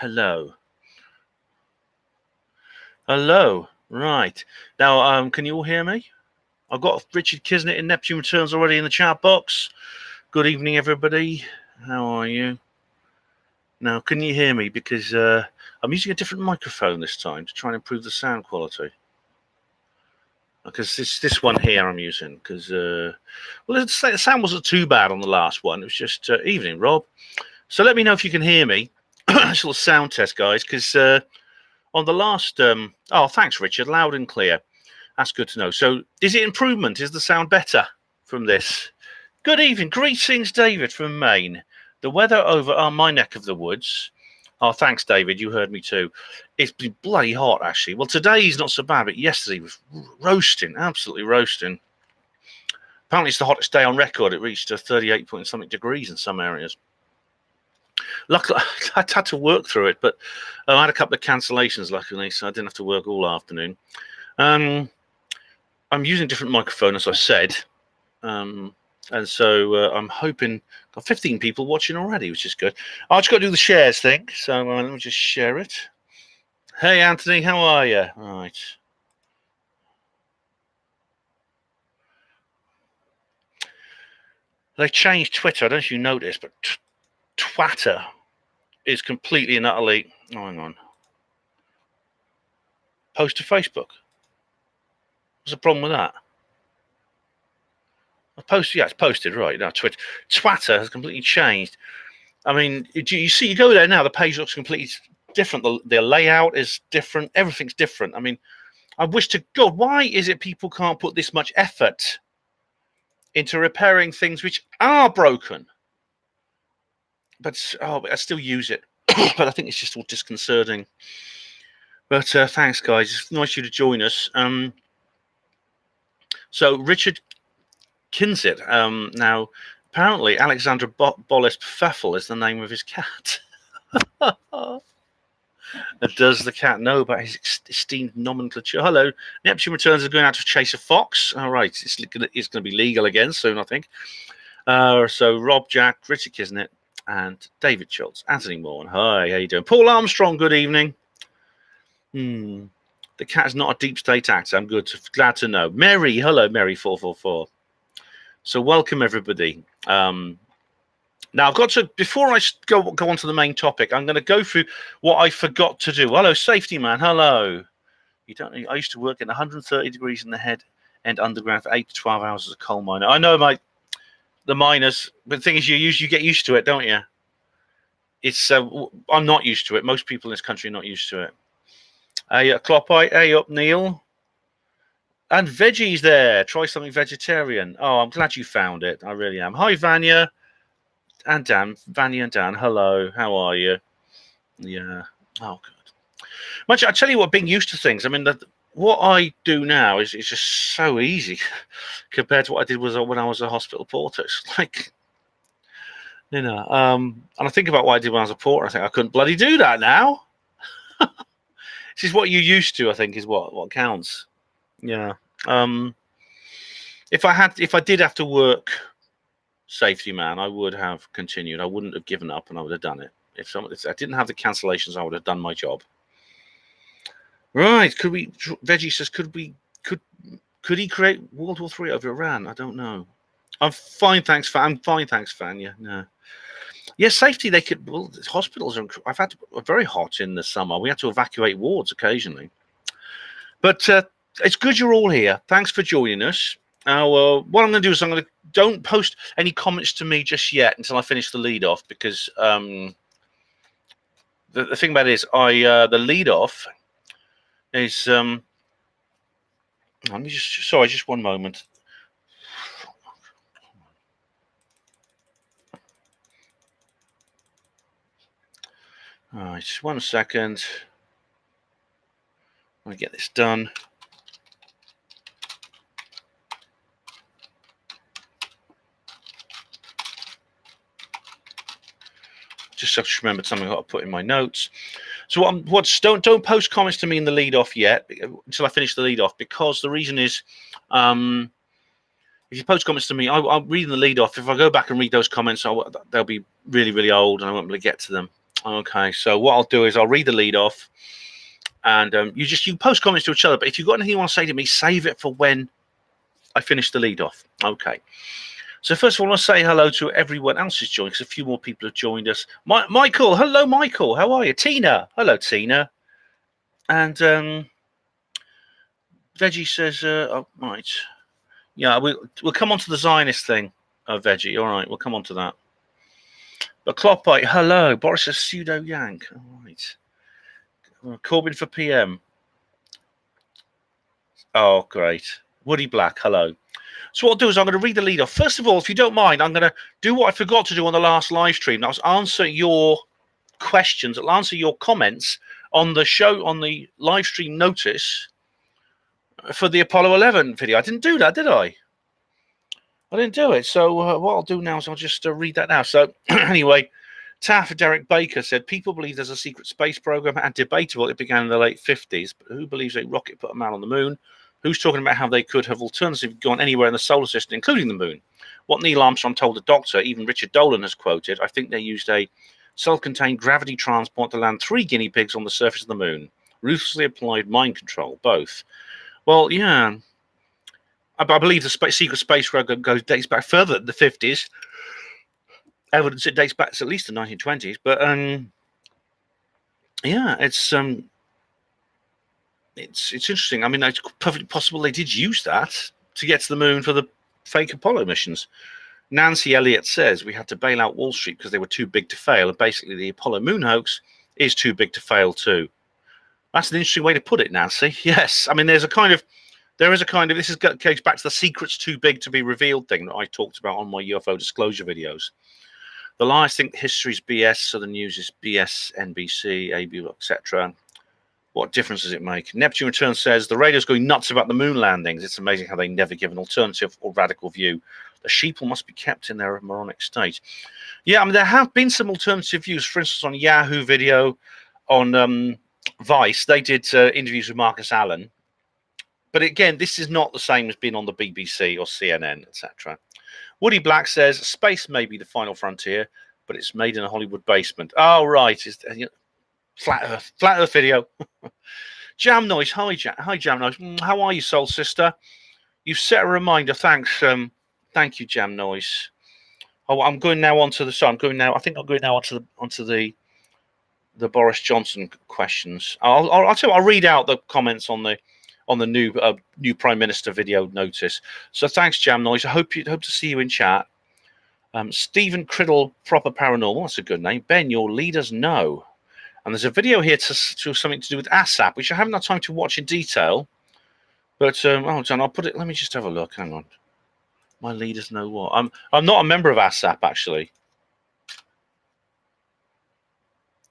Hello. Hello. Right. Now, can you all hear me? I've got Richard Kisnett in Neptune Returns already in the chat box. Good evening, everybody. How are you? Now, can you hear me? Because I'm using a different microphone this time to try and improve the sound quality. Because this one here I'm using. Because, well, the sound wasn't too bad on the last one. It was just evening, Rob. So let me know if you can hear me. It's a little sound test, guys, because on the last... oh, thanks, Richard. Loud and clear. That's good to know. So is it improvement? Is the sound better from this? Good evening. Greetings, David from Maine. The weather over my neck of the woods. Oh, thanks, David. You heard me too. It's been bloody hot, actually. Well, today's not so bad, but yesterday was roasting, absolutely roasting. Apparently, it's the hottest day on record. It reached 38 point something degrees in some areas. Luckily, I had to work through it, but I had a couple of cancellations, luckily, so I didn't have to work all afternoon. I'm using a different microphone, as I said, and so I'm hoping got 15 people watching already, which is good. I just got to do the shares thing, so let me just share it. Hey, Anthony, how are you? Right. They changed Twitter. I don't know if you noticed, but Twitter is completely and utterly... Oh, hang on. Post to Facebook. What's the problem with that? Yeah, it's posted, right. Now, Twitter has completely changed. I mean, you see, you go there now, the page looks completely different. The layout is different. Everything's different. I mean, I wish to God, why is it people can't put this much effort into repairing things which are broken? But I still use it. But I think it's just all disconcerting. But thanks, guys. It's nice of you to join us. So, Richard Kinsit. Now, apparently, Alexandra Bolis Pfeffel is the name of his cat. Does the cat know about his esteemed nomenclature? Hello, Neptune Returns is going out to chase a fox. All right, it's going to be legal again soon, I think. So Rob, Jack, Richard Kisnett, and David Schultz, Anthony Moore. Hi, how you doing? Paul Armstrong, good evening. The cat is not a deep state actor. I'm glad to know. Mary, hello, Mary 444. So welcome everybody. Now I've got to, before I go on to the main topic, I'm going to go through what I forgot to do. Hello, safety man. Hello. I used to work at 130 degrees in the head and underground for 8 to 12 hours as a coal miner. I know the miners, but the thing is, you get used to it, don't you? It's I'm not used to it. Most people in this country are not used to it. Hey, Clopite. Hey, up, Neil. And veggies there. Try something vegetarian. Oh, I'm glad you found it. I really am. Hi, Vanya. And Dan. Vanya and Dan. Hello. How are you? Yeah. Oh, good. I tell you what, being used to things. I mean, what I do now is just so easy compared to what I did when I was a hospital porter. It's like, and I think about what I did when I was a porter. I think I couldn't bloody do that now. This is what you're used to, I think, is what counts. Yeah. If I did have to work safety man, I would have continued. I wouldn't have given up, and I would have done it. If I didn't have the cancellations, I would have done my job. Right? Veggie says, could he create World War III over Iran? I don't know. I'm fine, thanks, fan. I'm fine, thanks, fan. Yeah, no. Yes, safety. They could. Well, hospitals are. Are very hot in the summer. We had to evacuate wards occasionally. But it's good you're all here. Thanks for joining us. What I'm going to do is don't post any comments to me just yet until I finish the lead off, because the thing about it is the lead off is let me just one moment. All right, just 1 second. I'm going to get this done. Just remembered something I've got to put in my notes. So don't post comments to me in the lead off yet until I finish the lead off, because the reason is if you post comments to me, I'll read the lead off. If I go back and read those comments, they'll be really, really old and I won't be able to get to them. Okay, so what I'll do is I'll read the lead off, and you post comments to each other. But if you've got anything you want to say to me, save it for when I finish the lead off. Okay. So first of all, I want to say hello to everyone else who's joined, because a few more people have joined us. Michael, hello, Michael. How are you? Tina, hello, Tina. And Veggie says, oh, right. Yeah, we'll come on to the Zionist thing, Veggie. All right, we'll come on to that. But Kloppite, hello. Boris says pseudo yank. All right. Corbyn for PM. Oh, great. Woody Black, hello. So what I'll do is I'm going to read the lead off. First of all, if you don't mind, I'm going to do what I forgot to do on the last live stream. That was answer your questions. I'll answer your comments on the show, on the live stream notice for the Apollo 11 video. I didn't do that, did I? I didn't do it. So what I'll do now is I'll just read that now. So anyway, Taff Derek Baker said, people believe there's a secret space program and debatable. It began in the late 50s. But who believes a rocket put a man on the moon? Who's talking about how they could have alternatively gone anywhere in the solar system, including the moon? What Neil Armstrong told a doctor, even Richard Dolan has quoted, I think they used a self-contained gravity transport to land 3 guinea pigs on the surface of the moon. Ruthlessly applied mind control, both. Well, yeah. I believe the secret space program dates back further than the 50s. Evidence it dates back to at least the 1920s. But, yeah, it's interesting. I mean, it's perfectly possible they did use that to get to the moon for the fake Apollo missions. Nancy Elliott says we had to bail out Wall Street because they were too big to fail, and basically the Apollo moon hoax is too big to fail too. That's an interesting way to put it, Nancy. Yes, I mean there is a kind of this goes back to the secret's too big to be revealed thing that I talked about on my UFO disclosure videos. The liars think history's BS, so the news is BS, NBC, AB, etc. What difference does it make? Neptune Returns says the radio's going nuts about the moon landings. It's amazing how they never give an alternative or radical view. The sheeple must be kept in their moronic state. Yeah, I mean, there have been some alternative views. For instance, on Yahoo video, on Vice, they did interviews with Marcus Allen. But again, this is not the same as being on the BBC or CNN, etc. Woody Black says space may be the final frontier, but it's made in a Hollywood basement. Oh, right. Flat Earth video. Jam Noise, hi Jam Noise. How are you, soul sister? You've set a reminder. Thanks. Thank you, Jam Noise. Oh, I'm going now onto the. So I'm going now. I think I'm going now onto the Boris Johnson questions. I'll tell you. I'll read out the comments on the new Prime Minister video notice. So thanks, Jam Noise. I hope to see you in chat. Stephen Criddle, proper paranormal. That's a good name. Ben, your leaders know. And there's a video here to something to do with ASAP, which I haven't had time to watch in detail. But hold on, I'll put it. Let me just have a look. Hang on. My leaders know what. I'm not a member of ASAP actually.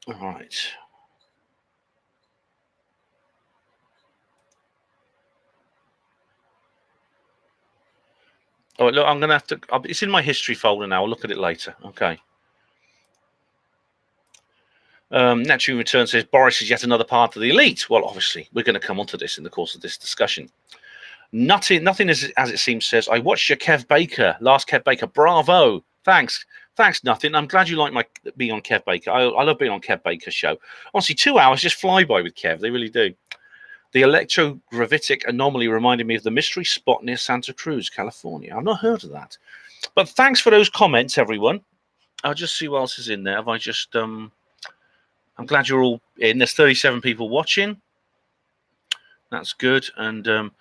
All right. Oh look, I'm gonna have to. It's in my history folder now. I'll look at it later. Okay. Neptune Return says Boris is yet another part of the elite. Well, obviously, we're going to come onto this in the course of this discussion. Nothing as it seems says, I watched your last Kev Baker. Bravo. Thanks, Nothing. I'm glad you like being on Kev Baker. I love being on Kev Baker's show. Honestly, 2 hours just fly by with Kev. They really do. The electrogravitic anomaly reminded me of the mystery spot near Santa Cruz, California. I've not heard of that. But thanks for those comments, everyone. I'll just see what else is in there. Have I just... I'm glad you're all in. There's 37 people watching. That's good. And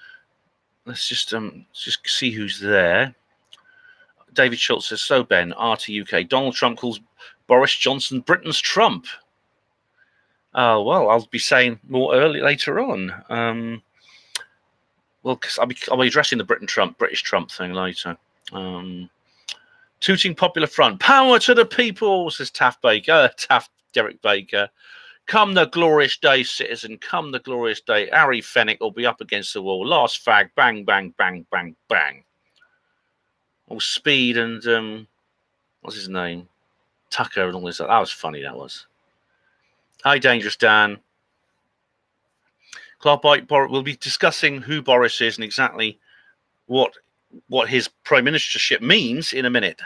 let's just see who's there. David Schultz says, so Ben, RT UK. Donald Trump calls Boris Johnson Britain's Trump. Oh, well, I'll be saying more later on. Well, because I'll be addressing the British Trump thing later. Tooting Popular Front. Power to the people, says Derek Baker. Come the glorious day, citizen. Come the glorious day. Harry Fenwick will be up against the wall. Last fag. Bang, bang, bang, bang, bang. All Speed and what's his name? Tucker and all this. That was funny. That was. Hi, Dangerous Dan. We'll be discussing who Boris is and exactly what his prime ministership means in a minute.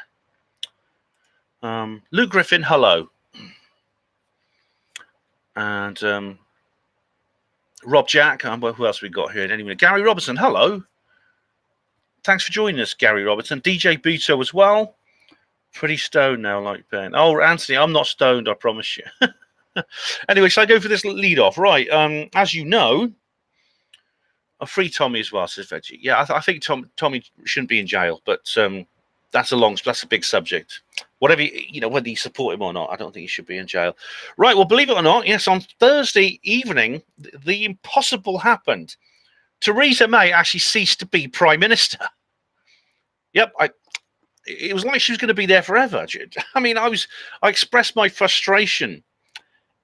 Luke Griffin, hello. And Rob Jack. Who else we got here? Anyway, Gary Robertson. Hello. Thanks for joining us, Gary Robertson. DJ Buto as well. Pretty stoned now, like Ben. Oh, Anthony, I'm not stoned, I promise you. Anyway, shall I go for this lead off? Right. As you know, I free Tommy as well, says Veggie. Yeah, I think Tommy shouldn't be in jail, but that's a big subject. Whatever whether you support him or not, I don't think he should be in jail. Right. Well, believe it or not, yes, on Thursday evening, the impossible happened. Theresa May actually ceased to be Prime Minister. Yep, it was like she was going to be there forever. I mean, I expressed my frustration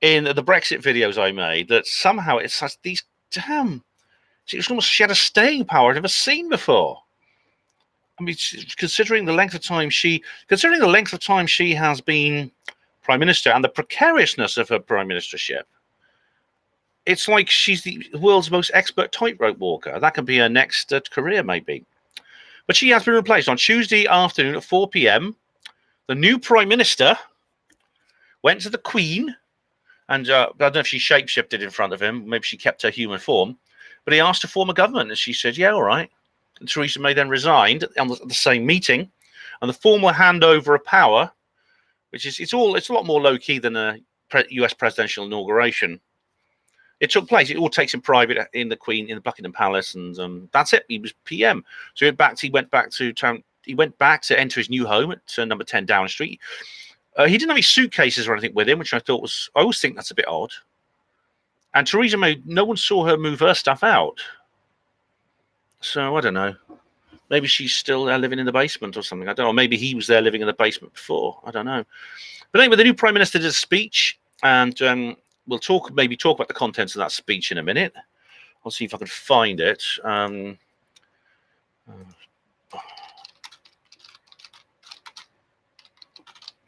in the Brexit videos I made that somehow it's such these damn. She had a staying power I'd never seen before. I mean, considering the length of time she has been Prime Minister and the precariousness of her Prime Ministership, it's like she's the world's most expert tightrope walker. That could be her next career, maybe. But she has been replaced on Tuesday afternoon at 4 p.m. The new Prime Minister went to the Queen, and I don't know if she shapeshifted in front of him. Maybe she kept her human form. But he asked to form a government, and she said, yeah, all right. And Theresa May then resigned on the same meeting. And the formal handover of power, which is it's a lot more low-key than a US presidential inauguration. It took place. It all takes in private in the Buckingham Palace, and that's it. He was PM. So he went back to enter his new home at number 10 Downing Street. He didn't have any suitcases or anything with him, which I always think that's a bit odd. And Theresa May, no one saw her move her stuff out. So I don't know. Maybe she's still living in the basement or something. I don't know. Maybe he was there living in the basement before. I don't know. But anyway, the new Prime Minister did a speech, and we'll talk about the contents of that speech in a minute. I'll see if I can find it.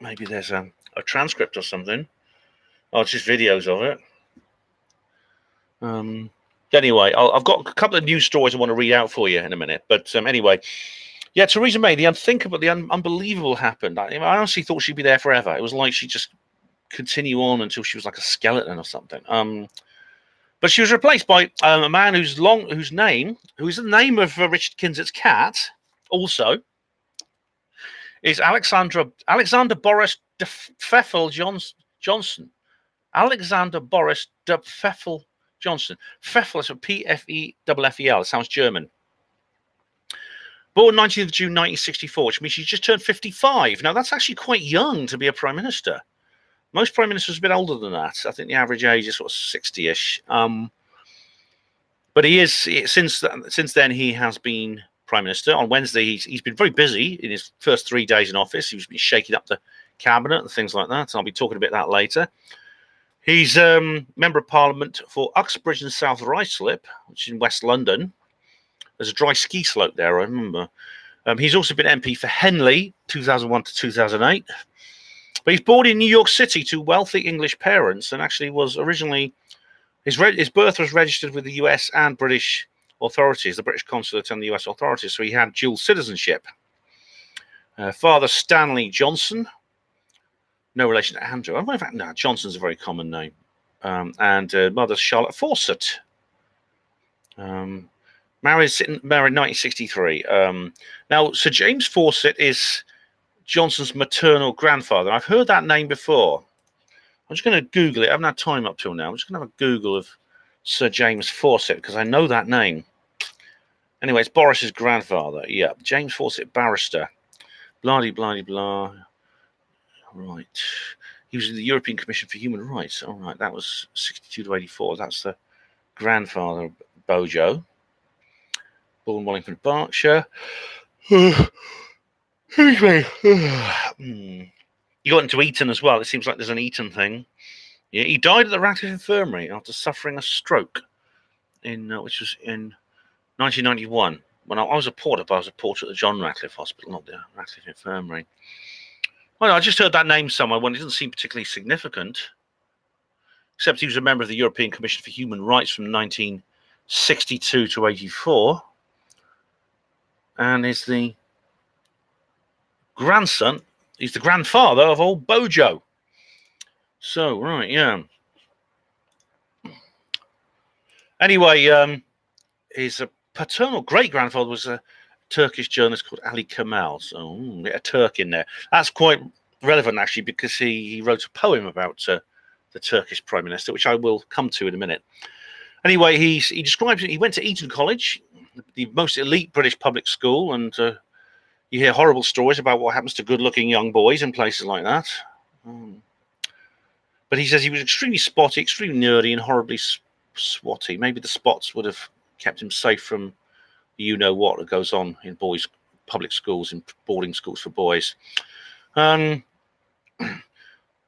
Maybe there's a transcript or something. Oh, it's just videos of it. Anyway, I've got a couple of news stories I want to read out for you in a minute. But anyway, yeah, Theresa May, the unthinkable, the unbelievable happened. I honestly thought she'd be there forever. It was like she'd just continue on until she was like a skeleton or something. But she was replaced by a man who's the name of Richard Kinsett's cat, also, is Alexander Boris de Pfeffel Johnson. Alexander Boris de Pfeffel Johnson. Pfeffel is a Pfeffel. It sounds German. Born 19th of June 1964, which means she's just turned 55. Now, that's actually quite young to be a Prime Minister. Most Prime Ministers are a bit older than that. I think the average age is sort of 60-ish. But he is, since then, he has been Prime Minister. On Wednesday, he's been very busy in his first 3 days in office. He's been shaking up the cabinet and things like that. And I'll be talking about that later. He's Member of Parliament for Uxbridge and South Ruislip, which is in West London. There's a dry ski slope there, I remember. He's also been MP for Henley, 2001 to 2008. But he's born in New York City to wealthy English parents, and actually was originally his birth was registered with the US and British authorities, the British consulate and the US authorities, so he had dual citizenship. Father Stanley Johnson, no relation to Andrew. In fact, no, Johnson's a very common name. And mother Charlotte Fawcett. Married in 1963. Now, Sir James Fawcett is Johnson's maternal grandfather. I've heard that name before. I'm just going to Google it. I haven't had time up till now. I'm just going to have a Google of Sir James Fawcett because I know that name. Anyway, it's Boris's grandfather. Yeah, James Fawcett, barrister. Blah, blah, blah. Right. He was in the European Commission for Human Rights. All right, that was 62 to 84. That's the grandfather of Bojo. Born Wallingford, Berkshire. He got into Eton as well. It seems like there's an Eton thing. Yeah, he died at the Ratcliffe Infirmary after suffering a stroke, which was in 1991. When I was a porter, but I was a porter at the John Ratcliffe Hospital, not the Ratcliffe Infirmary. Well, I just heard that name somewhere when it doesn't seem particularly significant, except he was a member of the European Commission for Human Rights from 1962 to 84, and is the grandson. He's the grandfather of old Bojo. So, right, yeah. Anyway, his paternal great-grandfather was a Turkish journalist called Ali Kemal. So a Turk in there. That's quite relevant, actually, because he wrote a poem about the Turkish Prime Minister, which I will come to in a minute. Anyway, he describes it. He went to Eton College, the most elite British public school, and you hear horrible stories about what happens to good-looking young boys in places like that. But he says he was extremely spotty, extremely nerdy, and horribly swatty. Maybe the spots would have kept him safe from you-know-what that goes on in boys' public schools and boarding schools for boys. Yeah,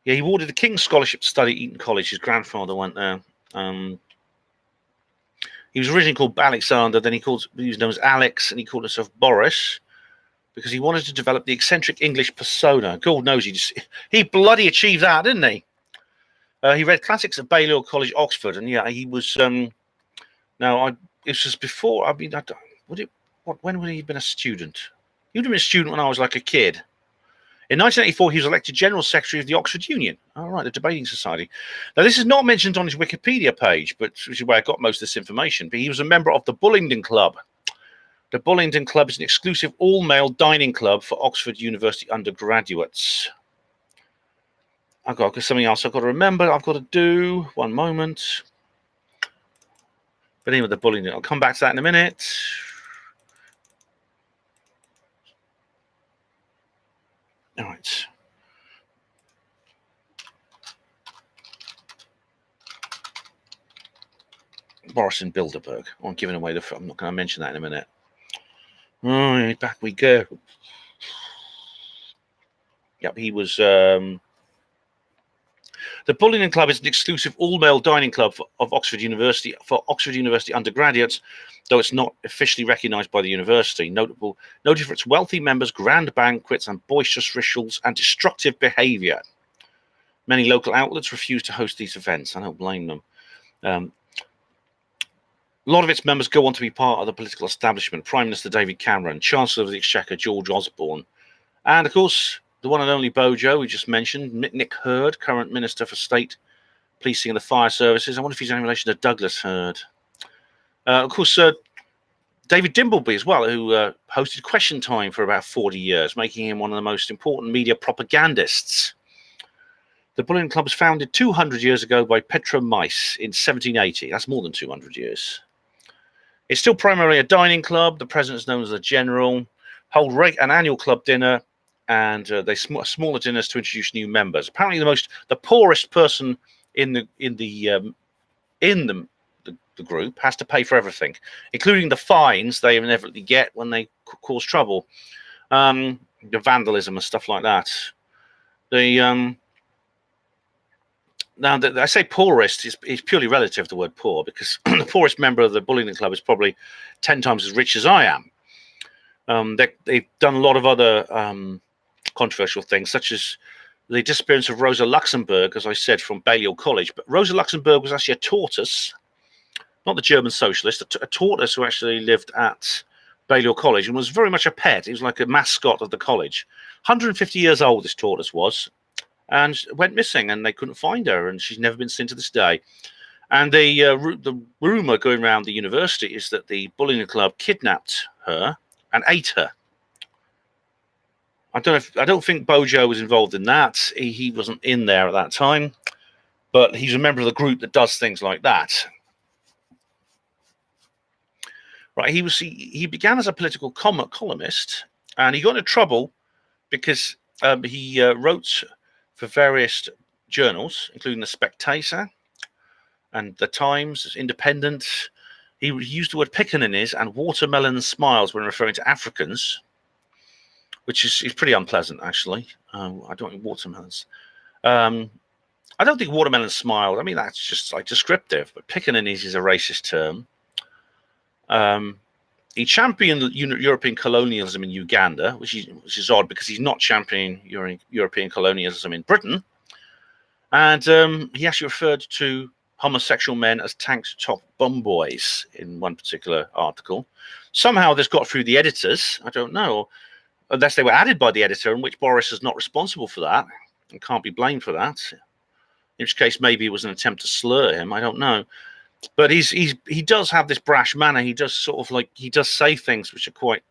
he awarded the King's Scholarship to study at Eton College. His grandfather went there. He was originally called Alexander, then he was known as Alex, and he called himself Boris because he wanted to develop the eccentric English persona. God knows he bloody achieved that, didn't he? He read classics at Balliol College, Oxford, and yeah, he was. It was just before. I mean, when would he have been a student? He would have been a student when I was like a kid. In 1984, he was elected General Secretary of the Oxford Union. All right, the debating society. Now, this is not mentioned on his Wikipedia page, which is where I got most of this information. But he was a member of the Bullingdon Club. The Bullingdon Club is an exclusive all-male dining club for Oxford University undergraduates. I've got something else I've got to remember. I've got to do. One moment. But anyway, the Bullingdon. I'll come back to that in a minute. All right. Boris and Bilderberg. I'm giving away I'm not going to mention that in a minute. All right, back we go. Yep, he was. The Bullingdon Club is an exclusive all-male dining club of Oxford University for Oxford University undergraduates, though it's not officially recognised by the university. Noted for its wealthy members, grand banquets, and boisterous rituals and destructive behaviour. Many local outlets refuse to host these events. I don't blame them. A lot of its members go on to be part of the political establishment. Prime Minister David Cameron, Chancellor of the Exchequer George Osborne, and of course the one and only Bojo we just mentioned, Nick Hurd, current Minister for State, Policing and the Fire Services. I wonder if he's in relation to Douglas Hurd. Of course, David Dimbleby as well, who hosted Question Time for about 40 years, making him one of the most important media propagandists. The Bullingdon Club was founded 200 years ago by Petra Mice in 1780. That's more than 200 years. It's still primarily a dining club. The president is known as the general. Hold an annual club dinner, and they smaller dinners to introduce new members. Apparently, the poorest person in the group has to pay for everything, including the fines they inevitably get when they cause trouble, the vandalism and stuff like that. Now, I say poorest is purely relative to the word poor, because the poorest member of the Bullingdon Club is probably 10 times as rich as I am. They've done a lot of other controversial things, such as the disappearance of Rosa Luxemburg, as I said, from Balliol College. But Rosa Luxemburg was actually a tortoise, not the German socialist, a tortoise who actually lived at Balliol College and was very much a pet. He was like a mascot of the college. 150 years old, this tortoise was, and went missing, and they couldn't find her, and she's never been seen to this day. And the rumor going around the university is that the Bullingdon Club kidnapped her and ate her. I don't think Bojo was involved in that. He wasn't in there at that time, but he's a member of the group that does things like that. Right, he began as a political columnist, and he got into trouble because he wrote for various journals, including the Spectator and the Times, Independent. He used the word pickaninnies and watermelon smiles when referring to Africans, which is pretty unpleasant, actually. I don't think watermelons. I don't think watermelon smile. I mean, that's just like descriptive, but pickaninnies is a racist term. He championed European colonialism in Uganda, which is odd because he's not championing European colonialism in Britain. And he actually referred to homosexual men as tank-top bum boys in one particular article. Somehow this got through the editors. I don't know, unless they were added by the editor, in which Boris is not responsible for that and can't be blamed for that. In which case, maybe it was an attempt to slur him. I don't know. But he does have this brash manner. He does sort of like, he does say things which are quite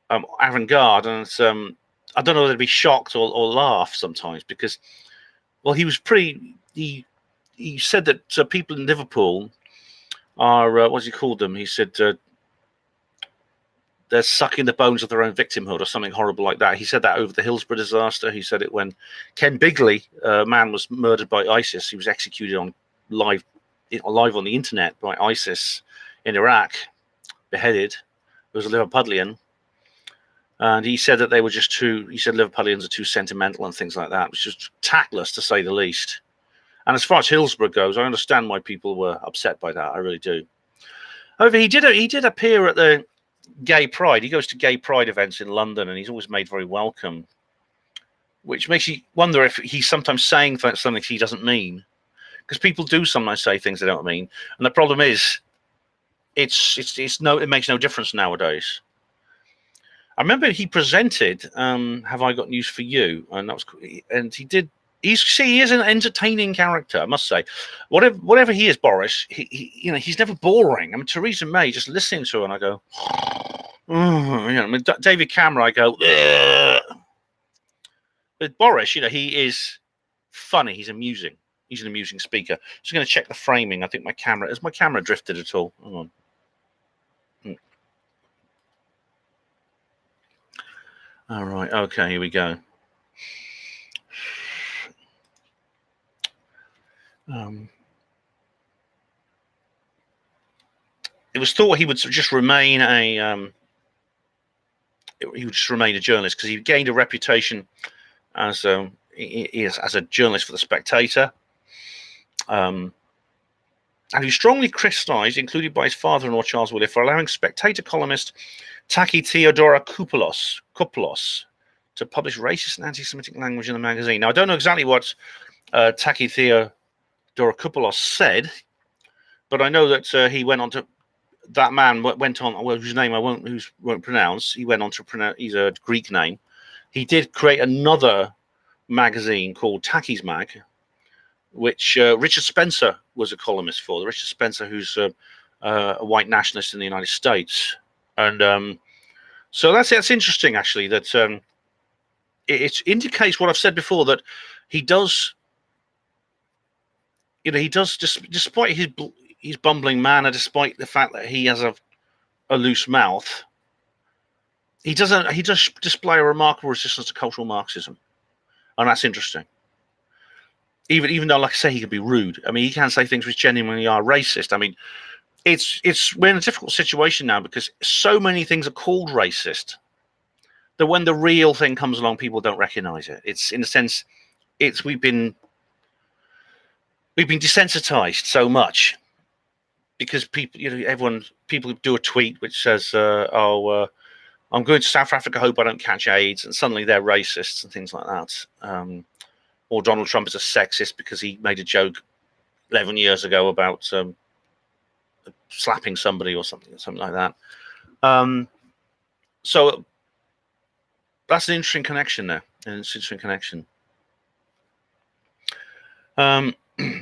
avant-garde, and I don't know whether to be shocked or laugh sometimes, because, well, he was pretty. He said that people in Liverpool are what's he called them? He said they're sucking the bones of their own victimhood or something horrible like that. He said that over the Hillsborough disaster. He said it when Ken Bigley, a man, was murdered by ISIS. He was executed on live on the internet by ISIS in Iraq, beheaded. It was a Liverpudlian. And he said that they were just too, he said Liverpudlians are too sentimental and things like that, which is tactless to say the least. And as far as Hillsborough goes, I understand why people were upset by that. I really do. However, he did appear at the Gay Pride. He goes to Gay Pride events in London, and he's always made very welcome, which makes you wonder if he's sometimes saying something he doesn't mean, because people do sometimes say things they don't mean. And the problem is, it makes no difference nowadays. I remember he presented "Have I Got News for You," and he is an entertaining character, I must say. Whatever he is, Boris, he's never boring. I mean, Theresa May, just listening to her, and I go, I mean, David Cameron, I go, ugh. But Boris, he is funny. He's amusing. He's an amusing speaker. Just going to check the framing. I think has my camera drifted at all? Hang on. All right. Okay. Here we go. It was thought he would just remain a journalist, because he gained a reputation as a journalist for the Spectator, and he was strongly criticised, included by his father-in-law Charles William, for allowing Spectator columnist Taki Theodorakopoulos to publish racist and anti-Semitic language in the magazine. Now, I don't know exactly what Taki Theodorakopoulos said, but I know that he went on to. That man went on, well, whose name I won't pronounce. He went on to pronounce. He's a Greek name. He did create another magazine called Taki's Mag, which Richard Spencer was a columnist for. Richard Spencer, who's a white nationalist in the United States, and so that's interesting, actually. That it indicates what I've said before, that he does. Despite his bumbling manner, despite the fact that he has a loose mouth, he does display a remarkable resistance to cultural Marxism, and that's interesting. Even though, like I say, he can be rude. I mean, he can say things which genuinely are racist. I mean, we're in a difficult situation now, because so many things are called racist that when the real thing comes along, people don't recognize it. It's, in a sense, we've been desensitized so much, because people do a tweet which says, I'm going to South Africa, hope I don't catch AIDS, and suddenly they're racists and things like that. Or Donald Trump is a sexist because he made a joke 11 years ago about slapping somebody or something like that. So that's an interesting connection there.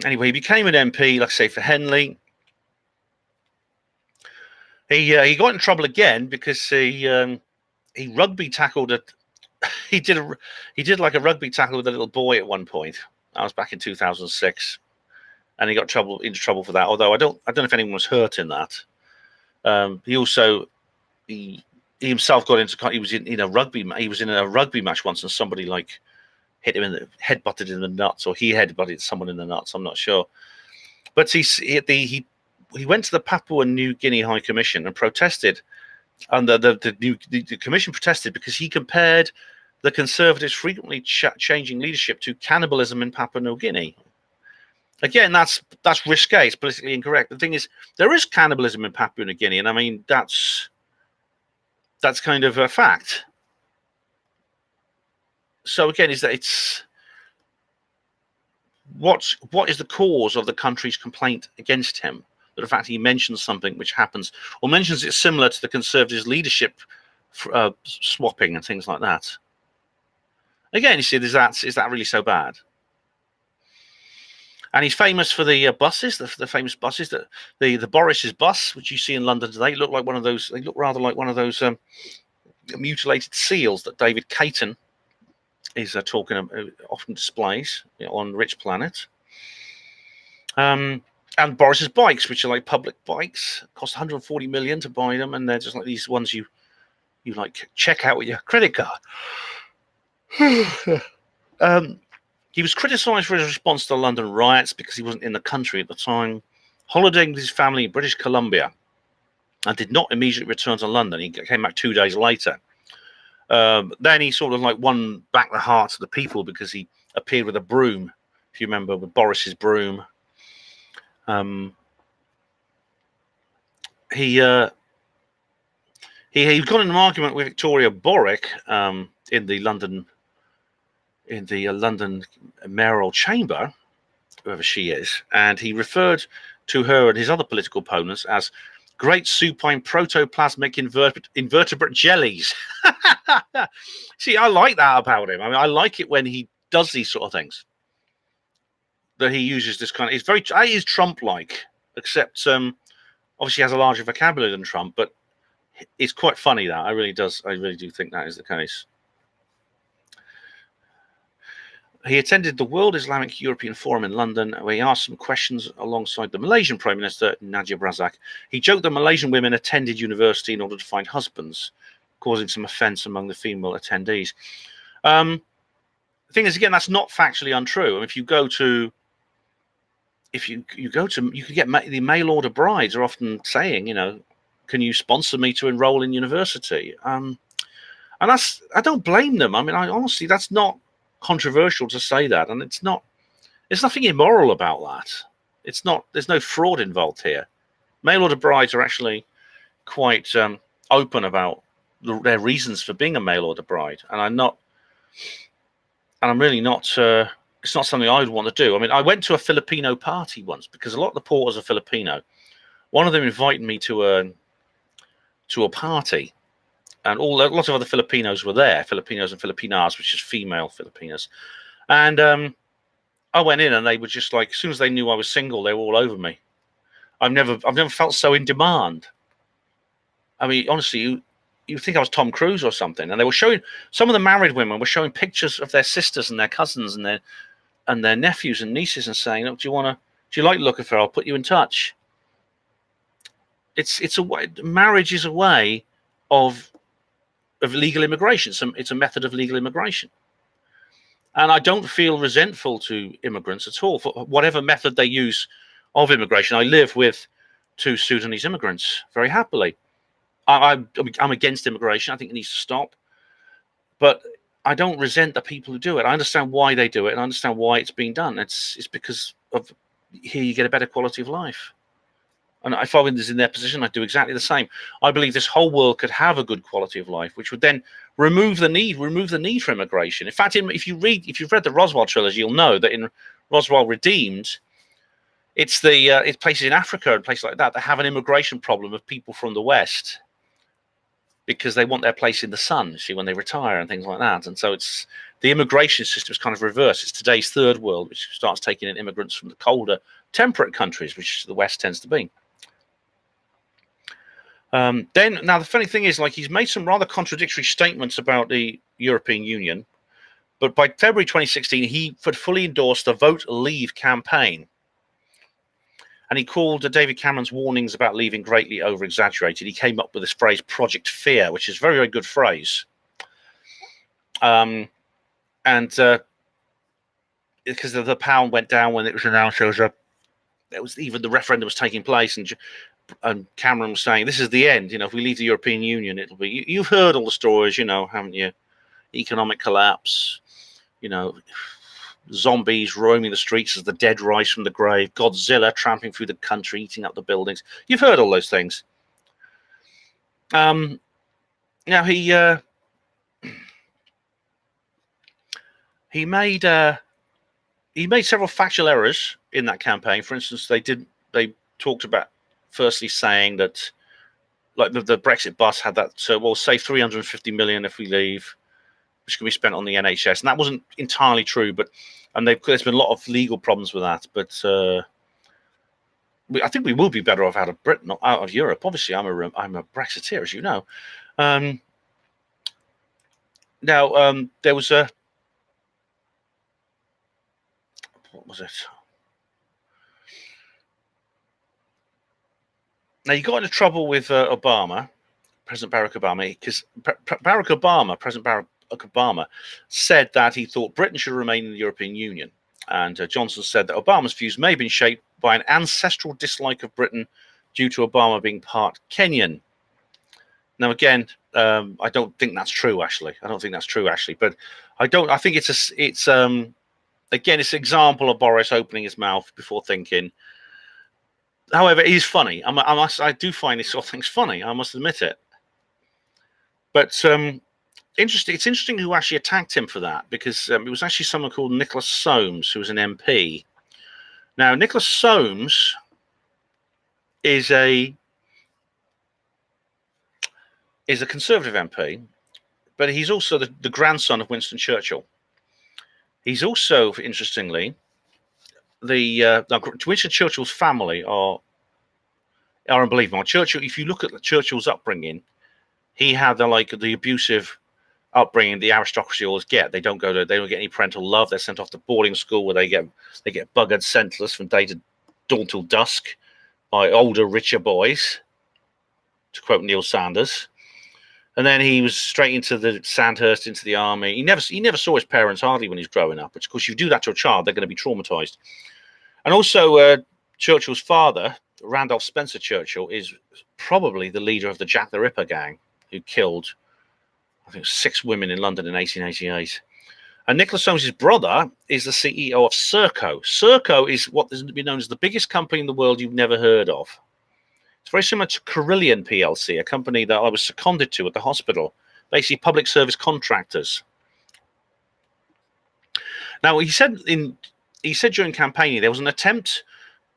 Anyway, he became an MP, like I say, for Henley. He got in trouble again because he rugby tackled it. He did like a rugby tackle with a little boy at one point. That was back in 2006, and he got into trouble for that. Although I don't know if anyone was hurt in that. He himself got into. He was in a rugby match once, and somebody hit him headbutted in the nuts, or he headbutted someone in the nuts. I'm not sure, but he went to the Papua New Guinea High Commission and protested. And the commission protested because he compared the Conservatives' frequently changing leadership to cannibalism in Papua New Guinea. Again, that's risque. It's politically incorrect. The thing is, there is cannibalism in Papua New Guinea, and I mean that's kind of a fact. So again, what is the cause of the country's complaint against him? That the fact he mentions something which happens, or mentions it similar to the Conservatives' leadership swapping and things like that. Again, you see, is that really so bad? And he's famous for the buses, the famous buses, that the Boris's bus, which you see in London today, look like one of those. They look rather like one of those mutilated seals that David Caton is often displays on Rich Planet. And Boris's bikes, which are like public bikes, cost 140 million to buy them, and they're just like these ones you like check out with your credit card. He was criticised for his response to the London riots because he wasn't in the country at the time, holidaying with his family in British Columbia, and did not immediately return to London. He came back 2 days later. Then he sort of like won back the hearts of the people because he appeared with a broom, if you remember, with Boris's broom. He got in an argument with Victoria Borick in the London mayoral chamber, whoever she is, and he referred to her and his other political opponents as great supine protoplasmic invertebrate jellies. See, I like that about him. I mean, I like it when he does these sort of things. That he uses this kind of. It is Trump-like, except obviously has a larger vocabulary than Trump. But it's quite funny that I really do think that is the case. He attended the World Islamic European Forum in London, where he asked some questions alongside the Malaysian Prime Minister, Najib Razak. He joked that Malaysian women attended university in order to find husbands, causing some offence among the female attendees. The thing is, again, that's not factually untrue. I mean, if you go to, you can get the mail order brides are often saying, can you sponsor me to enroll in university? And I don't blame them. I mean, honestly, that's not controversial to say that, and there's nothing immoral about that. There's no fraud involved here. Mail order brides are actually quite open about their reasons for being a mail order bride, and I'm really not it's not something I would want to do. I mean, I went to a Filipino party once because a lot of the porters are Filipino. One of them invited me to a party, and lots of other Filipinos were there, Filipinos and Filipinas, which is female Filipinas. And I went in, and they were just like, as soon as they knew I was single, they were all over me. I've never felt so in demand. I mean, honestly, you think I was Tom Cruise or something. And they were showing, some of the married women were showing pictures of their sisters and their cousins and their nephews and nieces, and saying, "Look, do you like the look of her? I'll put you in touch." It's a way. Marriage is a way of legal immigration. It's a method of legal immigration. And I don't feel resentful to immigrants at all for whatever method they use of immigration. I live with 2 Sudanese immigrants very happily. I'm against immigration. I think it needs to stop. But I don't resent the people who do it. I understand why they do it, and I understand why it's being done. It's because of here you get a better quality of life. And if I was in their position, I'd do exactly the same. I believe this whole world could have a good quality of life, which would then remove the need for immigration. In fact, if you've read the Roswell trilogy, you'll know that in Roswell Redeemed, it's places in Africa and places like that have an immigration problem of people from the West because they want their place in the sun, see, when they retire and things like that. And so it's the immigration system is kind of reversed. It's today's third world, which starts taking in immigrants from the colder, temperate countries, which the West tends to be. Now the funny thing is, like, he's made some rather contradictory statements about the European Union, but by February 2016, he had fully endorsed the Vote Leave campaign. And he called David Cameron's warnings about leaving greatly over-exaggerated. He came up with this phrase, Project Fear, which is a very, very good phrase. Because the pound went down when it was announced even the referendum was taking place, and Cameron was saying, this is the end. If we leave the European Union, it'll be... You've heard all the stories, haven't you? Economic collapse, zombies roaming the streets as the dead rise from the grave, Godzilla tramping through the country, eating up the buildings. You've heard all those things. Now he made several factual errors in that campaign. For instance, they talked about firstly saying that, like, the Brexit bus had that, we'll save 350 million if we leave, which can be spent on the NHS. And that wasn't entirely true, but and there's been a lot of legal problems with that. But I think we will be better off out of Britain, not out of Europe. Obviously, I'm a Brexiteer, as you know. Now, there was a what was it? Now, you got into trouble with Obama, President Barack Obama, because President Barack Obama, said that he thought Britain should remain in the European Union. And Johnson said that Obama's views may have been shaped by an ancestral dislike of Britain due to Obama being part Kenyan. Now, again, I don't think that's true, actually. But I think it's again, it's an example of Boris opening his mouth before thinking. However, it is funny. I do find this sort of things funny. I must admit it. But interesting. It's interesting who actually attacked him for that, because it was actually someone called Nicholas Soames, who was an MP. Now, Nicholas Soames is a Conservative MP, but he's also the grandson of Winston Churchill. He's also, interestingly, Winston Churchill's family are unbelievable. Churchill, if you look at Churchill's upbringing, he had the abusive upbringing the aristocracy always get. They don't get any parental love. They're sent off to boarding school where they get buggered senseless from dawn till dusk by older, richer boys, to quote Neil Sanders. And then he was straight into the Sandhurst, into the army. He never saw his parents hardly when he was growing up. Which, of course, if you do that to a child, they're going to be traumatized. And also, Churchill's father, Randolph Spencer Churchill, is probably the leader of the Jack the Ripper gang, who killed, I think, 6 women in London in 1888. And Nicholas Soames' brother is the CEO of Serco. Serco is what is to be known as the biggest company in the world you've never heard of. It's very similar to Carillion PLC, a company that I was seconded to at the hospital, basically public service contractors. Now, he said during campaigning there was an attempt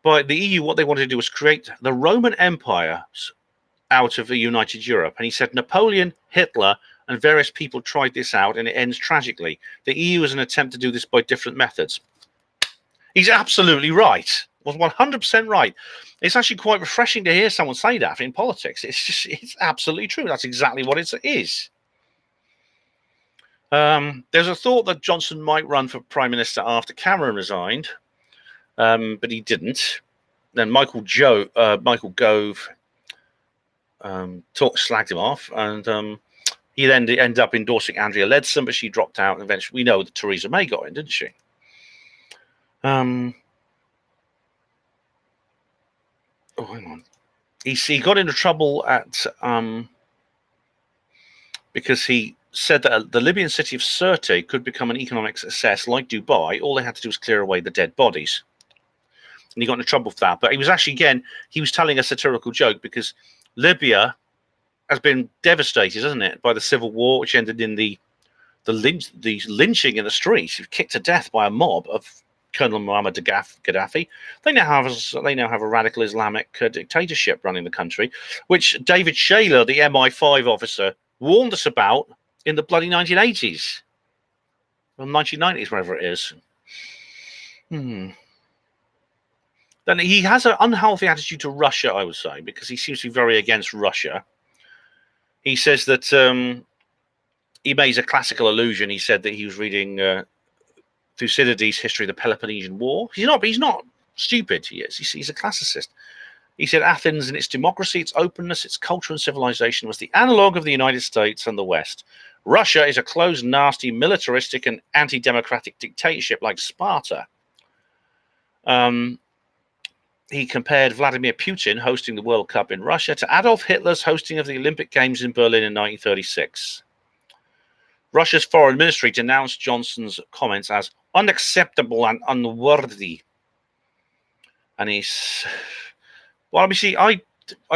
by the EU. What they wanted to do was create the Roman Empire out of a united Europe. And he said Napoleon, Hitler, and various people tried this out, and it ends tragically. The EU is an attempt to do this by different methods. He's absolutely right. Was 100% right. It's actually quite refreshing to hear someone say that in politics. It's absolutely true. That's exactly what it is. There's a thought that Johnson might run for Prime Minister after Cameron resigned, but he didn't. Then Michael Gove slagged him off, and he then ended up endorsing Andrea Leadsom, but she dropped out, and eventually we know that Theresa May got in, didn't she? Oh, hang on. He got into trouble because he said that the Libyan city of Sirte could become an economic success like Dubai. All they had to do was clear away the dead bodies. And he got into trouble for that. But he was actually, again, he was telling a satirical joke, because Libya has been devastated, hasn't it, by the civil war, which ended in the lynching in the streets, kicked to death by a mob of Colonel Muammar Gaddafi. They now have a radical Islamic dictatorship running the country, which David Shayler, the MI5 officer, warned us about in the bloody 1980s, or 1990s, wherever it is. Then he has an unhealthy attitude to Russia, I would say, because he seems to be very against Russia. He says that he made a classical allusion. He said that he was reading Thucydides' History of the Peloponnesian War. He's not stupid. He's a classicist. He said Athens and its democracy, its openness, its culture and civilization was the analog of the United States and the West. Russia is a closed, nasty, militaristic and anti-democratic dictatorship like Sparta. He compared Vladimir Putin hosting the World Cup in Russia to Adolf Hitler's hosting of the Olympic Games in Berlin in 1936. Russia's foreign ministry denounced Johnson's comments as unacceptable and unworthy. And I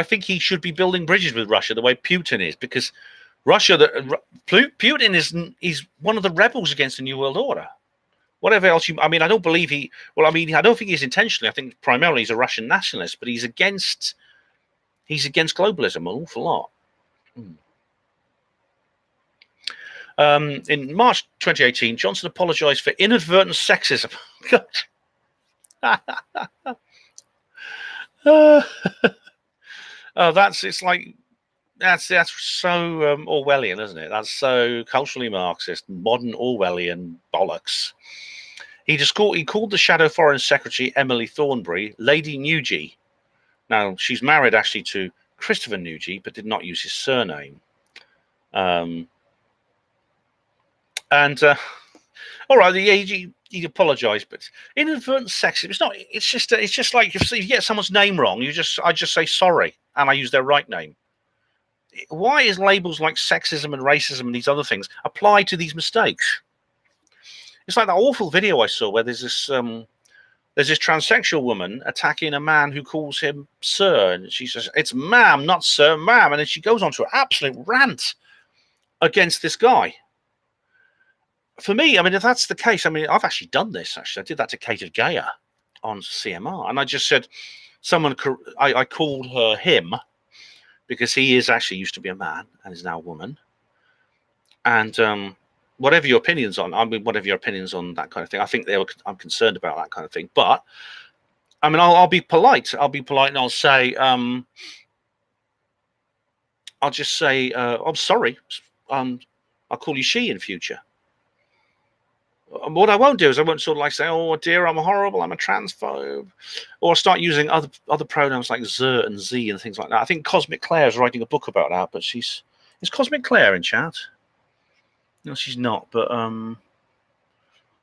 think he should be building bridges with Russia the way Putin is, because Putin is one of the rebels against the New World Order. Whatever else I don't believe I don't think he's intentionally. I think primarily he's a Russian nationalist, but he's against globalism an awful lot. In March 2018, Johnson apologized for inadvertent sexism. That's so Orwellian, isn't it? That's so culturally Marxist, modern Orwellian bollocks. He called the Shadow Foreign Secretary Emily Thornberry Lady Nugent. Now she's married actually to Christopher Nugent, but did not use his surname. All right, he apologised, but inadvertent sexism. It's not. It's just like if you get someone's name wrong, I just say sorry and I use their right name. Why is labels like sexism and racism and these other things apply to these mistakes? It's like that awful video I saw where there's this transsexual woman attacking a man who calls him sir, and she says it's ma'am, not sir, ma'am, and then she goes on to an absolute rant against this guy. For me, I mean, if that's the case, I mean, I've actually done this. Actually, I did that to Kate Gayer on CMR, and I just said, I called her him because he is actually used to be a man and is now a woman. And whatever your opinions on, whatever your opinions on that kind of thing, I think I'm concerned about that kind of thing. But I mean, I'll be polite. I'll be polite, and I'll say, I'll just say, I'm sorry. I'll call you she in future. What I won't do is I won't sort of like say, oh dear, I'm horrible, I'm a transphobe, or start using other pronouns like Z and Z and things like that. I think Cosmic Claire is writing a book about that, but is Cosmic Claire in chat? No, she's not, but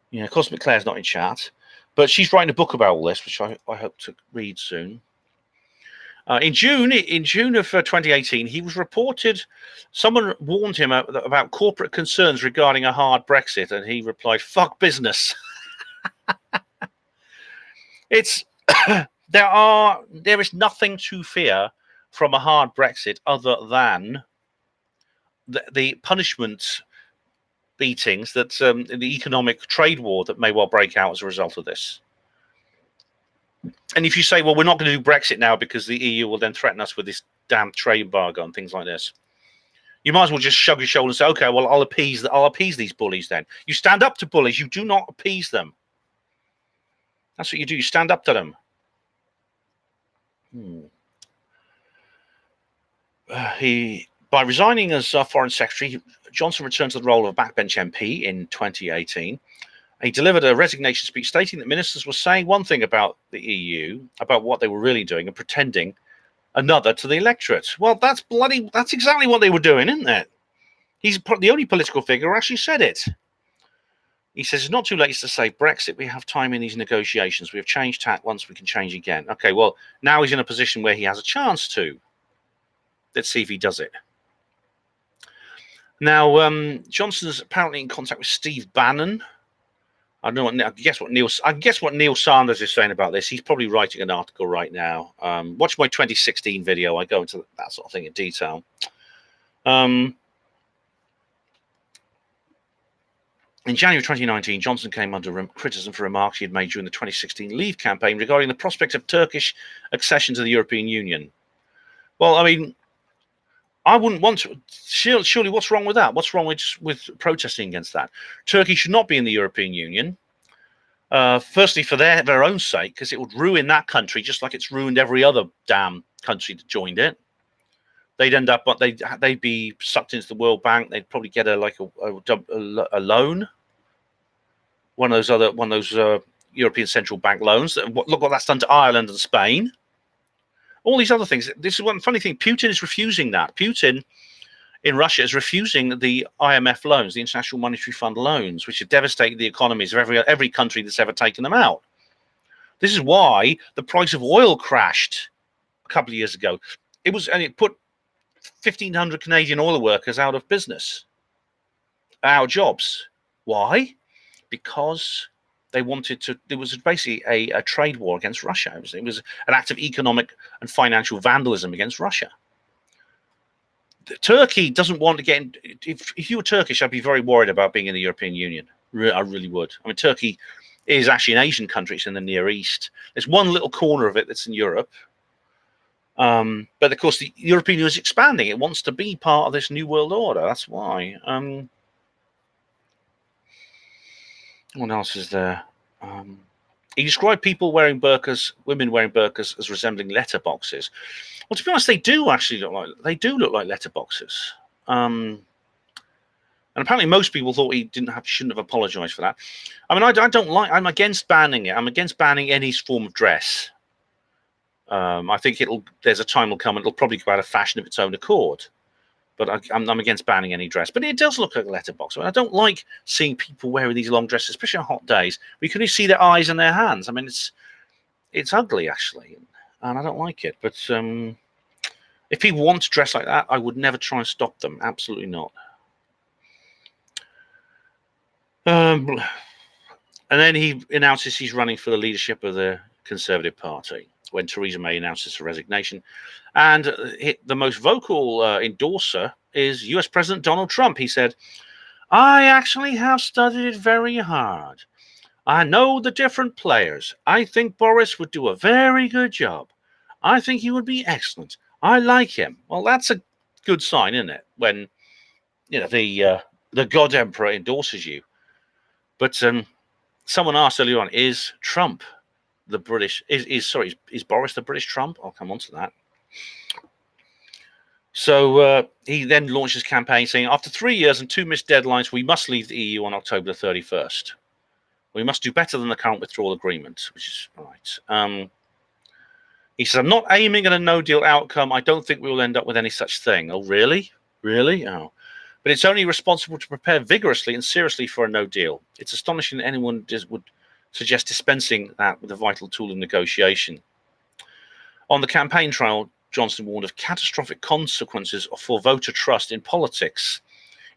yeah, Cosmic Claire's not in chat, but she's writing a book about all this, which I hope to read soon. In June of 2018, he was reported. Someone warned him about corporate concerns regarding a hard Brexit, and he replied, "Fuck business." There is nothing to fear from a hard Brexit other than the punishment beatings that the economic trade war that may well break out as a result of this. And if you say, well, we're not going to do Brexit now because the EU will then threaten us with this damn trade embargo and things like this, you might as well just shrug your shoulder and say, okay, well, I'll appease these bullies then. You stand up to bullies. You do not appease them. That's what you do. You stand up to them. By resigning as Foreign Secretary, Johnson returned to the role of a backbench MP in 2018. He delivered a resignation speech stating that ministers were saying one thing about the EU, about what they were really doing, and pretending another to the electorate. Well, that's exactly what they were doing, isn't it? He's the only political figure who actually said it. He says, it's not too late to say Brexit. We have time in these negotiations. We have changed tack once, we can change again. Okay, well, now he's in a position where he has a chance to. Let's see if he does it. Now, Johnson's apparently in contact with Steve Bannon. I guess what Neil Sanders is saying about this. He's probably writing an article right now. Watch my 2016 video. I go into that sort of thing in detail. In January 2019, Johnson came under criticism for remarks he had made during the 2016 Leave campaign regarding the prospect of Turkish accession to the European Union. Well, I mean, I wouldn't want to. Surely, what's wrong with that? What's wrong with protesting against that? Turkey should not be in the European Union. Firstly, for their own sake, because it would ruin that country just like it's ruined every other damn country that joined it. They'd end up, but they'd be sucked into the World Bank. They'd probably get a loan, one of those European Central Bank loans. Look what that's done to Ireland and Spain. All these other things. This is one funny thing. Putin is refusing that. Putin in Russia is refusing the IMF loans, the International Monetary Fund loans, which have devastated the economies of every country that's ever taken them out. This is why the price of oil crashed a couple of years ago. It put 1,500 Canadian oil workers out of business, out of jobs. Why? Because they wanted to. It was basically a trade war against Russia. It was an act of economic and financial vandalism against Russia. Turkey doesn't want to get in. If you were Turkish, I'd be very worried about being in the European Union. I really would. I mean, Turkey is actually an Asian country. It's in the Near East. There's one little corner of it that's in Europe. But of course, the European Union is expanding. It wants to be part of this new world order. That's why. What else is there? He described people wearing burqas, women wearing burqas, as resembling letterboxes. Well, to be honest, they do actually look like letterboxes. And apparently, most people thought he shouldn't have apologized for that. I mean, I don't like. I'm against banning it. I'm against banning any form of dress. I think there's a time will come and it'll probably go out of fashion of its own accord. But I'm against banning any dress. But it does look like a letterbox. I mean, I don't like seeing people wearing these long dresses, especially on hot days. We can only see their eyes and their hands. I mean, it's ugly, actually. And I don't like it. But if people want to dress like that, I would never try and stop them. Absolutely not. And then he announces he's running for the leadership of the Conservative Party when Theresa May announces her resignation. And the most vocal endorser is US President Donald Trump. He said, I actually have studied it very hard. I know the different players. I think Boris would do a very good job. I think he would be excellent. I like him. Well, that's a good sign, isn't it? When the God Emperor endorses you. But someone asked earlier on, is Trump the British? Is Boris the British Trump? I'll come on to that. So he then launched his campaign saying, after 3 years and 2 missed deadlines, we must leave the EU on October the 31st. We must do better than the current withdrawal agreement, which is right. He says, I'm not aiming at a no-deal outcome. I don't think we will end up with any such thing. Oh, really? Really? Oh. But it's only responsible to prepare vigorously and seriously for a no-deal. It's astonishing that anyone would suggest dispensing that with a vital tool of negotiation. On the campaign trail, Johnson warned of catastrophic consequences for voter trust in politics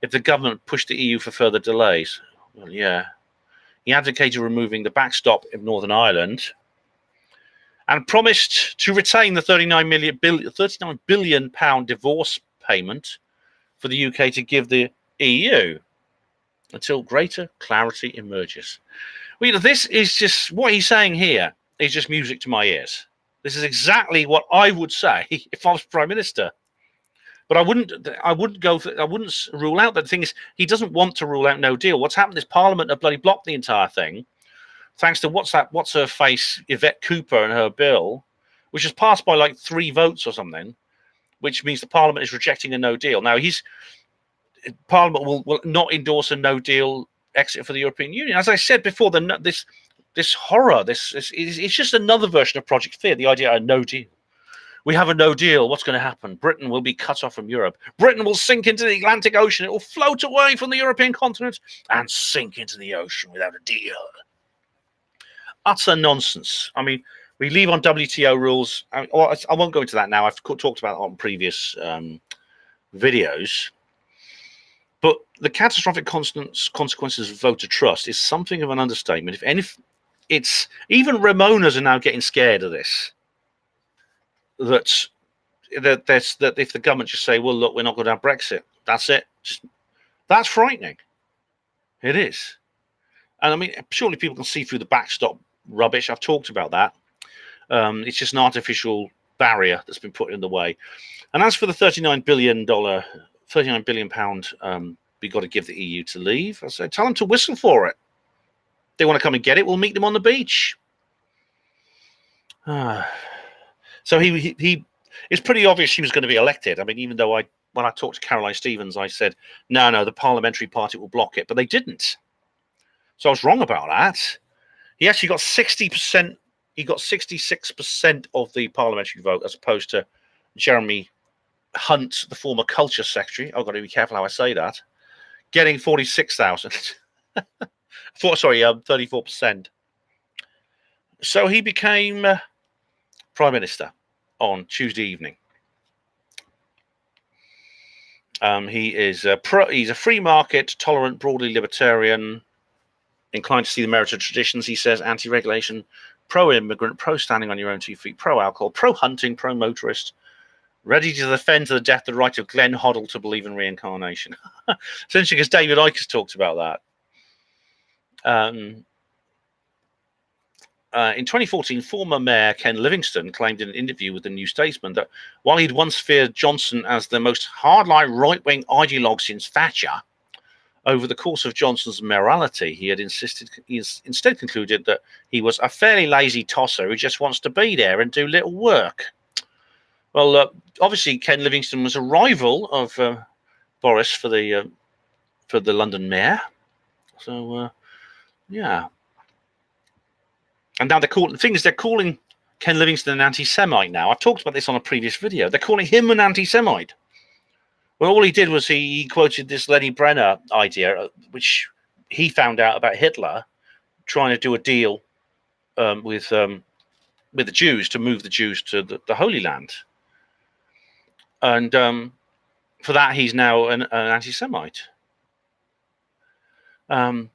if the government pushed the EU for further delays. Well, yeah. He advocated removing the backstop in Northern Ireland and promised to retain the £39 billion divorce payment for the UK to give the EU until greater clarity emerges. Well, this is just what he's saying here is just music to my ears. This is exactly what I would say if I was Prime Minister. But I wouldn't rule out that. The thing is, he doesn't want to rule out no deal. What's happened is Parliament have bloody blocked the entire thing, thanks to what's her face, Yvette Cooper and her bill, which is passed by like 3 votes or something, which means the Parliament is rejecting a no deal. Now Parliament will not endorse a no deal exit for the European Union. As I said before, this horror, it's just another version of Project Fear, the idea of a no deal. We have a no deal. What's going to happen? Britain will be cut off from Europe. Britain will sink into the Atlantic Ocean. It will float away from the European continent and sink into the ocean without a deal. Utter nonsense. I mean, we leave on WTO rules. I won't go into that now. I've talked about it on previous videos. But the catastrophic consequences of voter trust is something of an understatement. It's even Ramonas are now getting scared of this. That if the government just say, well, look, we're not going to have Brexit, that's it. That's frightening. It is. And I mean, surely people can see through the backstop rubbish. I've talked about that. It's just an artificial barrier that's been put in the way. And as for the £39 billion we've got to give the EU to leave, I say, tell them to whistle for it. If they want to come and get it, we'll meet them on the beach. So it's pretty obvious he was going to be elected. I mean, even though when I talked to Caroline Stevens, I said, no, the parliamentary party will block it, but they didn't. So I was wrong about that. He actually got 60%. He got 66% of the parliamentary vote, as opposed to Jeremy Hunt, the former culture secretary. I've got to be careful how I say that. Getting 46,000. 34%. So he became Prime Minister on Tuesday evening. He's a free market, tolerant, broadly libertarian, inclined to see the merit of traditions, he says, anti-regulation, pro-immigrant, pro-standing on your own 2 feet, pro-alcohol, pro-hunting, pro-motorist, ready to defend to the death the right of Glenn Hoddle to believe in reincarnation. It's interesting because David Icke has talked about that. In 2014, former Mayor Ken Livingstone claimed in an interview with the New Statesman that while he'd once feared Johnson as the most hardline right-wing ideologue since Thatcher, Over the course of Johnson's mayoralty, he instead concluded that he was a fairly lazy tosser who just wants to be there and do little work. Well, obviously, Ken Livingstone was a rival of Boris for the London mayor. So, yeah. And now they're calling Ken Livingstone an anti-Semite now. I've talked about this on a previous video. They're calling him an anti-Semite. Well, all he did was he quoted this Lenny Brenner idea, which he found out about Hitler trying to do a deal with the Jews to move the Jews to the Holy Land. And for that, he's now an anti-Semite. So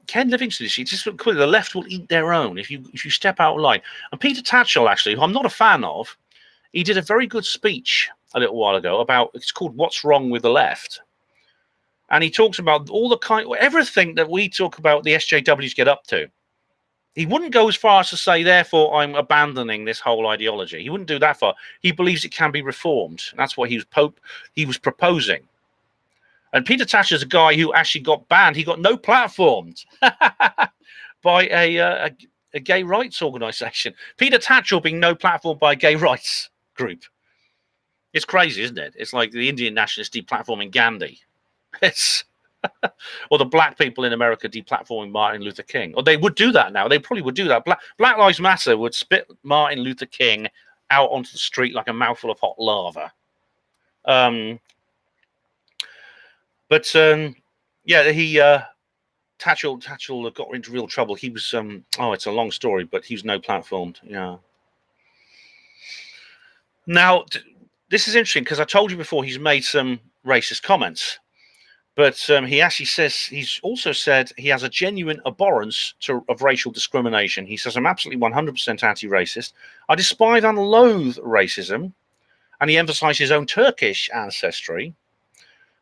Ken Livingstone, just the left will eat their own if you step out of line. And Peter Tatchell, actually, who I'm not a fan of, he did a very good speech a little while ago about, it's called "What's Wrong with the Left," and he talks about everything that we talk about the SJWs get up to. He wouldn't go as far as to say, therefore, I'm abandoning this whole ideology. He wouldn't do that far. He believes it can be reformed. That's what he was proposing. And Peter Tatchell is a guy who actually got banned. He got no platforms by a gay rights organization. Peter Tatchell being no platform by a gay rights group. It's crazy, isn't it? It's like the Indian nationalists deplatforming Gandhi. Or the black people in America deplatforming Martin Luther King. Or they would do that now. They probably would do that. Black Lives Matter would spit Martin Luther King out onto the street like a mouthful of hot lava. Tatchell got into real trouble. He was it's a long story, but he was no platformed. Yeah. Now, this is interesting because I told you before he's made some racist comments, but he's also said he has a genuine abhorrence of racial discrimination. He says, I'm absolutely 100% anti-racist. I despise and loathe racism, and he emphasized his own Turkish ancestry.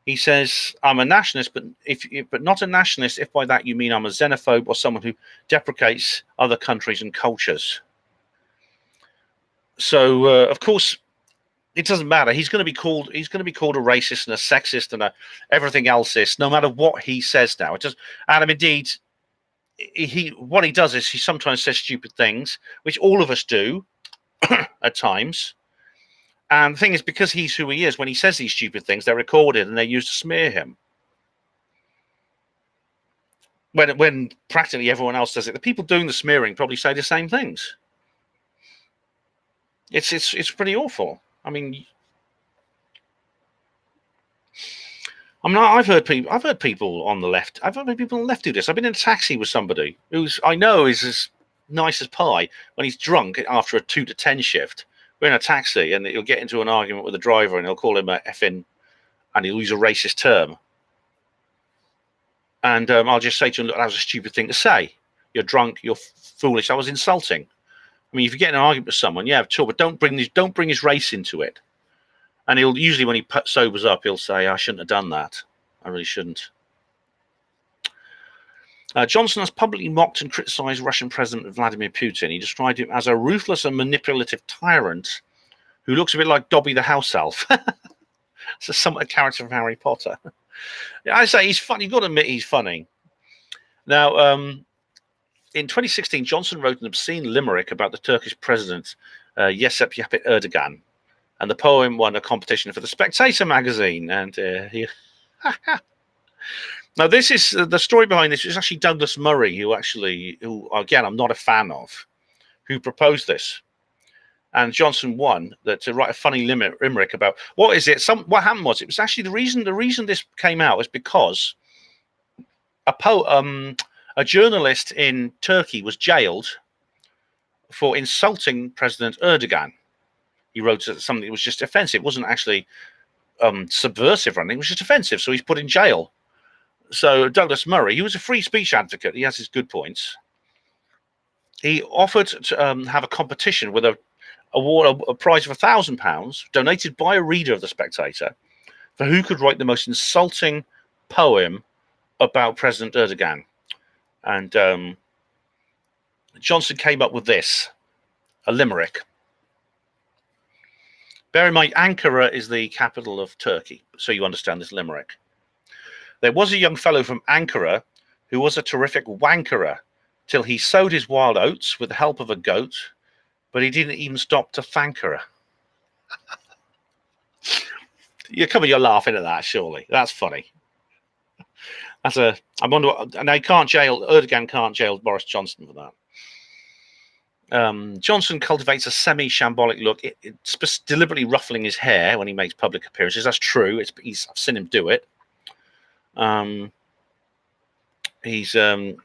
He says, I'm a nationalist, but not a nationalist if by that you mean I'm a xenophobe or someone who deprecates other countries and cultures. So, of course, it doesn't matter. He's going to be called a racist and a sexist and everything else is, no matter what he says now. Indeed, what he does is he sometimes says stupid things, which all of us do at times. And the thing is, because he's who he is, when he says these stupid things, they're recorded and they're used to smear him. When practically everyone else does it, the people doing the smearing probably say the same things. It's pretty awful. I've heard people on the left. I've heard people on the left do this. I've been in a taxi with somebody who's I know is as nice as pie. When he's drunk after a 2 to 10 shift, we're in a taxi and he'll get into an argument with the driver and he'll call him a effing, and he'll use a racist term. And I'll just say to him, look, that was a stupid thing to say. You're drunk. You're foolish. That was insulting. I mean, if you get in an argument with someone, yeah, sure, but don't bring his race into it. And he'll usually, when he sobers up, he'll say, I shouldn't have done that. I really shouldn't. Johnson has publicly mocked and criticized Russian President Vladimir Putin. He described him as a ruthless and manipulative tyrant who looks a bit like Dobby the house elf. It's somewhat a character from Harry Potter. I say he's funny. You've got to admit he's funny. Now, in 2016, Johnson wrote an obscene limerick about the Turkish president, Recep Tayyip Erdogan, and the poem won a competition for the Spectator magazine. And now, this is the story behind this is actually Douglas Murray, who again I'm not a fan of, who proposed this, and Johnson won to write a funny limerick about what is it. What happened was it was actually the reason this came out is because a journalist in Turkey was jailed for insulting President Erdogan. He wrote something that was just offensive. It wasn't actually subversive or anything. It was just offensive. So he's put in jail. So Douglas Murray, he was a free speech advocate. He has his good points. He offered to have a competition with award a prize of £1,000 donated by a reader of The Spectator for who could write the most insulting poem about President Erdogan. And Johnson came up with this, a limerick. Bear in mind, Ankara is the capital of Turkey, so you understand this limerick. There was a young fellow from Ankara who was a terrific wankerer till he sowed his wild oats with the help of a goat, but he didn't even stop to thank her. You're laughing at that, surely. That's funny. I wonder, and Erdogan can't jail Boris Johnson for that. Johnson cultivates a semi-shambolic look, it's deliberately ruffling his hair when he makes public appearances. That's true. I've seen him do it. He's where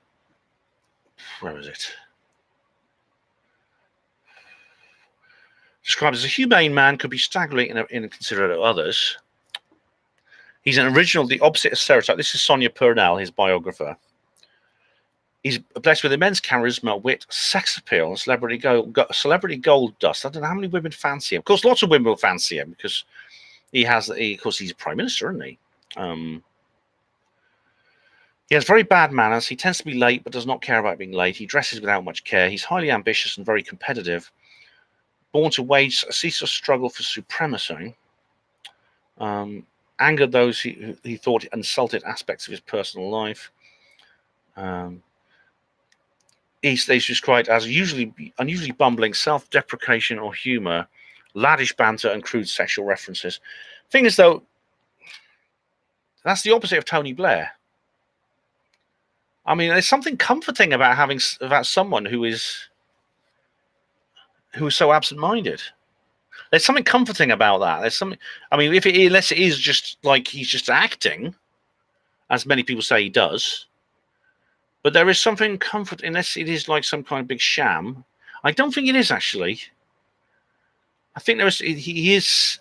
is it? Described as a humane man, could be staggeringly inconsiderate of others. He's an original, the opposite of stereotype. This is Sonia Purnell, his biographer. He's blessed with immense charisma, wit, sex appeal, and celebrity gold dust. I don't know how many women fancy him. Of course, lots of women will fancy him because of course, he's a prime minister, isn't he? He has very bad manners. He tends to be late, but does not care about being late. He dresses without much care. He's highly ambitious and very competitive. Born to wage a ceaseless struggle for supremacy. Angered those he thought insulted aspects of his personal life. He's described as unusually bumbling, self-deprecation or humor, laddish banter, and crude sexual references. Thing is, though, that's the opposite of Tony Blair. I mean, there's something comforting about someone who is so absent-minded. There's something comforting about that. There's something. I mean, unless it is just like he's just acting, as many people say he does. But there is something comforting, unless it is like some kind of big sham. I don't think it is, actually. I think he is.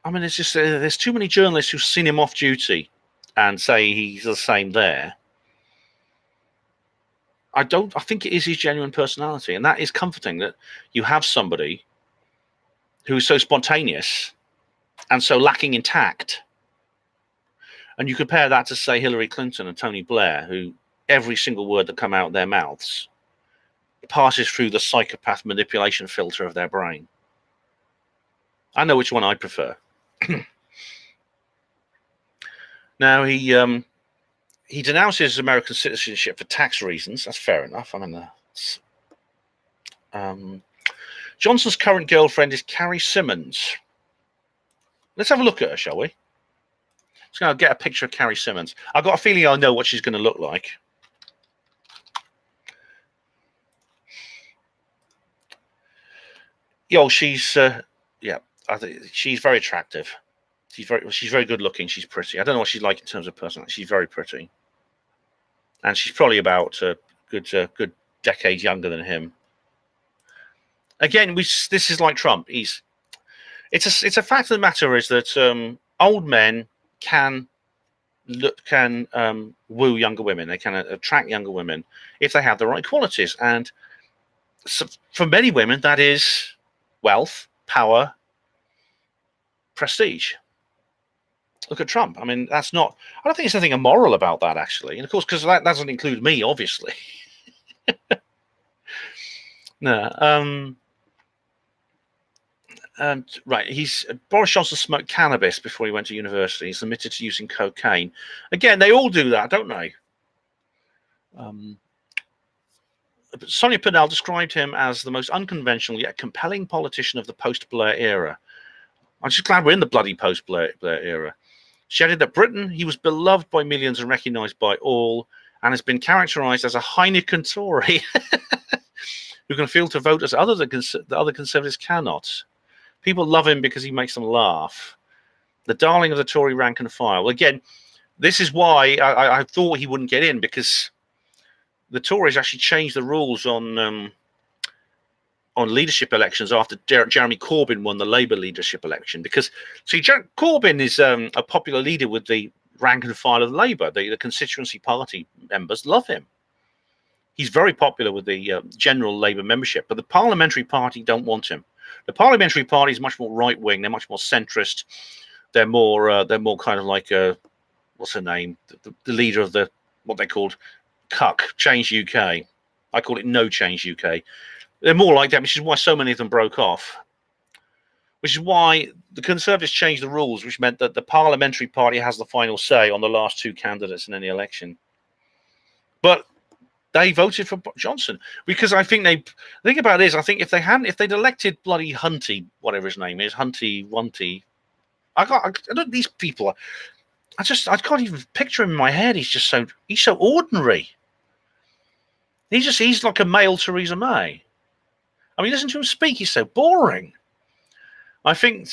I mean, it's just there's too many journalists who've seen him off duty and say he's the same there. I think it is his genuine personality, and that is comforting that you have somebody who is so spontaneous and so lacking in tact. And you compare that to, say, Hillary Clinton and Tony Blair, who every single word that come out of their mouths passes through the psychopath manipulation filter of their brain. I know which one I prefer. Now, he denounces American citizenship for tax reasons. That's fair enough. I mean, Johnson's current girlfriend is Carrie Simmons. Let's have a look at her, shall we? Just going to get a picture of Carrie Simmons. I've got a feeling I know what she's going to look like. She's I think she's very attractive. She's very good looking. She's pretty. I don't know what she's like in terms of personality. She's very pretty, and she's probably about a good decade younger than him. Again, this is like Trump. It's a fact of the matter is that old men can woo younger women. They can attract younger women if they have the right qualities. And so for many women, that is wealth, power, prestige. Look at Trump. I mean, I don't think there's anything immoral about that, actually. And of course, because that doesn't include me, obviously. No. Right. Boris Johnson smoked cannabis before he went to university. He's admitted to using cocaine. Again, they all do that, don't they? Sonia Purnell described him as the most unconventional yet compelling politician of the post-Blair era. I'm just glad we're in the bloody post-Blair era. She added that Britain, he was beloved by millions and recognised by all, and has been characterised as a Heineken Tory who can appeal to voters that other Conservatives cannot. People love him because he makes them laugh. The darling of the Tory rank and file. Again, this is why I thought he wouldn't get in, because the Tories actually changed the rules on leadership elections after Jeremy Corbyn won the Labour leadership election. Because, see, Corbyn is a popular leader with the rank and file of Labour. The constituency party members love him. He's very popular with the general Labour membership, but the parliamentary party don't want him. The parliamentary party is much more right-wing. They're much more centrist. They're more kind of like what's her name? The leader of what they called CUC, Change UK. I call it No Change UK. They're more like that, which is why so many of them broke off. which is why the Conservatives changed the rules, which meant that the parliamentary party has the final say on the last two candidates in any election. But they voted for Johnson because I think the thing about it is, I think if they'd elected bloody Hunty, whatever his name is, Hunty Wunty, I don't, these people, I can't even picture him in my head. He's so ordinary. He's like a male Theresa May. I mean, listen to him speak. He's so boring. I think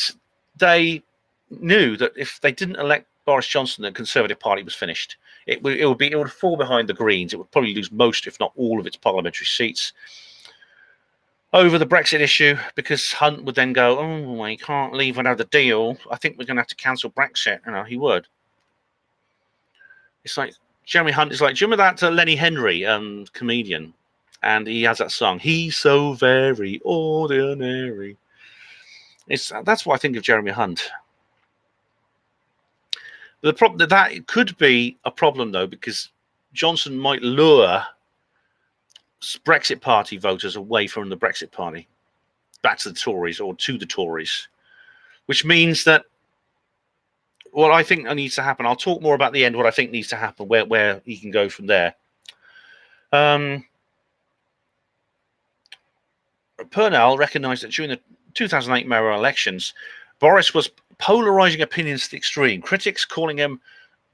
they knew that if they didn't elect Boris Johnson, the Conservative Party was finished. It would fall behind the Greens. It would probably lose most, if not all, of its parliamentary seats over the Brexit issue, because Hunt would then go, "Oh, we can't leave without the deal. I think we're going to have to cancel Brexit." He would. It's like Jeremy Hunt is like, do you remember that Lenny Henry comedian? And he has that song, "He's so very ordinary." That's what I think of Jeremy Hunt. The problem that it could be a problem though, because Johnson might lure Brexit Party voters away from the Brexit Party back to the Tories or to the Tories, which means that what I think needs to happen. I'll talk more about the end. What I think needs to happen, where he can go from there. Purnell recognised that during the 2008 mayoral elections, Boris was polarising opinions to the extreme. Critics calling him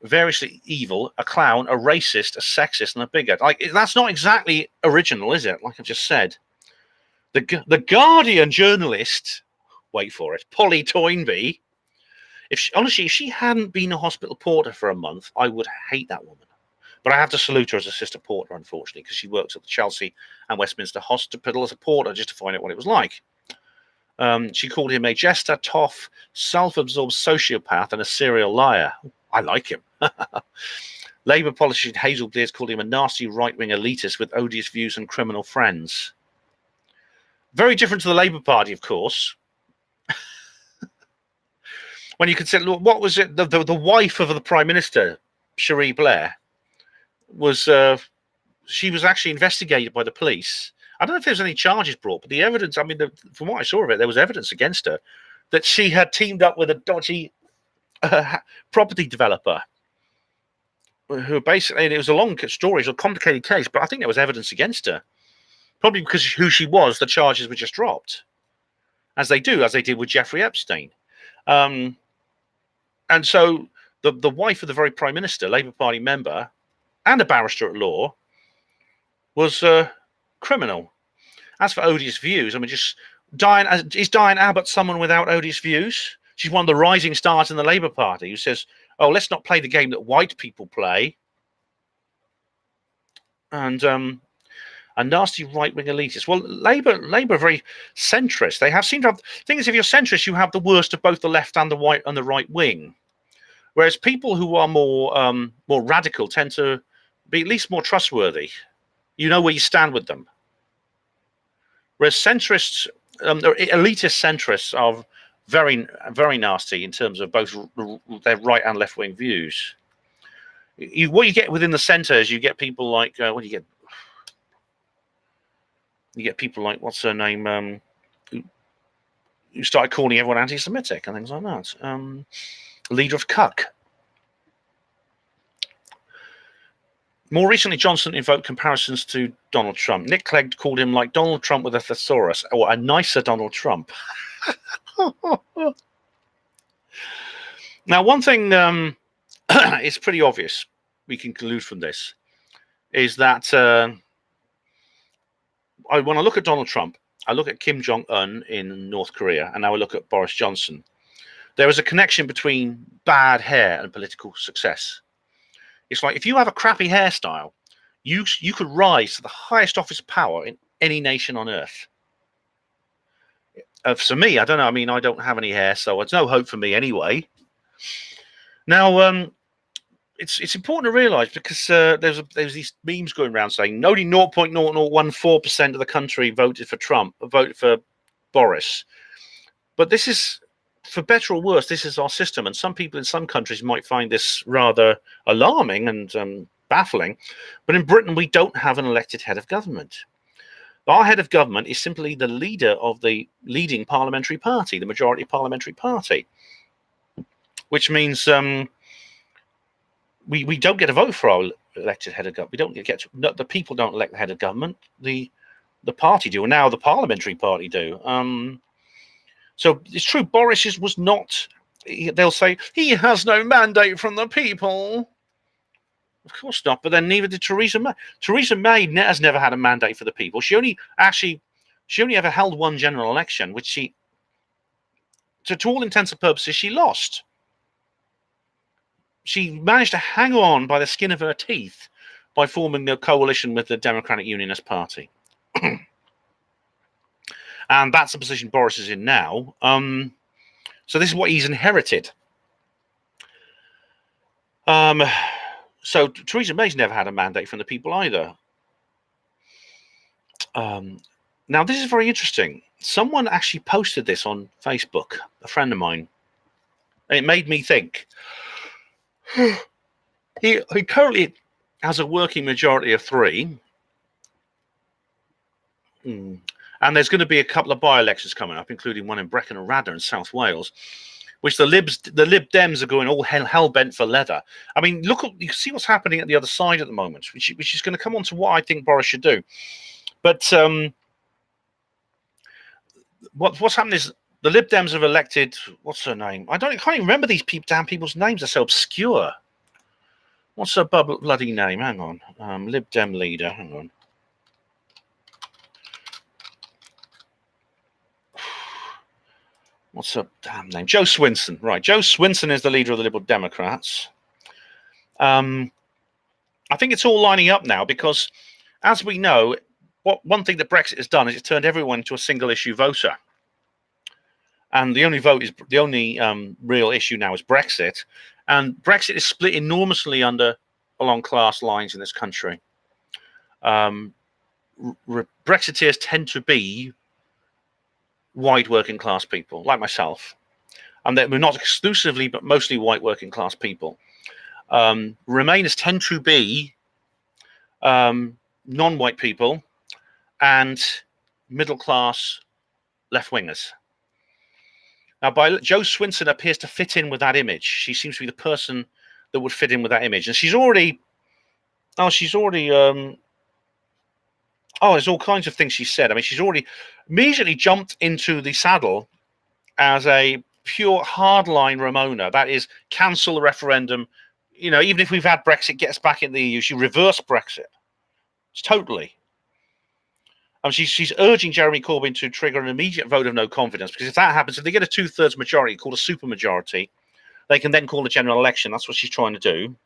variously evil, a clown, a racist, a sexist, and a bigot. Like, that's not exactly original, is it? Like I've just said. The Guardian journalist, wait for it, Polly Toynbee. If she hadn't been a hospital porter for a month, I would hate that woman. But I have to salute her as a sister porter, unfortunately, because she works at the Chelsea and Westminster Hospital as a porter just to find out what it was like. She called him a jester, toff, self-absorbed sociopath, and a serial liar. I like him. Labour politician Hazel Blears called him a nasty right-wing elitist with odious views and criminal friends. Very different to the Labour Party, of course. When you consider, what was it? The wife of the Prime Minister, Cherie Blair, she was actually investigated by the police. I don't know if there's any charges brought, but the evidence, I mean, from what I saw of it, there was evidence against her that she had teamed up with a dodgy property developer who basically, and it was a long story, it was a complicated case, but I think there was evidence against her. Probably because of who she was, the charges were just dropped, as they did with Jeffrey Epstein. And so the wife of the very Prime Minister, Labour Party member, and a barrister at law, was criminal. As for odious views, I mean, is Diane Abbott someone without odious views? She's one of the rising stars in the Labour Party who says, "Oh, let's not play the game that white people play." And a nasty right-wing elitist. Well, Labour are very centrist. They seem to have. The thing is, if you're centrist, you have the worst of both the left and the right wing. Whereas people who are more radical tend to be at least more trustworthy. You know where you stand with them. Whereas centrists, elitist centrists, are very, very nasty in terms of both their right and left wing views. What you get within the centre is you get people like what do you get? You get people like, what's her name, who started calling everyone anti-Semitic and things like that. Leader of CUC. More recently, Johnson invoked comparisons to Donald Trump. Nick Clegg called him like Donald Trump with a thesaurus, or a nicer Donald Trump. Now, one thing is pretty obvious, we can conclude from this, is that when I look at Donald Trump, I look at Kim Jong-un in North Korea, and now I look at Boris Johnson. There is a connection between bad hair and political success. It's like if you have a crappy hairstyle, you could rise to the highest office of power in any nation on earth. For me, I don't know. I mean, I don't have any hair, so there's no hope for me anyway. Now, it's important to realise, because there's these memes going around saying only 0.0014% of the country voted for Boris. But this is, for better or worse, this is our system, and some people in some countries might find this rather alarming and baffling. But in Britain, we don't have an elected head of government. Our head of government is simply the leader of the leading parliamentary party, the majority parliamentary party, which means we don't get a vote for our elected head of government. We don't get to, the people don't elect the head of government. The party do, and now the parliamentary party do. So it's true. Boris was not. They'll say he has no mandate from the people. Of course not. But then neither did Theresa May. Theresa May has never had a mandate for the people. She only ever held one general election, which she, to all intents and purposes, she lost. She managed to hang on by the skin of her teeth by forming a coalition with the Democratic Unionist Party. And that's the position Boris is in now. So this is what he's inherited. So Theresa May's never had a mandate from the people either. Now, this is very interesting. Someone actually posted this on Facebook, a friend of mine. And it made me think. He currently has a working majority of 3. And there's going to be a couple of by-elections coming up, including one in Brecon and Radnor in South Wales, which the Lib Dems are going all hell bent for leather. I mean, you see what's happening at the other side at the moment, which is going to come on to what I think Boris should do. But what's happened is the Lib Dems have elected, what's her name? I can't even remember these damn people's names. They're so obscure. What's her bloody name? Hang on. Lib Dem leader. Hang on. What's her damn name? Jo Swinson. Right. Jo Swinson is the leader of the Liberal Democrats. I think it's all lining up now because, as we know, one thing that Brexit has done is it's turned everyone into a single issue voter. And the only real issue now is Brexit. And Brexit is split enormously along class lines in this country. Brexiteers tend to be white working class people, like myself. And we're not exclusively, but mostly white working class people. Remainers tend to be non-white people and middle class left wingers. Now, Jo Swinson appears to fit in with that image. She seems to be the person that would fit in with that image, and there's all kinds of things she said. I mean, she's already immediately jumped into the saddle as a pure hardline Ramona. That is, cancel the referendum. You know, even if we've had Brexit, get us back in the EU. She reversed Brexit. It's totally. She's urging Jeremy Corbyn to trigger an immediate vote of no confidence, because if that happens, if they get a 2/3 majority called a supermajority, they can then call a general election. That's what she's trying to do.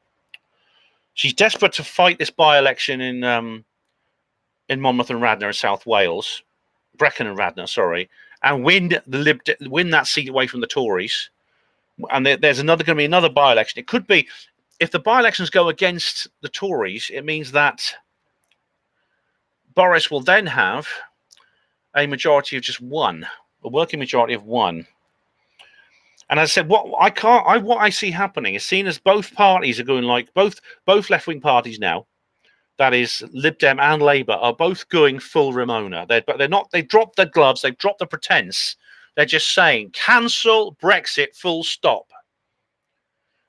She's desperate to fight this by-election in Monmouth and Radnor in South Wales, Brecon and Radnor, sorry, and win that seat away from the Tories. And there's going to be another by-election. It could be, if the by-elections go against the Tories, it means that Boris will then have a majority of just 1, a working majority of 1. And as I said, what I see happening is, seen as both parties are going, like both left-wing parties now, that is Lib Dem and Labour, are both going full Ramona. They're not. They dropped their gloves. They've dropped the pretense. They're just saying cancel Brexit, full stop.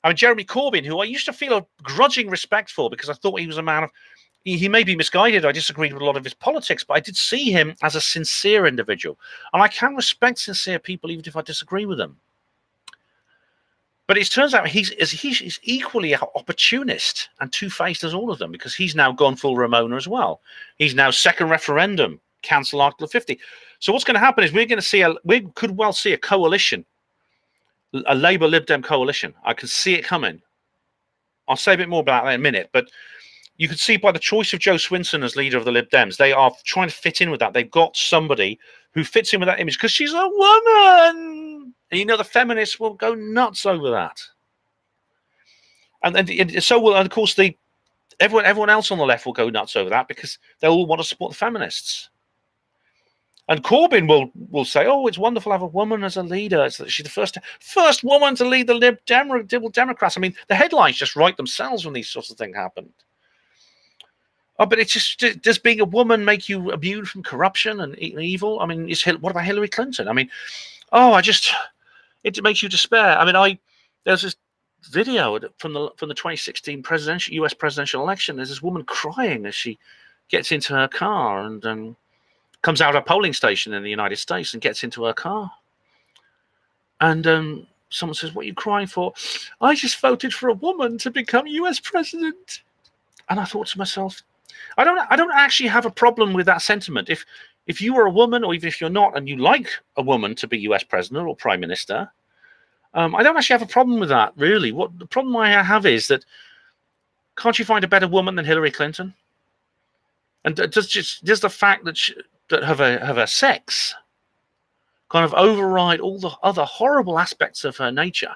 I mean, Jeremy Corbyn, who I used to feel a grudging respect for because I thought he was a man of. He may be misguided. I disagreed with a lot of his politics, but I did see him as a sincere individual. And I can respect sincere people even if I disagree with them. But it turns out he's equally an opportunist and two-faced as all of them, because he's now gone full Ramona as well. He's now second referendum, cancel Article 50. So what's going to happen is we could well see a coalition, a Labour Lib Dem coalition. I can see it coming. I'll say a bit more about that in a minute, but you can see by the choice of Jo Swinson as leader of the Lib Dems, they are trying to fit in with that. They've got somebody who fits in with that image because she's a woman. And you know the feminists will go nuts over that. And so will, and of course, everyone else on the left will go nuts over that because they'll all want to support the feminists. And Corbyn will say, "Oh, it's wonderful to have a woman as a leader. She's the first woman to lead the Liberal Democrats." I mean, the headlines just write themselves when these sorts of things happen. Oh, but it's just, does being a woman make you immune from corruption and evil? I mean, what about Hillary Clinton? I mean, it makes you despair. I mean, there's this video from the 2016 U.S. presidential election. There's this woman crying as she gets into her car and comes out of a polling station in the United States and gets into her car. And someone says, "What are you crying for?" "I just voted for a woman to become U.S. president." And I thought to myself, I don't actually have a problem with that sentiment. If you are a woman, or even if you're not, and you like a woman to be U.S. president or prime minister, I don't actually have a problem with that, really. What the problem I have is that, can't you find a better woman than Hillary Clinton? And does the fact that her sex kind of override all the other horrible aspects of her nature?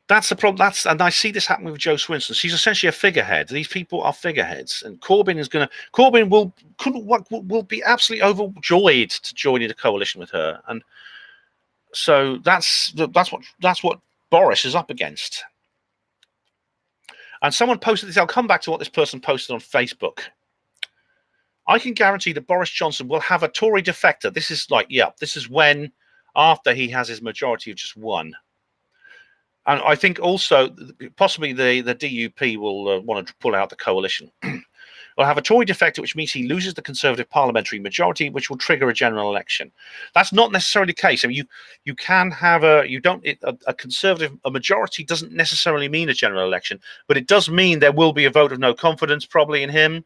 That's the problem. And I see this happening with Jo Swinson. She's essentially a figurehead. These people are figureheads, and Corbyn will be absolutely overjoyed to join in a coalition with her. And so that's what Boris is up against. And someone posted this. I'll come back to what this person posted on Facebook. I can guarantee that Boris Johnson will have a Tory defector. This is when, after he has his majority of just one. And I think also possibly the DUP will want to pull out the coalition. We'll have a Tory defector, which means he loses the Conservative parliamentary majority, which will trigger a general election. That's not necessarily the case. I mean, you can have a Conservative majority doesn't necessarily mean a general election, but it does mean there will be a vote of no confidence probably in him.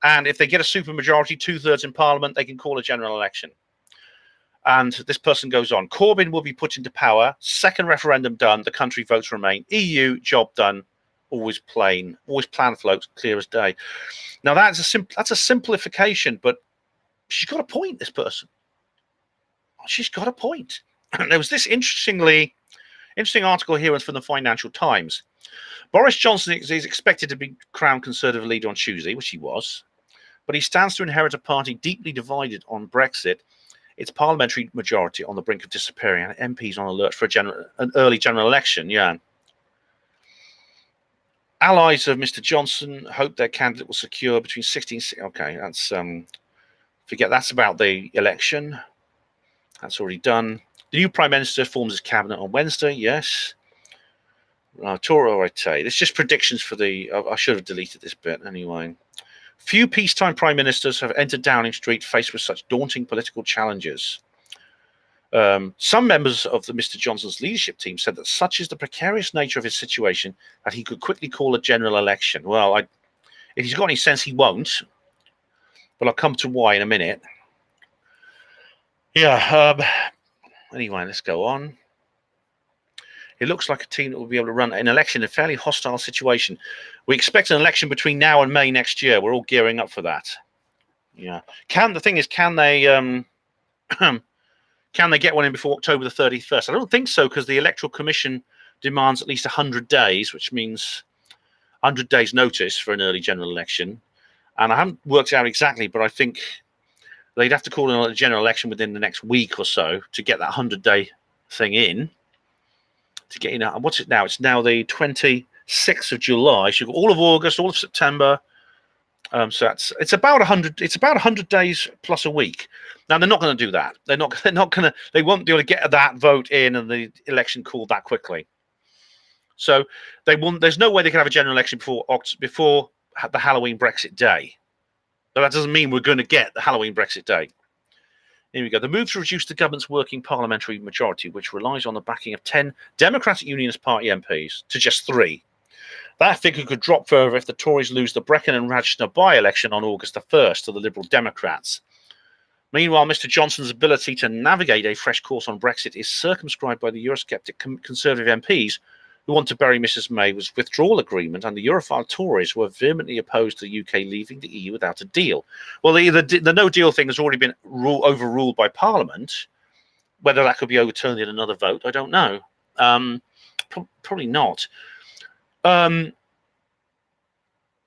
And if they get a supermajority, 2/3 in Parliament, they can call a general election. And this person goes on. Corbyn will be put into power. Second referendum done. The country votes remain. EU job done. Always plan floats, clear as day. Now that's a simplification, but she's got a point. This person, she's got a point. There was this interesting article here from the Financial Times. Boris Johnson is expected to be crowned Conservative leader on Tuesday, which he was, but he stands to inherit a party deeply divided on Brexit, its parliamentary majority on the brink of disappearing, and MPs on alert for an early general election. Yeah. Allies of Mr. Johnson hope their candidate will secure between 16. Okay, that's forget that's about the election. That's already done. The new Prime Minister forms his cabinet on Wednesday. Yes. Toro, I tell you, it's just predictions for the. I should have deleted this bit anyway. Few peacetime prime ministers have entered Downing Street faced with such daunting political challenges. Some members of Mr. Johnson's leadership team said that such is the precarious nature of his situation that he could quickly call a general election. Well, if he's got any sense, he won't. But I'll come to why in a minute. Yeah. Anyway, let's go on. It looks like a team that will be able to run an election in a fairly hostile situation. We expect an election between now and May next year. We're all gearing up for that. Yeah. The thing is, can they get one in before October the 31st? I don't think so, because the Electoral Commission demands at least 100 days, which means 100 days notice for an early general election. And I haven't worked out exactly, but I think they'd have to call a general election within the next week or so to get that 100-day thing in. To get in, what's it now? It's now the 26th of July. So you've got all of August, all of September. So it's about 100. It's about 100 days plus a week. Now they're not going to do that. They won't be able to get that vote in and the election called that quickly. So there's no way they can have a general election before the Halloween Brexit day. But that doesn't mean we're going to get the Halloween Brexit day. Here we go. The move to reduce the government's working parliamentary majority, which relies on the backing of 10 Democratic Unionist Party MPs, to just 3. That figure could drop further if the Tories lose the Brecon and Radnor by-election on August the 1st to the Liberal Democrats. Meanwhile, Mr. Johnson's ability to navigate a fresh course on Brexit is circumscribed by the Eurosceptic Conservative MPs who want to bury Mrs May's withdrawal agreement, and the Europhile Tories who are vehemently opposed to the UK leaving the EU without a deal. Well, the no-deal thing has already been overruled by Parliament. Whether that could be overturned in another vote, I don't know. Probably not.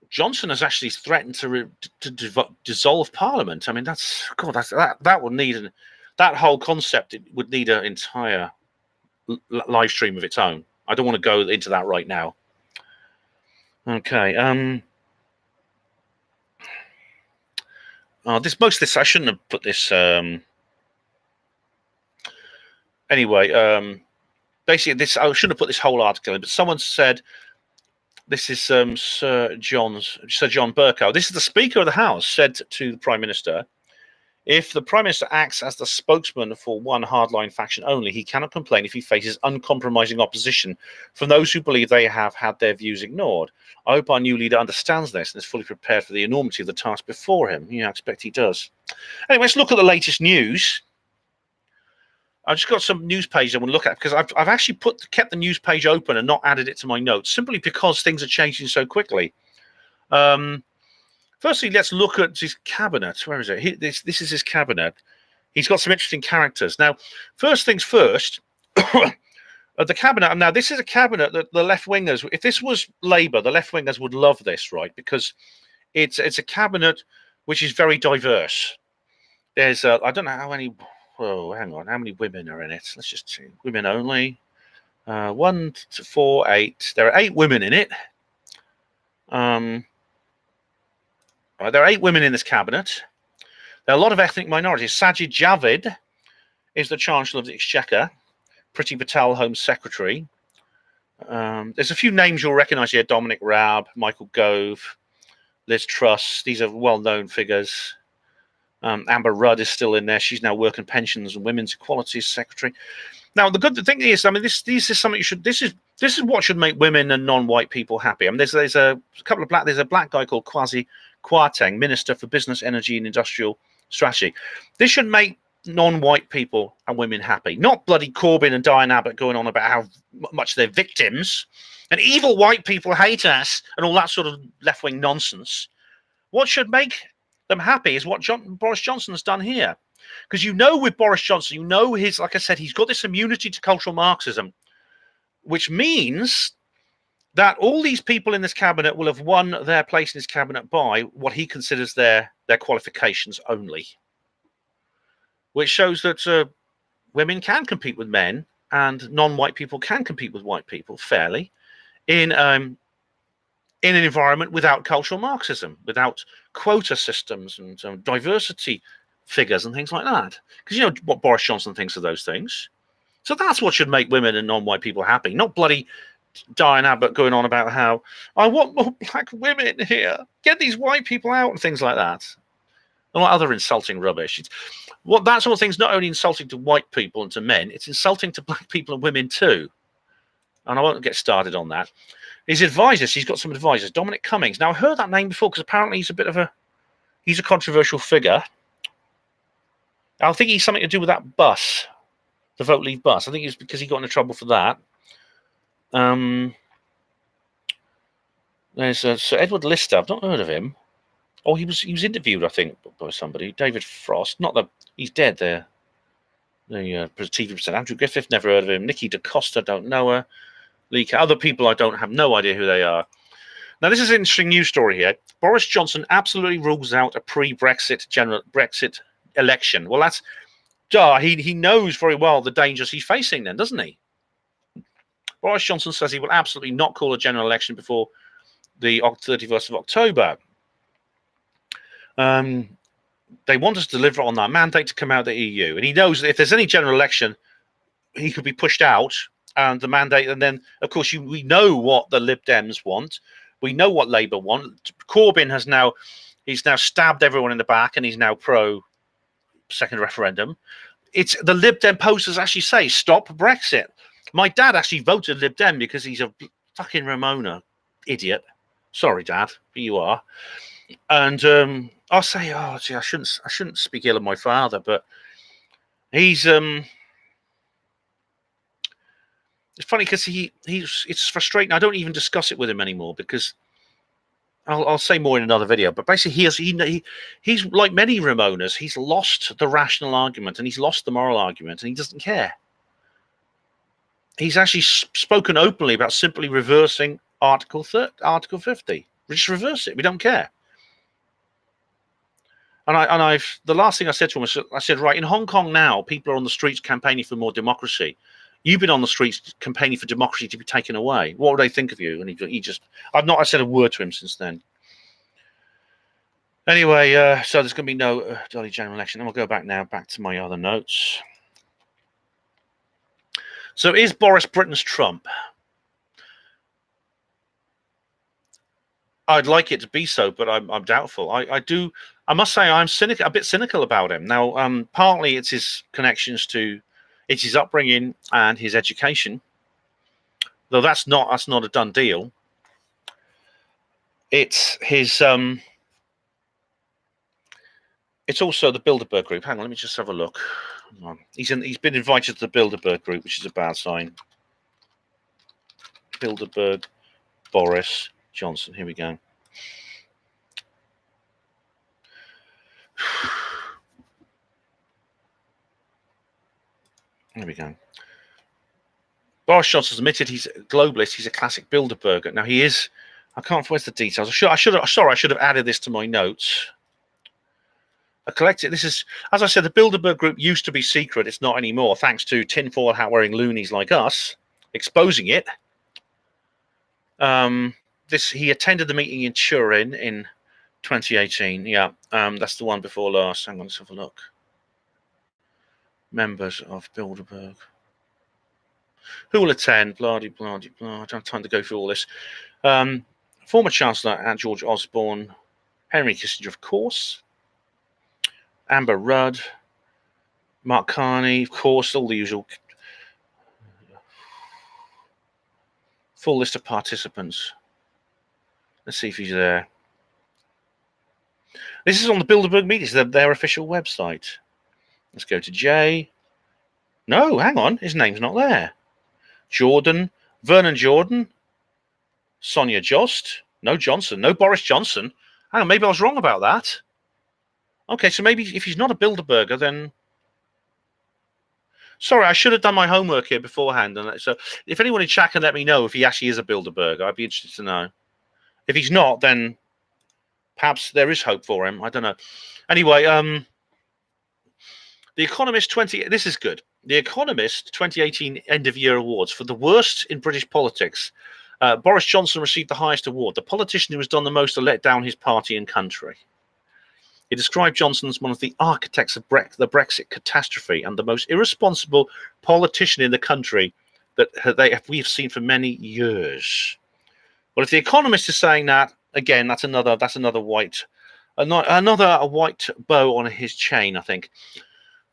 Johnson has actually threatened to dissolve Parliament. I mean, that would need that whole concept. It would need an entire live stream of its own. I don't want to go into that right now. Okay. Most of this I shouldn't have put this. Anyway, basically this I shouldn't have put this whole article in, but someone said this is Sir John Bercow. This is the Speaker of the House said to the Prime Minister, if the Prime Minister acts as the spokesman for one hardline faction only, he cannot complain if he faces uncompromising opposition from those who believe they have had their views ignored. I hope our new leader understands this and is fully prepared for the enormity of the task before him. Yeah, I expect he does. Anyway, let's look at the latest news. I've just got some news pages I want to look at because I've actually kept the news page open and not added it to my notes simply because things are changing so quickly. Firstly, let's look at his cabinet. Where is it? This is his cabinet. He's got some interesting characters. Now, first things first, the cabinet. Now, this is a cabinet that the left-wingers, if this was Labour, the left-wingers would love this, right? Because it's a cabinet which is very diverse. There's, I don't know how many, whoa, hang on, how many women are in it? Let's just see. Women only. 1 to 4, 8. There are 8 women in it. There are 8 women in this cabinet. There are a lot of ethnic minorities. Sajid Javid is the Chancellor of the Exchequer. Priti Patel, Home Secretary. There's a few names you'll recognise here. Dominic Raab, Michael Gove, Liz Truss. These are well-known figures. Amber Rudd is still in there. She's now Work and Pensions and Women's Equality Secretary. Now, the good thing is, I mean, this is something you should. This is what should make women and non-white people happy. I mean, there's a couple of there's a black guy called Kwasi Kwarteng, Minister for Business, Energy and Industrial Strategy. This should make non-white people and women happy. Not bloody Corbyn and Diane Abbott going on about how much they're victims and evil white people hate us and all that sort of left-wing nonsense. What should make them happy is what Boris Johnson has done here. Because with Boris Johnson, like I said, he's got this immunity to cultural Marxism, which means that all these people in this cabinet will have won their place in his cabinet by what he considers their qualifications only, which shows that women can compete with men and non-white people can compete with white people fairly in an environment without cultural Marxism, without quota systems and diversity figures and things like that. Because you know what Boris Johnson thinks of those things. So that's what should make women and non-white people happy, not bloody Diane Abbott going on about how I want more black women here, get these white people out and things like that. And what other insulting rubbish. That sort of thing's not only insulting to white people and to men, it's insulting to black people and women too. And I won't get started on that. His advisors, he's got some advisors. Dominic Cummings. Now, I heard that name before because apparently he's a controversial figure. I think he's something to do with that bus, the Vote Leave bus. I think it's because he got into trouble for that. There's Sir Edward Lister. I've not heard of him. Oh, he was interviewed, I think, by somebody. David Frost. Not that he's dead there. The TV presenter. Andrew Griffith, never heard of him. Nikki DaCosta, don't know her. Other people I don't have no idea who they are. Now, this is an interesting news story here. Boris Johnson absolutely rules out a pre-Brexit general Brexit election. Well, that's he knows very well the dangers he's facing then, doesn't he? Boris Johnson says he will absolutely not call a general election before the 31st of October. They want us to deliver on that mandate to come out of the EU. And he knows that if there's any general election, he could be pushed out and the mandate. And then, of course, we know what the Lib Dems want. We know what Labour want. Corbyn he's now stabbed everyone in the back and he's now pro second referendum. It's the Lib Dem posters actually say stop Brexit. My dad actually voted Lib Dem because he's a fucking Ramona idiot. Sorry, Dad, but you are. And I'll say, oh, gee, I shouldn't speak ill of my father, but he's it's funny because it's frustrating. I don't even discuss it with him anymore because I'll say more in another video. But basically, he's like many Ramonas. He's lost the rational argument and he's lost the moral argument, and he doesn't care. He's actually spoken openly about simply reversing Article 50. We just reverse it. We don't care. And the last thing I said to him was, I said, right, in Hong Kong now, people are on the streets campaigning for more democracy. You've been on the streets campaigning for democracy to be taken away. What would they think of you? And he just, I said a word to him since then. Anyway, so there's going to be no Dolly general election. And we'll go back to my other notes. So is Boris Britain's Trump? I'd like it to be so, but I'm doubtful. I must say I'm a bit cynical about him. Now, partly it's his connections to, it's his upbringing and his education, though that's not a done deal. It's his it's also the Bilderberg group. Hang on, let me just have a look. He's been invited to the Bilderberg group, which is a bad sign. Bilderberg, Boris Johnson. Here we go. There we go. Boris Johnson's admitted he's a globalist. He's a classic Bilderberger. Now he is. I can't. Where's the details? I should have added this to my notes. A collective. This is, as I said, the Bilderberg group used to be secret. It's not anymore, thanks to tinfoil hat wearing loonies like us exposing it. He attended the meeting in Turin in 2018. Yeah, that's the one before last. Hang on, let's have a look. Members of Bilderberg. Who will attend? Blah, blah, blah, blah. I don't have time to go through all this. Former Chancellor George Osborne, Henry Kissinger, of course, Amber Rudd, Mark Carney, of course, all the usual. Full list of participants. Let's see if he's there. This is on the Bilderberg meetings, their official website. Let's go to Jay. No, hang on, his name's not there. Jordan, Vernon Jordan, Sonia Jost, no Johnson, no Boris Johnson. Hang on, maybe I was wrong about that. Okay, so maybe if he's not a Bilderberger, then... Sorry, I should have done my homework here beforehand. And so if anyone in chat can let me know if he actually is a Bilderberger, I'd be interested to know. If he's not, then perhaps there is hope for him. I don't know. Anyway, The Economist this is good. The Economist 2018 End of Year Awards for the worst in British politics. Boris Johnson received the highest award. The politician who has done the most to let down his party and country. He described Johnson as one of the architects of the Brexit catastrophe and the most irresponsible politician in the country that we've seen for many years. Well, if the Economist is saying that, again, that's another white bow on his chain, I think.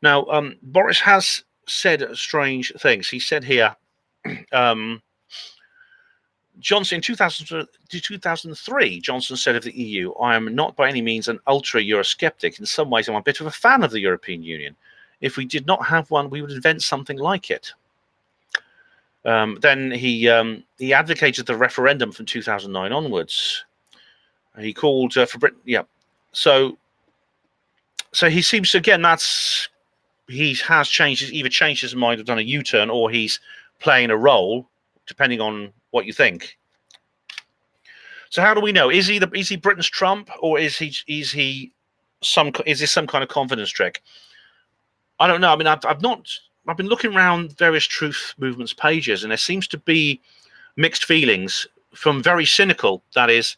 Now, Boris has said strange things. He said here, Johnson in 2003, Johnson said of the EU, I am not by any means an ultra-Eurosceptic. In some ways, I'm a bit of a fan of the European Union. If we did not have one, we would invent something like it. Then he advocated the referendum from 2009 onwards. He called for Britain. Yeah. So he seems to, again, he has either changed his mind or done a U-turn, or he's playing a role, depending on what you think. So how do we know? Is he Britain's Trump, or is this some kind of confidence trick? I don't know. I mean, I've been looking around various truth movements pages, and there seems to be mixed feelings from very cynical. That is,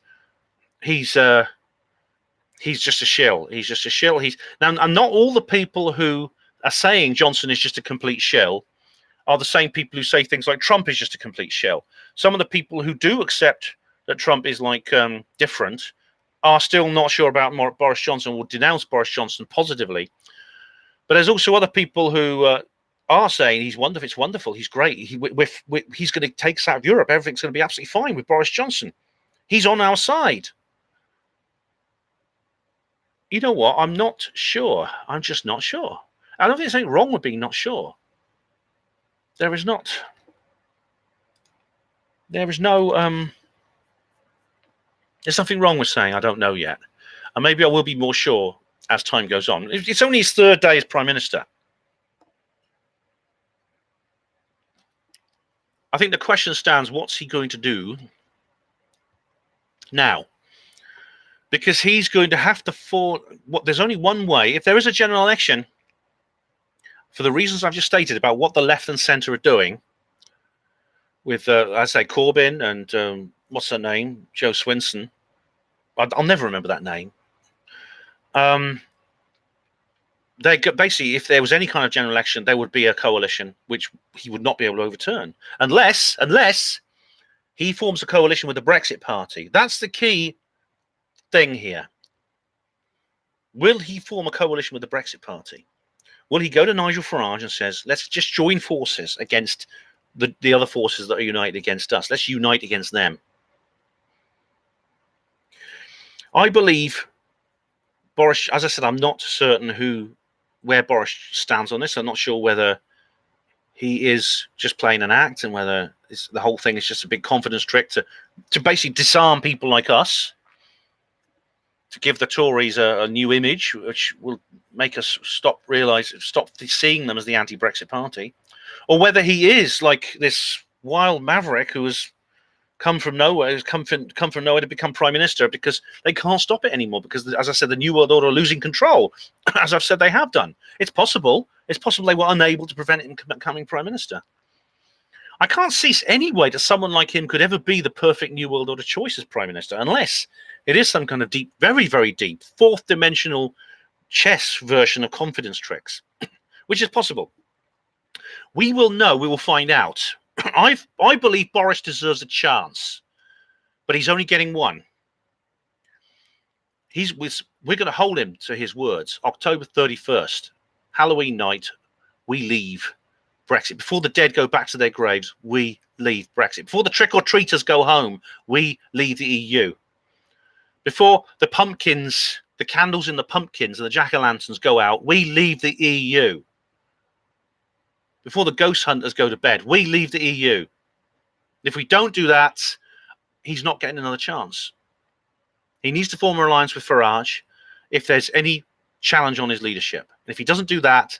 he's just a shill. He's just a shill. And not all the people who are saying Johnson is just a complete shill are the same people who say things like Trump is just a complete shill. Some of the people who do accept that Trump is different are still not sure about Boris Johnson, will denounce Boris Johnson positively. But there's also other people who are saying he's wonderful. It's wonderful. He's great. He's going to take us out of Europe. Everything's going to be absolutely fine with Boris Johnson. He's on our side. You know what? I'm not sure. I'm just not sure. I don't think there's anything wrong with being not sure. There is not. There is no. There's nothing wrong with saying I don't know yet, and maybe I will be more sure as time goes on. It's only his third day as Prime Minister. I think the question stands: what's he going to do now? Because he's going to have to fall. There's only one way. If there is a general election, for the reasons I've just stated about what the left and centre are doing with, I say, Corbyn and what's her name, Jo Swinson. I'll never remember that name. They basically, if there was any kind of general election, there would be a coalition which he would not be able to overturn unless he forms a coalition with the Brexit Party. That's the key thing here. Will he form a coalition with the Brexit Party? Will he go to Nigel Farage and says, let's just join forces against the other forces that are united against us. Let's unite against them. I believe Boris, as I said, I'm not certain where Boris stands on this. I'm not sure whether he is just playing an act and whether the whole thing is just a big confidence trick to basically disarm people like us, to give the Tories a new image, which will make us stop seeing them as the anti-Brexit party, or whether he is like this wild maverick who has come from nowhere, to become prime minister because they can't stop it anymore. Because, as I said, the New World Order are losing control, as I've said they have done. It's possible. It's possible they were unable to prevent him becoming prime minister. I can't see any way that someone like him could ever be the perfect New World Order choice as prime minister, unless it is some kind of deep, very, very deep, fourth-dimensional chess version of confidence tricks, which is possible. We will know. We will find out. I believe Boris deserves a chance, but he's only getting one. We're going to hold him to his words. October 31st, Halloween night, we leave Brexit. Before the dead go back to their graves, we leave Brexit. Before the trick-or-treaters go home, we leave the EU. Before the pumpkins, the candles in the pumpkins and the jack-o'-lanterns go out, we leave the EU. Before the ghost hunters go to bed, we leave the EU. If we don't do that, he's not getting another chance. He needs to form an alliance with Farage if there's any challenge on his leadership. And if he doesn't do that,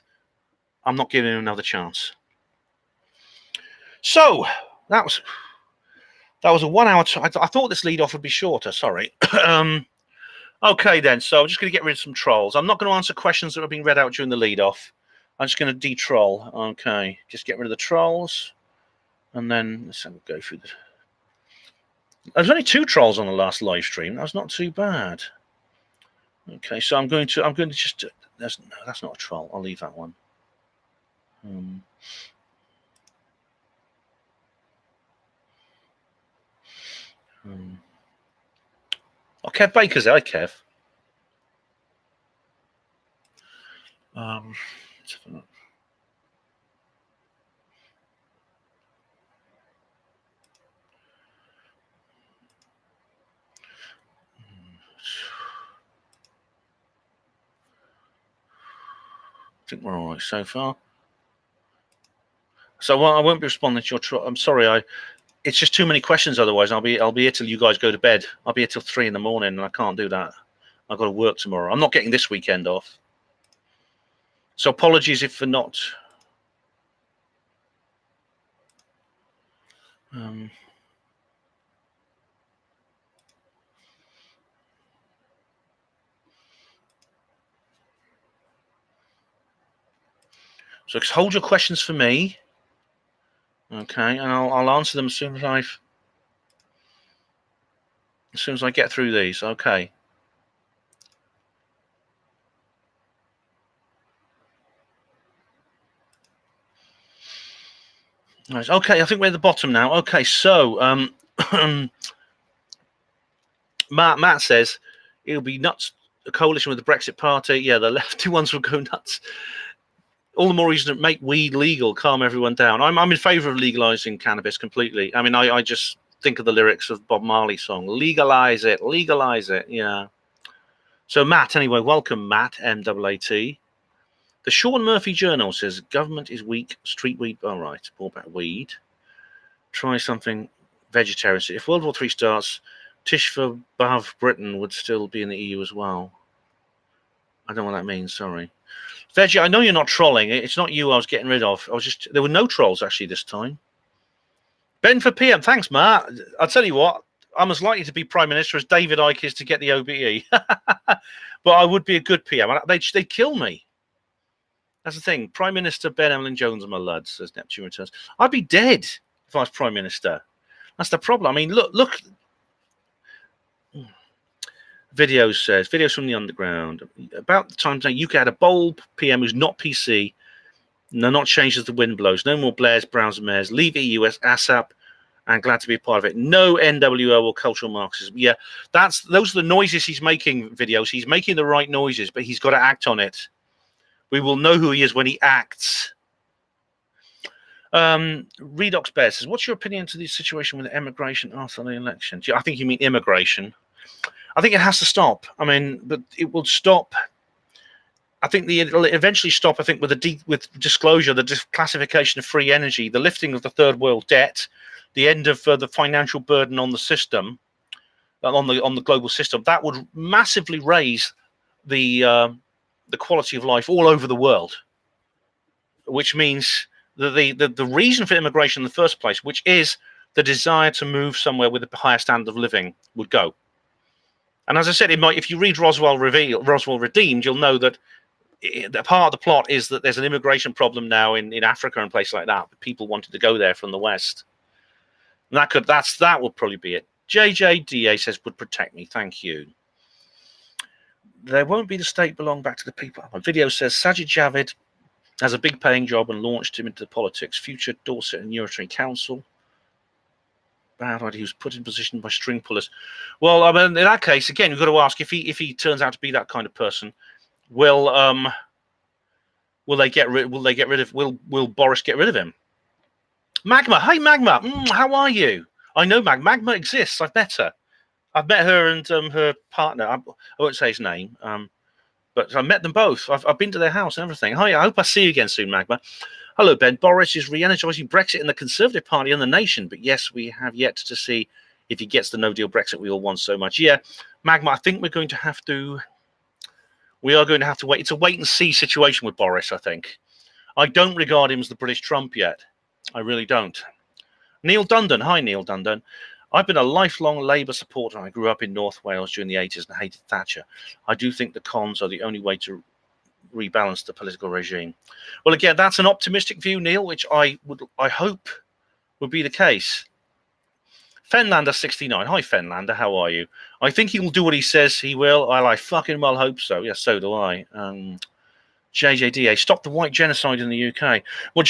I'm not giving him another chance. So that was a 1 hour. I thought this lead off would be shorter. Sorry. Okay, then. So I'm just going to get rid of some trolls. I'm not going to answer questions that have been read out during the lead off. I'm just going to de-troll. Okay, just get rid of the trolls, and then let's go through the. There's only 2 trolls on the last live stream. That was not too bad. Okay, so I'm going to just. No, that's not a troll. I'll leave that one. Oh, Kev Baker's there. Hi, Kev. Let's have a look. I think we're all right so far. So I won't be responding to your. I'm sorry. It's just too many questions. Otherwise, I'll be here till you guys go to bed. I'll be here till 3 in the morning, and I can't do that. I've got to work tomorrow. I'm not getting this weekend off. So apologies if for not. So hold your questions for me. Okay, and I'll answer them as soon as I get through these. Okay. Nice. Okay, I think we're at the bottom now. Okay, so Matt says it'll be nuts. A coalition with the Brexit Party. Yeah, the lefty ones will go nuts. All the more reason to make weed legal, calm everyone down. I'm in favour of legalising cannabis completely. I mean, I just think of the lyrics of Bob Marley's song, legalize it, yeah. So Matt, anyway, welcome Matt, MAAT. The Sean Murphy Journal says, government is weak, street weed, all right, brought back weed. Try something vegetarian. If World War III starts, Tish for Bav Britain would still be in the EU as well. I don't know what that means, sorry. Veggie, I know you're not trolling. It's not you I was getting rid of. There were no trolls actually this time. Ben for PM. Thanks, Matt. I'll tell you what, I'm as likely to be Prime Minister as David Icke is to get the OBE. But I would be a good PM. They'd kill me. That's the thing. Prime Minister Ben Emlyn Jones on my lud, says Neptune Returns. I'd be dead if I was Prime Minister. That's the problem. I mean, look. Videos from the underground. About the time UK had a bold PM who's not PC. No, not changed as the wind blows. No more Blairs, Browns and Mayors. Leave EU as ASAP. And glad to be a part of it. No NWO or cultural Marxism. Yeah, those are the noises he's making. Videos. He's making the right noises, but he's got to act on it. We will know who he is when he acts. Redox Bear says, "What's your opinion to the situation with immigration after the election?" I think you mean immigration. I think it has to stop. I mean, but it will stop. I think it'll eventually stop. I think with disclosure, the declassification of free energy, the lifting of the third world debt, the end of the financial burden on the system, on the global system. That would massively raise the quality of life all over the world, which means that the reason for immigration in the first place, which is the desire to move somewhere with a higher standard of living, would go. And as I said, if you read Roswell Redeemed, you'll know that part of the plot is that there's an immigration problem now in Africa and places like that. People wanted to go there from the West. And that would probably be it. JJDA says, would protect me. Thank you. There won't be the state belong back to the people. My video says Sajid Javid has a big paying job and launched him into politics. Future Dorset and Unitary Council. Bad idea. He was put in position by string pullers. Well, I mean, in that case, again, you've got to ask if he turns out to be that kind of person. Will Boris get rid of him? Magma, hey Magma, how are you? I know Magma exists. I've met her. I've met her and her partner. I won't say his name, but I met them both. I've been to their house and everything. Hi, I hope I see you again soon, Magma. Hello, Ben. Boris is re-energising Brexit in the Conservative Party and the nation, but yes, we have yet to see if he gets the no-deal Brexit we all want so much. Yeah, Magma, I think we are going to have to wait. It's a wait-and-see situation with Boris, I think. I don't regard him as the British Trump yet. I really don't. Neil Dundon. Hi, Neil Dundon. I've been a lifelong Labour supporter. I grew up in North Wales during the 80s and hated Thatcher. I do think the cons are the only way to rebalance the political regime. Well, again, that's an optimistic view, Neil, which I hope would be the case. Fenlander 69. Hi, Fenlander. How are you? I think he will do what he says he will. I fucking well hope so. Yes, so do I. JJDA, stop the white genocide in the UK. Well,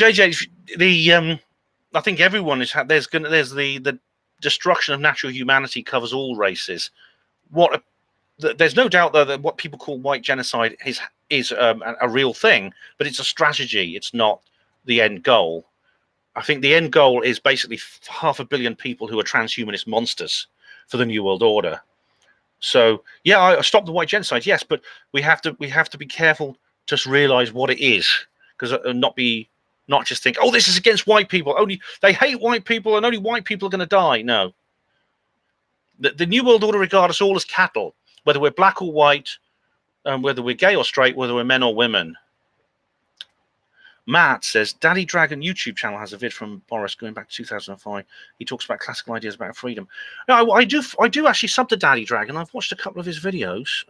I think everyone is. There's the destruction of natural humanity covers all races. There's no doubt though that what people call white genocide is a real thing, but it's a strategy. It's not the end goal. I think the end goal is basically 500 million people who are transhumanist monsters for the New World Order. So yeah, I stop the white genocide. Yes, but we have to be careful. Just realize what it is, because not just think, oh, this is against white people. Only they hate white people, and only white people are going to die. No. The New World Order regard us all as cattle, whether we're black or white, whether we're gay or straight, whether we're men or women. Matt says, Daddy Dragon YouTube channel has a vid from Boris going back to 2005. He talks about classical ideas about freedom. No, I do actually sub to Daddy Dragon. I've watched a couple of his videos.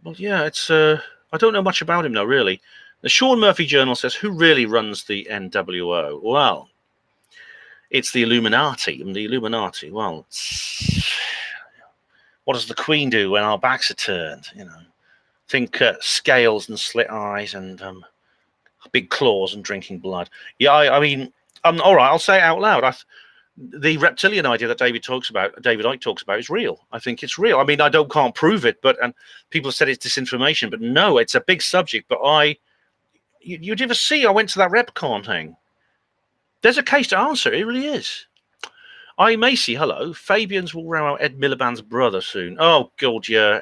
Well, yeah, it's I don't know much about him though, really. The Sean Murphy Journal says, who really runs the NWO? Well, it's the Illuminati. And the Illuminati, well, what does the Queen do when our backs are turned? You know, think scales and slit eyes and big claws and drinking blood. Yeah, I mean, all right, I'll say it out loud. The reptilian idea that David Icke talks about is real. I think it's real. I mean, can't prove it, and people have said it's disinformation, but no, it's a big subject. But you'd ever see, I went to that RepCon thing. There's a case to answer. It really is. Macy, hello. Fabians will row out Ed Miliband's brother soon. Oh, God, yeah.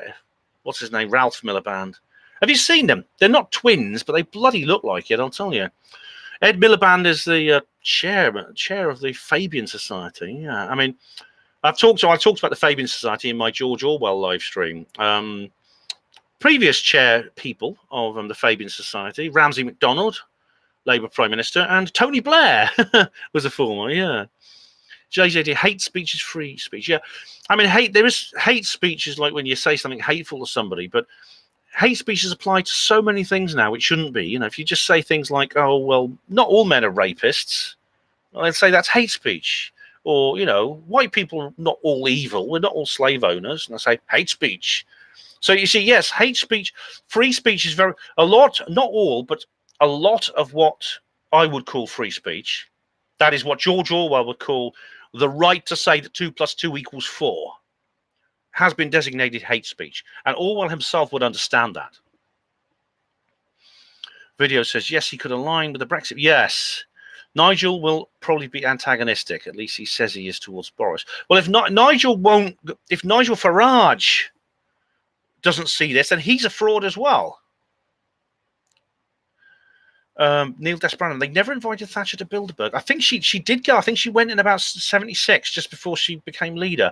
What's his name? Ralph Miliband. Have you seen them? They're not twins, but they bloody look like it, I'll tell you. Ed Miliband is the chair of the Fabian Society. Yeah, I mean, I talked about the Fabian Society in my George Orwell live stream. Previous chair people of the Fabian Society, Ramsay MacDonald, Labour Prime Minister, and Tony Blair was a former. Yeah, JJD, hate speech is free speech. Yeah, I mean, there is hate speech is like when you say something hateful to somebody, but hate speech is applied to so many things now. It shouldn't be. You know, if you just say things like, "Oh, well, not all men are rapists," well, let's say that's hate speech. Or, you know, white people are not all evil. We're not all slave owners. And I say hate speech. So you see, yes, hate speech, free speech is a lot, not all, but a lot of what I would call free speech. That is what George Orwell would call the right to say that 2 + 2 = 4 has been designated hate speech. And Orwell himself would understand that. Video says, yes, he could align with the Brexit. Yes. Nigel will probably be antagonistic. At least he says he is towards Boris. Well, if not, Nigel Farage doesn't see this, then he's a fraud as well. Neil Desperano, they never invited Thatcher to Bilderberg. I think she did go. I think she went in about 76, just before she became leader.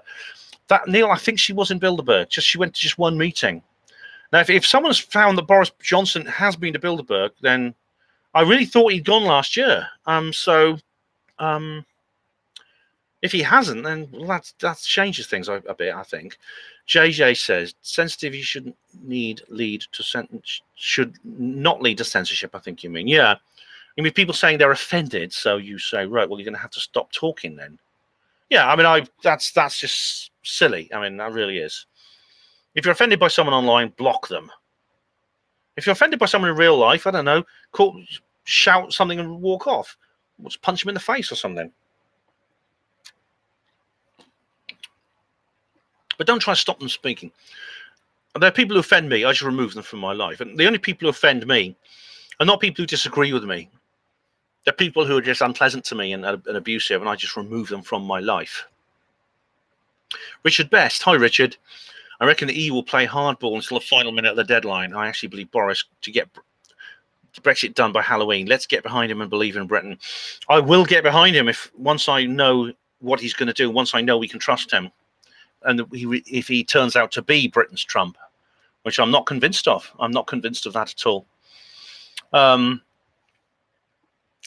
That Neil, I think she was in Bilderberg. She went to just one meeting. Now, if someone's found that Boris Johnson has been to Bilderberg, then I really thought he'd gone last year. If he hasn't, then that changes things a bit, I think. JJ says sensitivity should not lead to censorship. I think you mean, yeah. I mean, people saying they're offended, so you say, right, well, you're going to have to stop talking then. Yeah, I mean, that's just silly. I mean, that really is. If you're offended by someone online, block them. If you're offended by someone in real life, I don't know, shout something and walk off. Just punch them in the face or something. But don't try to stop them speaking. There are people who offend me. I just remove them from my life. And the only people who offend me are not people who disagree with me. They're people who are just unpleasant to me and abusive, and I just remove them from my life. Richard Best. Hi, Richard. I reckon the EU will play hardball until the final minute of the deadline. I actually believe Boris to get Brexit done by Halloween. Let's get behind him and believe in Britain. I will get behind him once I know what he's going to do, once I know we can trust him. And if he turns out to be Britain's Trump, which I'm not convinced of. I'm not convinced of that at all.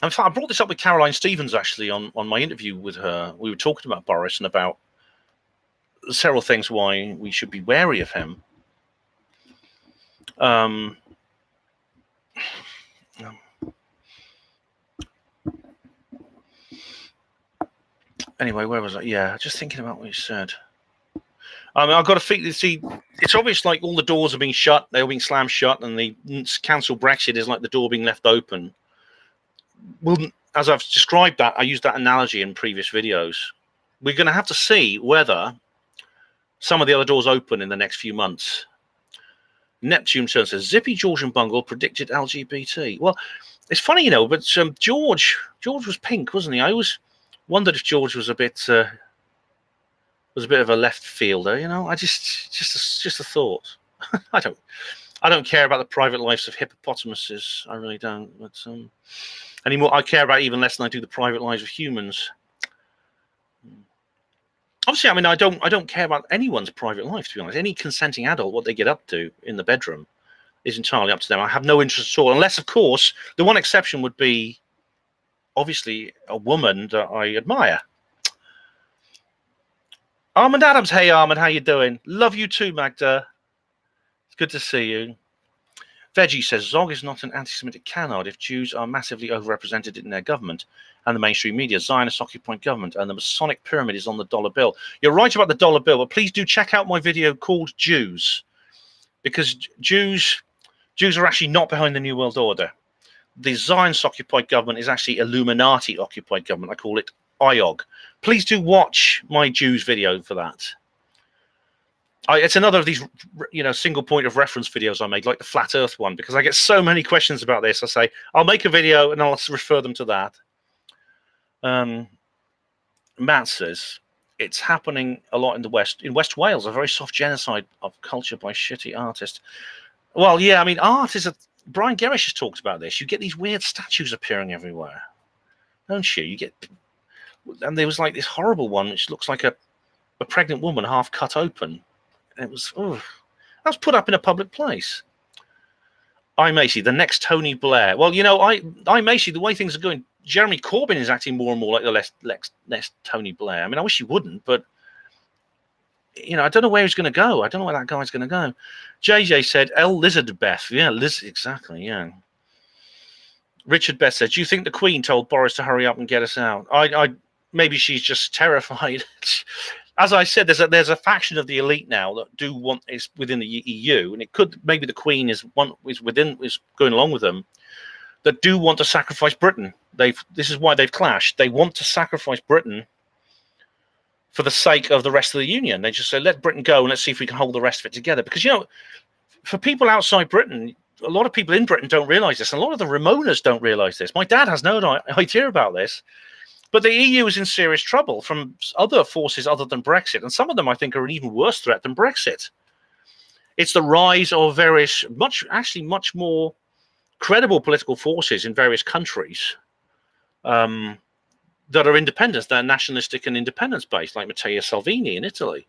In fact, I brought this up with Caroline Stevens, actually, on my interview with her. We were talking about Boris and about several things why we should be wary of him. Anyway, where was I? Yeah, just thinking about what you said. I mean, I've got to see. It's obvious, like all the doors are being shut; they're being slammed shut, and the cancelled Brexit is like the door being left open. Well, as I've described that, I used that analogy in previous videos. We're going to have to see whether some of the other doors open in the next few months. Neptune says, "Zippy Georgian Bungle predicted LGBT." Well, it's funny, you know, but George was pink, wasn't he? I always wondered if George was a bit of a left fielder, you know. I just a thought. I don't care about the private lives of hippopotamuses. I really don't. But anymore, I care about even less than I do the private lives of humans. Obviously, I mean, I don't care about anyone's private life, to be honest. Any consenting adult, what they get up to in the bedroom, is entirely up to them. I have no interest at all, unless, of course, the one exception would be, obviously, a woman that I admire. Armand Adams, hey Armand, how you doing? Love you too, Magda. It's good to see you. Veggie says, Zog is not an anti-Semitic canard if Jews are massively overrepresented in their government and the mainstream media, Zionist-occupied government, and the Masonic pyramid is on the dollar bill. You're right about the dollar bill, but please do check out my video called Jews, because Jews are actually not behind the New World Order. The Zionist-occupied government is actually Illuminati-occupied government. I call it IOG. Please do watch my Jews video for that. It's another of these, you know, single point of reference videos I made, like the Flat Earth one, because I get so many questions about this. I say, I'll make a video and I'll refer them to that. Matt says, it's happening a lot in the West. In West Wales, a very soft genocide of culture by shitty artists. Well, yeah, I mean, art is Brian Gerrish has talked about this. You get these weird statues appearing everywhere, don't you? You get... And there was like this horrible one which looks like a pregnant woman half cut open. And it was, that was put up in a public place. I Macy, the next Tony Blair. Well, you know, I Macy, the way things are going, Jeremy Corbyn is acting more and more like the less Tony Blair. I mean, I wish he wouldn't, but I don't know where he's going to go. I don't know where that guy's going to go. JJ said, L. Lizard Beth. Yeah, exactly, yeah. Richard Beth said, do you think the Queen told Boris to hurry up and get us out? Maybe she's just terrified. As I said, there's a faction of the elite now that do want is within the EU, and it could maybe the Queen is going along with them, that do want to sacrifice Britain. This is why they've clashed. They want to sacrifice Britain for the sake of the rest of the Union. They just say, let Britain go and let's see if we can hold the rest of it together. Because, for people outside Britain, a lot of people in Britain don't realise this. And a lot of the Ramonas don't realise this. My dad has no idea about this. But the EU is in serious trouble from other forces other than Brexit. And some of them, I think, are an even worse threat than Brexit. It's the rise of various, much more credible political forces in various countries that are independents, that are nationalistic and independence-based, like Matteo Salvini in Italy.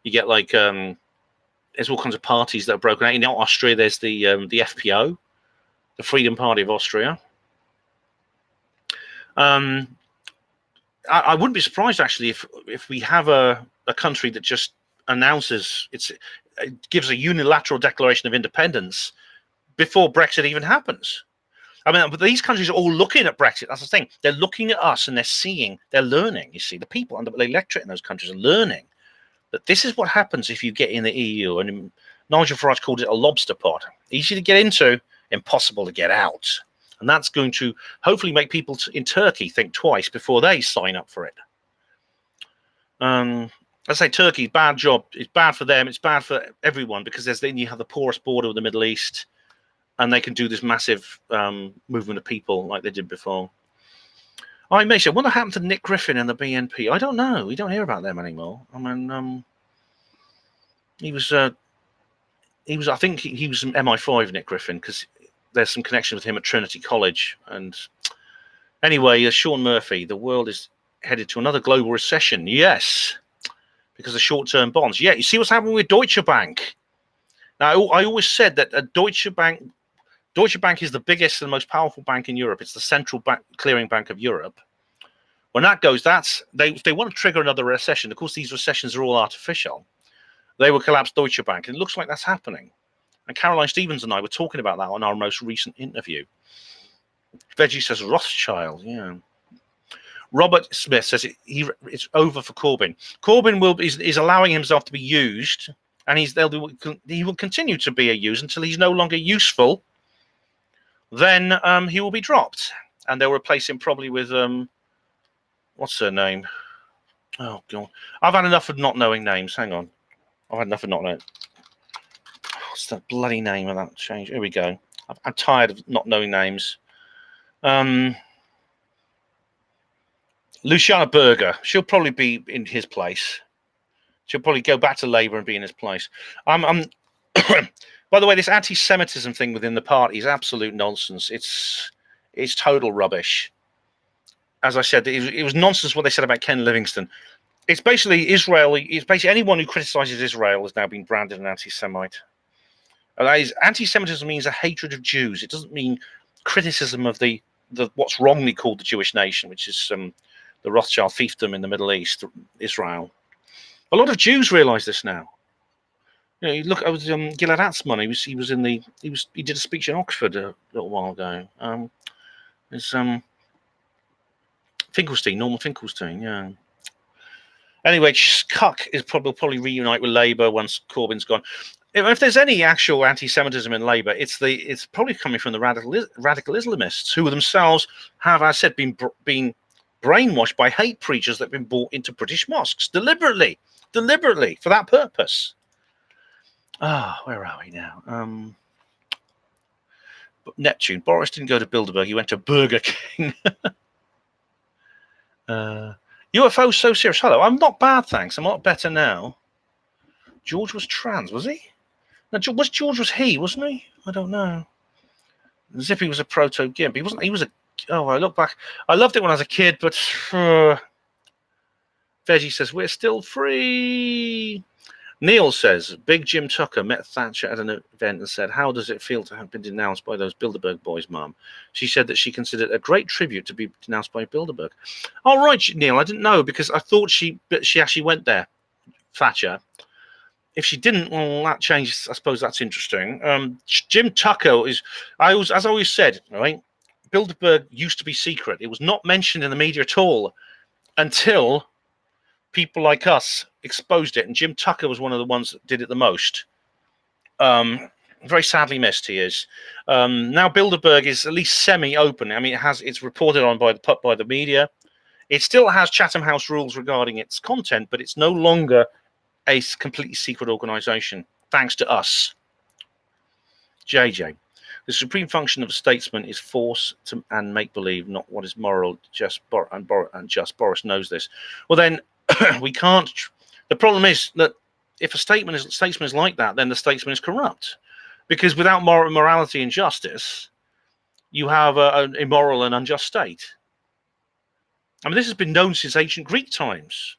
You get there's all kinds of parties that are broken out. In Austria, there's the FPO, the Freedom Party of Austria. I wouldn't be surprised, actually, if we have a country that just announces it gives a unilateral declaration of independence before Brexit even happens. I mean, but these countries are all looking at Brexit. That's the thing. They're looking at us and they're learning. You see, the people under the electorate in those countries are learning that this is what happens if you get in the EU. And Nigel Farage called it a lobster pot. Easy to get into, impossible to get out. And that's going to hopefully make people in Turkey think twice before they sign up for it. I say Turkey, bad job. It's bad for them. It's bad for everyone because then you have the porous border with the Middle East, and they can do this massive movement of people like they did before. Mason, what happened to Nick Griffin and the BNP? I don't know. We don't hear about them anymore. I mean, he was. I think he was an MI5, Nick Griffin, because there's some connection with him at Trinity College. And anyway, Sean Murphy, the world is headed to another global recession. Yes, because of short-term bonds. Yeah, you see what's happening with Deutsche Bank. Now, I always said that Deutsche Bank is the biggest and most powerful bank in Europe. It's the central clearing bank of Europe. When that goes, if they want to trigger another recession. Of course, these recessions are all artificial. They will collapse Deutsche Bank. And it looks like that's happening. And Caroline Stevens and I were talking about that on our most recent interview. Veggie says Rothschild, yeah. Robert Smith says it's over for Corbyn. Corbyn is allowing himself to be used, and he will continue to be a use until he's no longer useful. Then he will be dropped, and they'll replace him probably with what's her name? Oh God, I've had enough of not knowing names. Hang on, I've had enough of not knowing. What's the bloody name of that change? Here we go. I'm tired of not knowing names. Luciana Berger. She'll probably be in his place. She'll probably go back to Labour and be in his place. By the way, this anti-Semitism thing within the party is absolute nonsense. It's total rubbish. As I said, it was nonsense what they said about Ken Livingstone. It's basically Israeli. It's basically anyone who criticizes Israel has now been branded an anti-Semite. Anti-Semitism means a hatred of Jews. It doesn't mean criticism of the what's wrongly called the Jewish nation, which is the Rothschild fiefdom in the Middle East, Israel. A lot of Jews realise this now. You look at Gilad Atzmon. He did a speech in Oxford a little while ago. It's Finkelstein, Norman Finkelstein, yeah. Anyway, Cuck is probably reunite with Labour once Corbyn's gone. If there's any actual anti-Semitism in Labour, it's probably coming from the radical Islamists who themselves have, as I said, been brainwashed by hate preachers that have been brought into British mosques deliberately for that purpose. Where are we now? Neptune. Boris didn't go to Bilderberg. He went to Burger King. UFO so serious. Hello. I'm not bad, thanks. I'm a lot better now. George was trans, was he? No, George was he, wasn't he? I don't know. Zippy was a proto-gimp. He wasn't. He was a. Oh, I look back. I loved it when I was a kid, but Veggie says we're still free. Neil says Big Jim Tucker met Thatcher at an event and said, "How does it feel to have been denounced by those Bilderberg boys, Mum?" She said that she considered a great tribute to be denounced by Bilderberg. All right, Neil, I didn't know because I thought she actually went there Thatcher. If she didn't, well, that changes. I suppose that's interesting. Jim Tucker is, as I always said, right? Bilderberg used to be secret. It was not mentioned in the media at all until people like us exposed it. And Jim Tucker was one of the ones that did it the most. Very sadly missed, he is. Now Bilderberg is at least semi-open. I mean, it's reported on by the media. It still has Chatham House rules regarding its content, but it's no longer a completely secret organization, thanks to us. JJ, the supreme function of a statesman is force and make-believe, not what is moral. Boris knows this. Well, then we can't. The problem is that if a statesman is like that, then the statesman is corrupt, because without morality and justice, you have an immoral and unjust state. I mean, this has been known since ancient Greek times.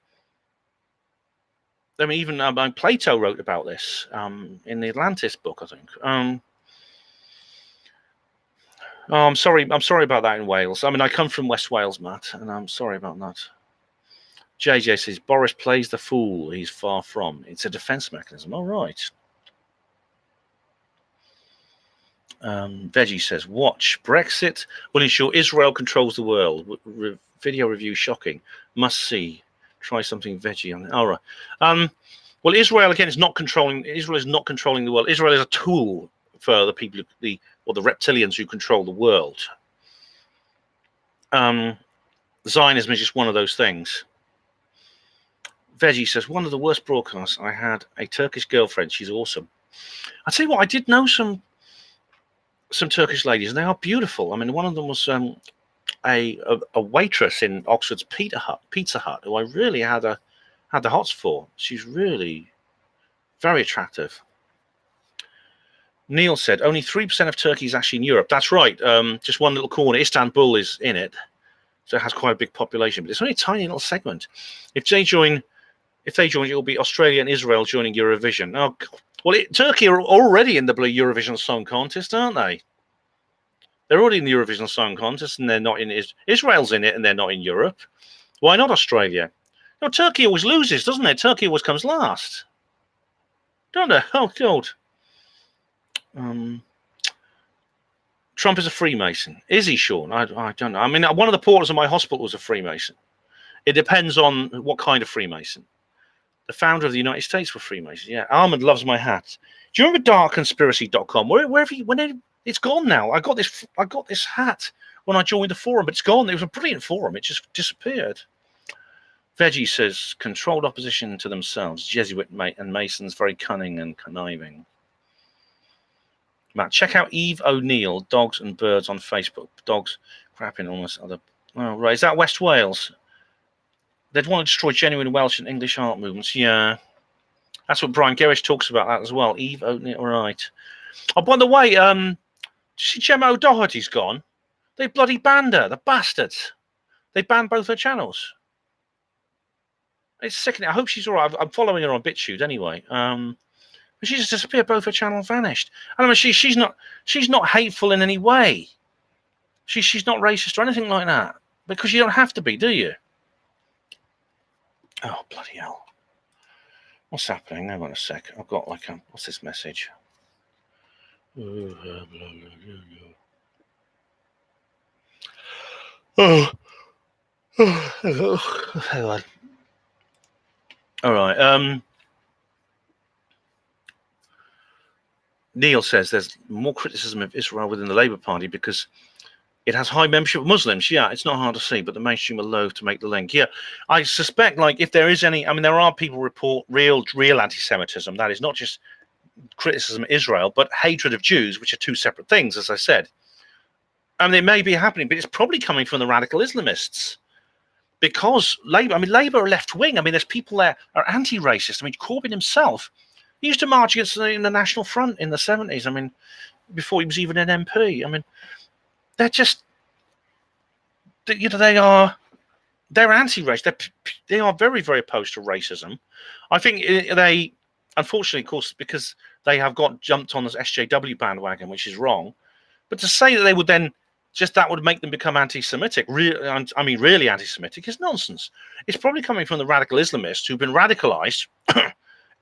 I mean, even Plato wrote about this in the Atlantis book, I think. I'm sorry about that in Wales. I mean, I come from West Wales, Matt, and I'm sorry about that. JJ says, Boris plays the fool he's far from. It's a defense mechanism. All right. Veggie says, watch. Brexit will ensure Israel controls the world. Video review shocking. Must see. Try something veggie on it. All right. Well, Israel again is not controlling. Israel is not controlling the world. Israel is a tool for the people, the reptilians who control the world. Zionism is just one of those things. Veggie says, one of the worst broadcasts. I had a Turkish girlfriend. She's awesome. I tell you what, I did know some Turkish ladies, and they are beautiful. I mean, one of them was a waitress in Oxford's Pizza Hut, who I really had the hots for. She's really very attractive. Neil said, only 3% of Turkey is actually in Europe. That's right. Just one little corner. Istanbul is in it, so it has quite a big population, but it's only a tiny little segment. If they join, it will be Australia and Israel joining Eurovision. Oh, well, Turkey are already in the Blue Eurovision Song Contest, aren't they? They're already in the Eurovision Song Contest, and they're not in Israel's in it, and they're not in Europe. Why not Australia? No, Turkey always loses, doesn't it? Turkey always comes last, don't they? Oh God. Trump is a Freemason. Is he, Sean? I don't know. I mean, one of the porters of my hospital was a Freemason. It depends on what kind of Freemason. The founder of the United States were Freemasons. Yeah, Ahmed loves my hat. Do you remember darkconspiracy.com? It's gone now. I got this hat when I joined the forum, but it's gone. It was a brilliant forum. It just disappeared. Veggie says, controlled opposition to themselves. Jesuit and Masons, very cunning and conniving. Matt, check out Eve O'Neill, Dogs and Birds on Facebook. Dogs crapping on this other. Oh, right. Is that West Wales? They'd want to destroy genuine Welsh and English art movements. Yeah. That's what Brian Gerrish talks about that as well. Eve O'Neill, right. Oh, by the way, see Gemma O'Doherty's gone. They bloody banned her, the bastards. They banned both her channels. It's sickening. I hope she's all right. I'm following her on BitChute anyway. But she just disappeared. Both her channels vanished. And I mean, she's not hateful in any way. She's not racist or anything like that. Because you don't have to be, do you? Oh, bloody hell. What's happening? Hang on a sec. I've got like a... What's this message? Oh. Hang on. All right. Neil says there's more criticism of Israel within the Labour Party because it has high membership of Muslims. Yeah, it's not hard to see, but the mainstream are loath to make the link. Yeah, I suspect, like, if there is any, I mean, there are people report real anti-Semitism. That is not just criticism of Israel, but hatred of Jews, which are two separate things, as I said. And it may be happening, but it's probably coming from the radical Islamists. Because Labour are left-wing. I mean, there's people there are anti-racist. I mean, Corbyn himself, he used to march against the National Front in the 70s. I mean, before he was even an MP. I mean, they're just, you know, they're anti-racist. They are very, very opposed to racism. I think they, unfortunately, of course, because they have got jumped on this SJW bandwagon, which is wrong. But to say that they would then just that would make them become anti-Semitic. Really anti-Semitic is nonsense. It's probably coming from the radical Islamists who've been radicalized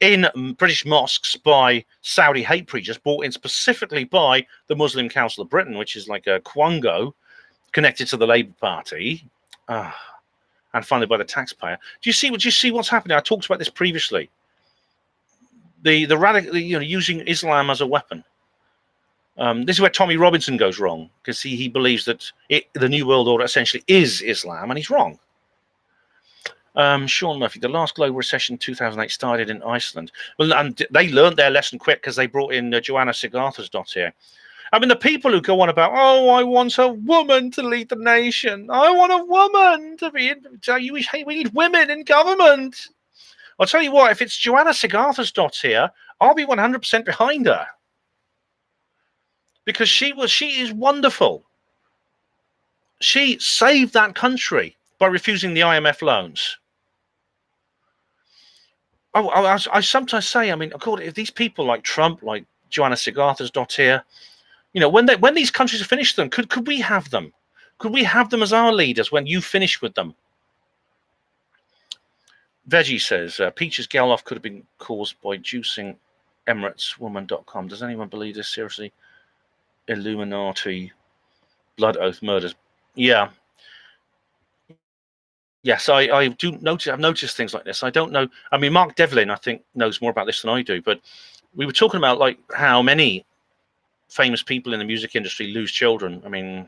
in British mosques by Saudi hate preachers, brought in specifically by the Muslim Council of Britain, which is like a Quango connected to the Labour Party, and funded by the taxpayer. Do you see what's happening? I talked about this previously. The radical, using Islam as a weapon. This is where Tommy Robinson goes wrong, because he believes that the New World Order essentially is Islam, and he's wrong. Sean Murphy, the last global recession in 2008 started in Iceland. Well, and they learned their lesson quick because they brought in Joanna Sigarthersdottir. I mean, the people who go on about, oh, I want a woman to lead the nation. I want a woman to be we need women in government. I'll tell you what, if it's Joanna Sigarthersdottir, I'll be 100% behind her. Because she is wonderful. She saved that country by refusing the IMF loans. I sometimes say, I mean, if these people like Trump, like Joanna Sigarthersdottir, when these countries have finished them, could we have them? Could we have them as our leaders when you finish with them? Veggie says, Peach's Galoff could have been caused by juicing EmiratesWoman.com. Does anyone believe this? Seriously? Illuminati, blood oath murders. Yeah. Yes, I do notice. I've noticed things like this. I don't know. I mean, Mark Devlin, I think, knows more about this than I do. But we were talking about like how many famous people in the music industry lose children. I mean,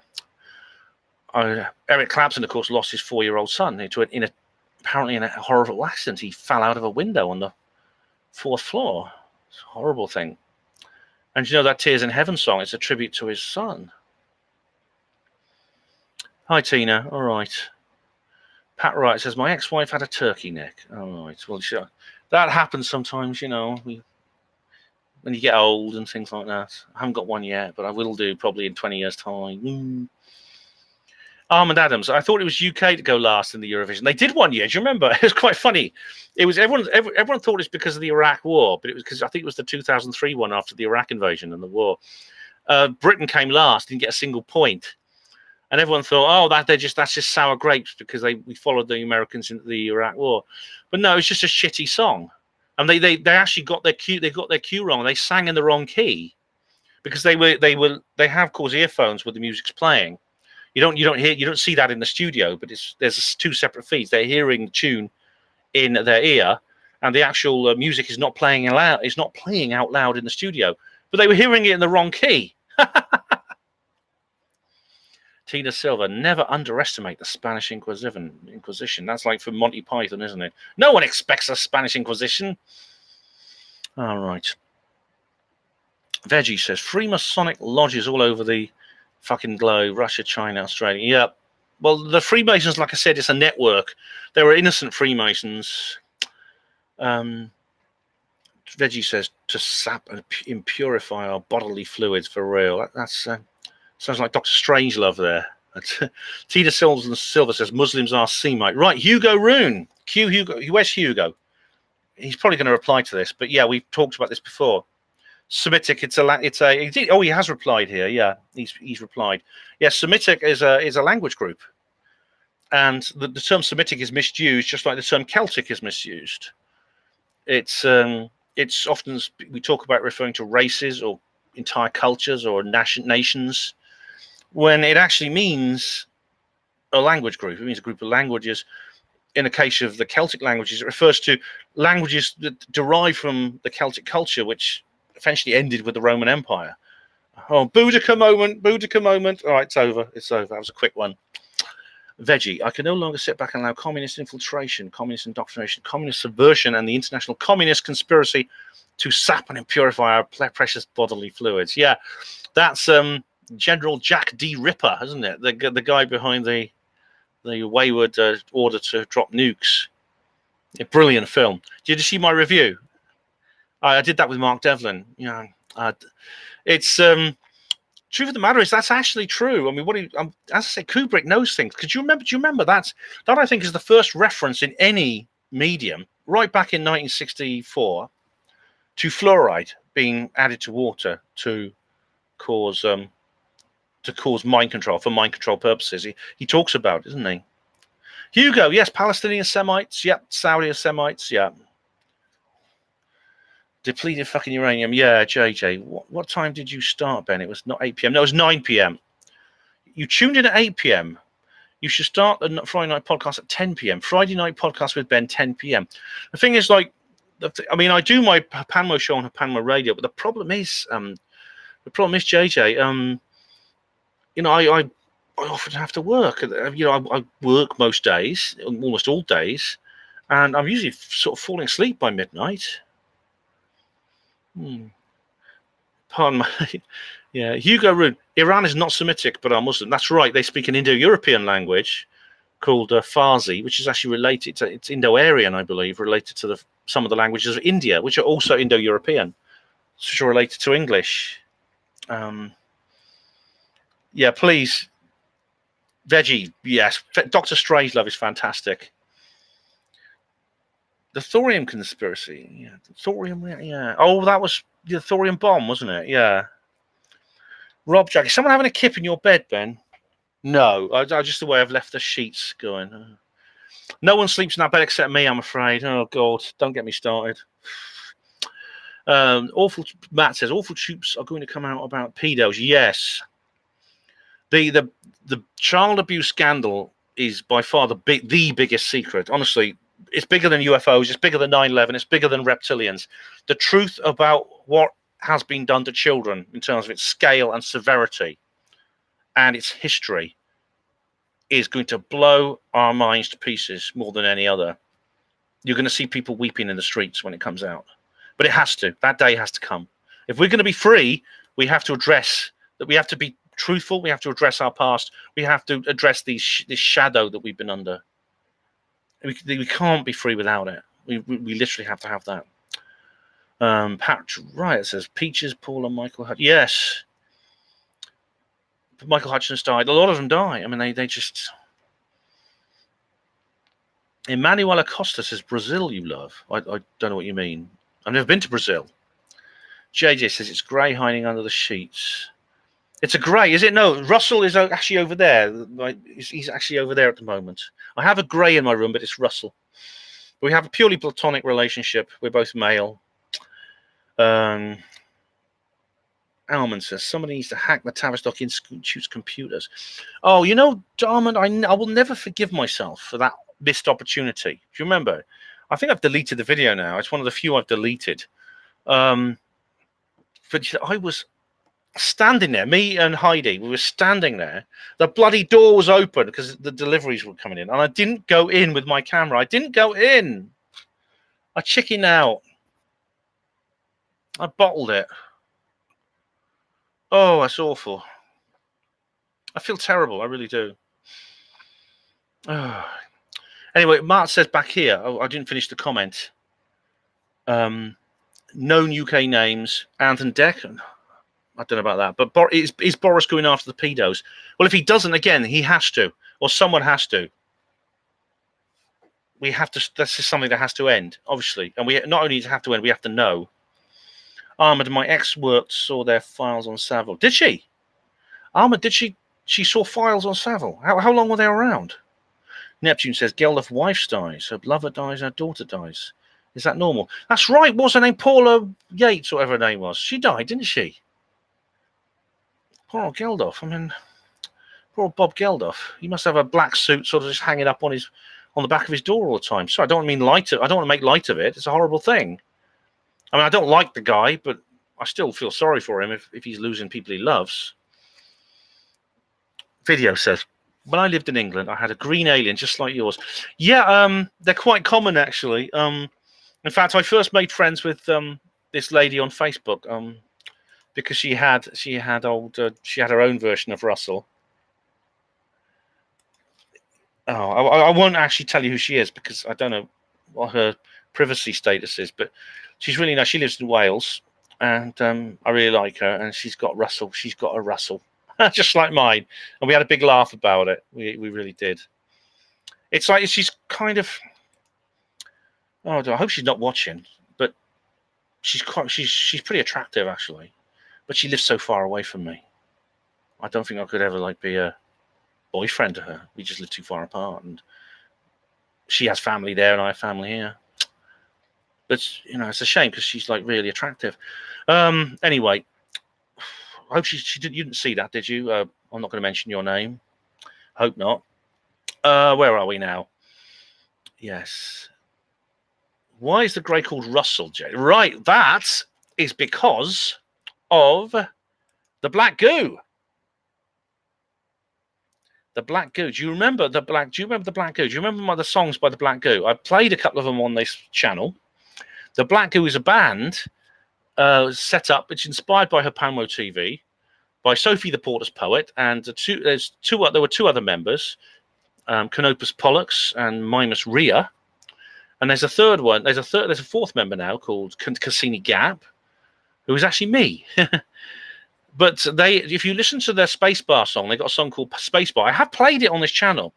Eric Clapton, of course, lost his 4-year-old son apparently in a horrible accident. He fell out of a window on the 4th floor. It's a horrible thing. And that Tears in Heaven song, it's a tribute to his son. Hi, Tina. All right. Pat Wright says, my ex-wife had a turkey neck. All right. Well, sure. That happens sometimes, when you get old and things like that. I haven't got one yet, but I will do probably in 20 years' time. Armand Adams, I thought it was UK to go last in the Eurovision. They did one year. Do you remember? It was quite funny. It was everyone thought it's because of the Iraq War, but it was because I think it was the 2003 one after the Iraq invasion and the war. Britain came last, didn't get a single point, and everyone thought, oh, that's just sour grapes because we followed the Americans into the Iraq War. But no, it's just a shitty song, and they actually got their cue wrong. They sang in the wrong key because they have, of course, earphones where the music's playing. You don't see that in the studio, but there's 2 separate feeds. They're hearing the tune in their ear, and the actual music is not playing out loud in the studio. But they were hearing it in the wrong key. Tina Silva, never underestimate the Spanish Inquisition. That's like from Monty Python, isn't it? No one expects a Spanish Inquisition. All right. Veggie says, Freemasonic lodges all over the fucking globe, Russia, China, Australia. Yeah. Well, the Freemasons, like I said, it's a network. There were innocent Freemasons. Veggie says, to sap and impurify our bodily fluids for real. That's sounds like Dr. Strangelove there. Tina Silva says, Muslims are Semite. Right, Hugo Rune. Hugo. Where's Hugo? He's probably going to reply to this, but yeah, we've talked about this before. Semitic, he has replied here. Yeah, he's replied. Yeah, Semitic is a language group, and the term Semitic is misused, just like the term Celtic is misused. It's often, we talk about referring to races or entire cultures or nations, when it actually means a language group. It means a group of languages. In the case of the Celtic languages, it refers to languages that derive from the Celtic culture, which eventually ended with the Roman Empire. Oh, Boudica moment. All right, it's over. That was a quick one. Veggie, I can no longer sit back and allow communist infiltration, communist indoctrination, communist subversion, and the international communist conspiracy to sap and impurify our precious bodily fluids. Yeah, that's General Jack D. Ripper, isn't it? The guy behind the wayward order to drop nukes. A brilliant film. Did you see my review? I did that with Mark Devlin. It's truth of the matter is that's actually true. I mean, as I say, Kubrick knows things. Do you remember that I think is the first reference in any medium right back in 1964 to fluoride being added to water to cause to cause mind control for mind control purposes. He talks about it, doesn't he? Hugo, yes, Palestinian Semites, yep. Saudi Semites, yeah. Depleted fucking uranium, yeah. JJ, what time did you start, Ben? It was not 8 p.m. No, it was 9 p.m. You tuned in at 8 p.m. You should start the Friday night podcast at 10 p.m. Friday night podcast with Ben, 10 p.m. The thing is, like, I mean, I do my Panmo show on Panmo Radio, but the problem is, JJ, you know, I often have to work. You know, I work most days, almost all days, and I'm usually sort of falling asleep by midnight. Pardon my... Yeah, Hugo Rune. Iran is not Semitic, but are Muslim. That's right. They speak an Indo-European language called Farsi, which is actually related to, it's Indo-Aryan, I believe, related to some of the languages of India, which are also Indo-European, which are related to English. Yeah, please. Veggie, yes. Dr. Strangelove is fantastic. The thorium conspiracy. Yeah, thorium, yeah. Oh, that was the thorium bomb, wasn't it? Yeah. Rob Jack, is someone having a kip in your bed, Ben? No, I just the way I've left the sheets going. No one sleeps in that bed except me, I'm afraid. Oh, God, don't get me started. Matt says, awful troops are going to come out about pedos. Yes. The child abuse scandal is by far the biggest secret. Honestly, it's bigger than UFOs. It's bigger than 9/11. It's bigger than reptilians. The truth about what has been done to children in terms of its scale and severity and its history is going to blow our minds to pieces more than any other. You're going to see people weeping in the streets when it comes out. But it has to. That day has to come. If we're going to be free, we have to address that. We have to be truthful. We have to address our past. We have to address this shadow that we've been under. We can't be free without it. We literally have to have that. Pat Riot says, Peaches, Paul, and Michael Hutchins. Yes. Michael Hutchins died. A lot of them die. I mean, they just... Emmanuel Acosta says, Brazil you love. I don't know what you mean. I've never been to Brazil. JJ says, it's grey hiding under the sheets. It's a grey, is it? No, Russell is actually over there. He's actually over there at the moment. I have a grey in my room, but it's Russell. We have a purely platonic relationship. We're both male. Almond says, somebody needs to hack the Tavistock Institute's computers. Oh, you know, Almond, I will never forgive myself for that missed opportunity. Do you remember? I think I've deleted the video now. It's one of the few I've deleted. But I was standing there, me and Heidi, we were standing there. The bloody door was open because the deliveries were coming in. And I didn't go in with my camera. I didn't go in. I chickened out. I bottled it. Oh, that's awful. I feel terrible. I really do. Oh. Anyway, Mark says back here, I didn't finish the comment. Known UK names, Anton Deck. I don't know about that. But is Boris going after the pedos? Well, if he doesn't, again, he has to. Or someone has to. We have to. That's just something that has to end, obviously. And we not only have to end, we have to know. Ahmed, my ex saw their files on Savile. Did she? Ahmed, did she? She saw files on Savile. How long were they around? Neptune says, Geldof wife dies, her lover dies, her daughter dies. Is that normal? That's right. What's her name? Paula Yates, whatever her name was. She died, didn't she? Poor old Geldof. I mean, poor old Bob Geldof. He must have a black suit sort of just hanging up on the back of his door all the time. So I don't want to make light of it. It's a horrible thing. I mean, I don't like the guy, but I still feel sorry for him if he's losing people he loves. Video says, when I lived in England, I had a green alien just like yours. Yeah, they're quite common, actually. In fact, I first made friends with this lady on Facebook because she had her own version of Russell. Oh, I won't actually tell you who she is because I don't know what her privacy status is, but she's really nice. She lives in Wales, and I really like her. And she's got Russell. She's got a Russell, just like mine. And we had a big laugh about it. We really did. It's like she's kind of. Oh, I hope she's not watching, but she's pretty attractive actually, but she lives so far away from me. I don't think I could ever like be a boyfriend to her. We just live too far apart, and she has family there, and I have family here. But it's a shame because she's like really attractive. Anyway, I hope she did. You didn't see that, did you? I'm not going to mention your name. Hope not. Where are we now? Yes. Why is the grey called Russell, Jay? Right, that is because of the black goo. The Black Goo. Do you remember the Black Goo? Do you remember the songs by the Black Goo? I played a couple of them on this channel. The Black Goo is a band set up. It's inspired by her Panmo TV, by Sophie the Porter's Poet, and there were two other members, Canopus Pollux and Mimus Rhea. And there's a third one. There's a fourth member now called Cassini Gap, who is actually me. But if you listen to their Spacebar song, they got a song called Spacebar. I have played it on this channel,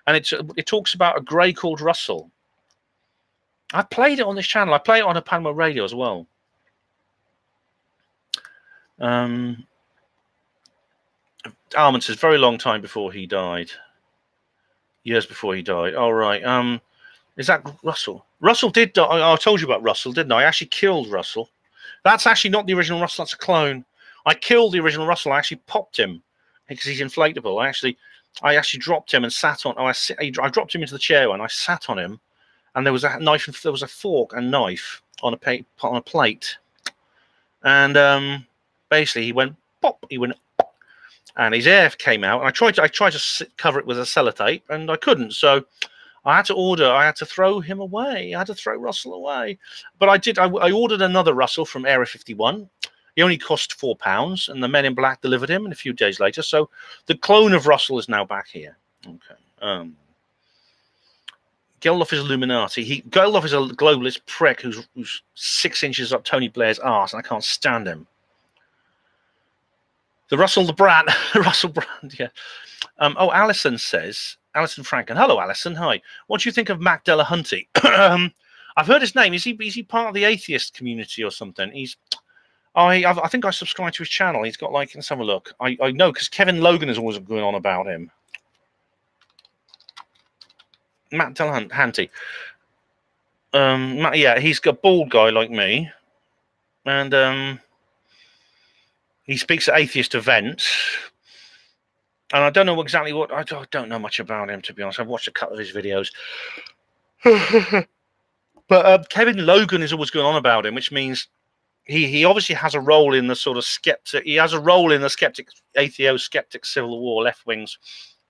and it talks about a grey called Russell. I've played it on this channel. I play it on a Panama radio as well. Armand says very long time before he died. Years before he died. All right. Is that Russell? Russell did die. I told you about Russell, didn't I? I actually killed Russell. That's actually not the original Russell. That's a clone. I killed the original Russell. I actually popped him because he's inflatable. I actually dropped him and sat on. I dropped him into the chair and I sat on him, and there was a knife and there was a fork and knife on a plate, and basically he went pop. He went, pop, and his air came out. And I tried to cover it with a sellotape, and I couldn't. So I had to throw him away. I had to throw Russell away, but I did. I ordered another Russell from Area 51. He only cost £4, and the Men in Black delivered him a few days later. So the clone of Russell is now back here. Okay. Geldof is Illuminati. Geldof is a globalist prick who's 6 inches up Tony Blair's arse, and I can't stand him. The Russell Brand, yeah. Alison Franken. Hello, Alison. Hi. What do you think of Mac Delahunty? I've heard his name. Is he part of the atheist community or something? I think I subscribe to his channel. He's got let's have a look. I know because Kevin Logan is always going on about him. Matt Delahunty. Yeah, he's a bald guy like me, and he speaks at atheist events. And I don't know exactly what. I don't know much about him, to be honest. I've watched a couple of his videos. But Kevin Logan is always going on about him, which means he obviously has a role in the sort of skeptic. He has a role in the skeptic civil war, left wing's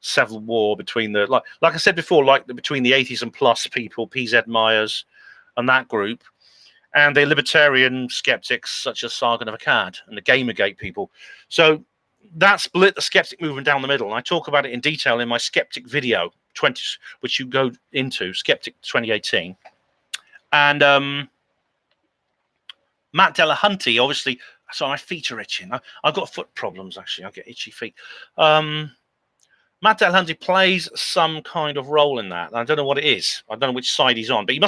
civil war between the like I said before, between the atheism plus people, PZ Myers, and that group, and the libertarian skeptics such as Sargon of Akkad and the Gamergate people. So that split the skeptic movement down the middle, and I talk about it in detail in my skeptic video 20, which you go into Skeptic 2018, and Matt Delahunty, obviously. So my feet are itching. I've got foot problems, actually. I get itchy feet. Matt Delahunty plays some kind of role in that. I don't know what it is. I don't know which side he's on, but he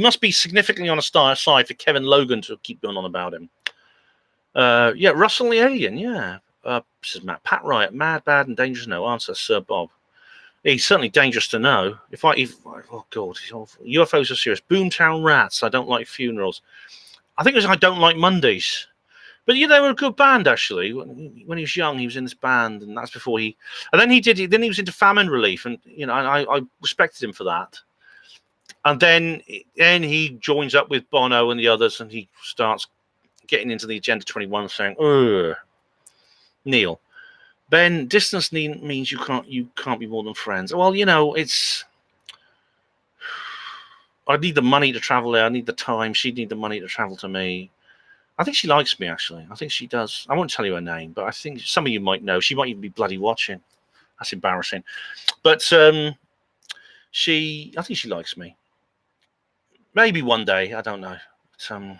must be significantly on a side for Kevin Logan to keep going on about him. Yeah, Russell the Alien. Yeah, this is Matt. Pat Riot, mad, bad, and dangerous. No answer, Sir Bob. He's certainly dangerous to know. Oh God, he's awful. UFOs are serious. Boomtown Rats. I don't like funerals. I think it was I don't like Mondays. But they were a good band, actually. When he was young, he was in this band, and that's before he. And then he was into famine relief, and I respected him for that. And then he joins up with Bono and the others, and he starts getting into the Agenda 21, saying, "Ugh, Neil, Ben, distance means you can't be more than friends." Well, it's. I need the money to travel there. I need the time. She'd need the money to travel to me. I think she likes me, actually. I think she does. I won't tell you her name, but I think some of you might know. She might even be bloody watching. That's embarrassing. But I think she likes me. Maybe one day. I don't know. But,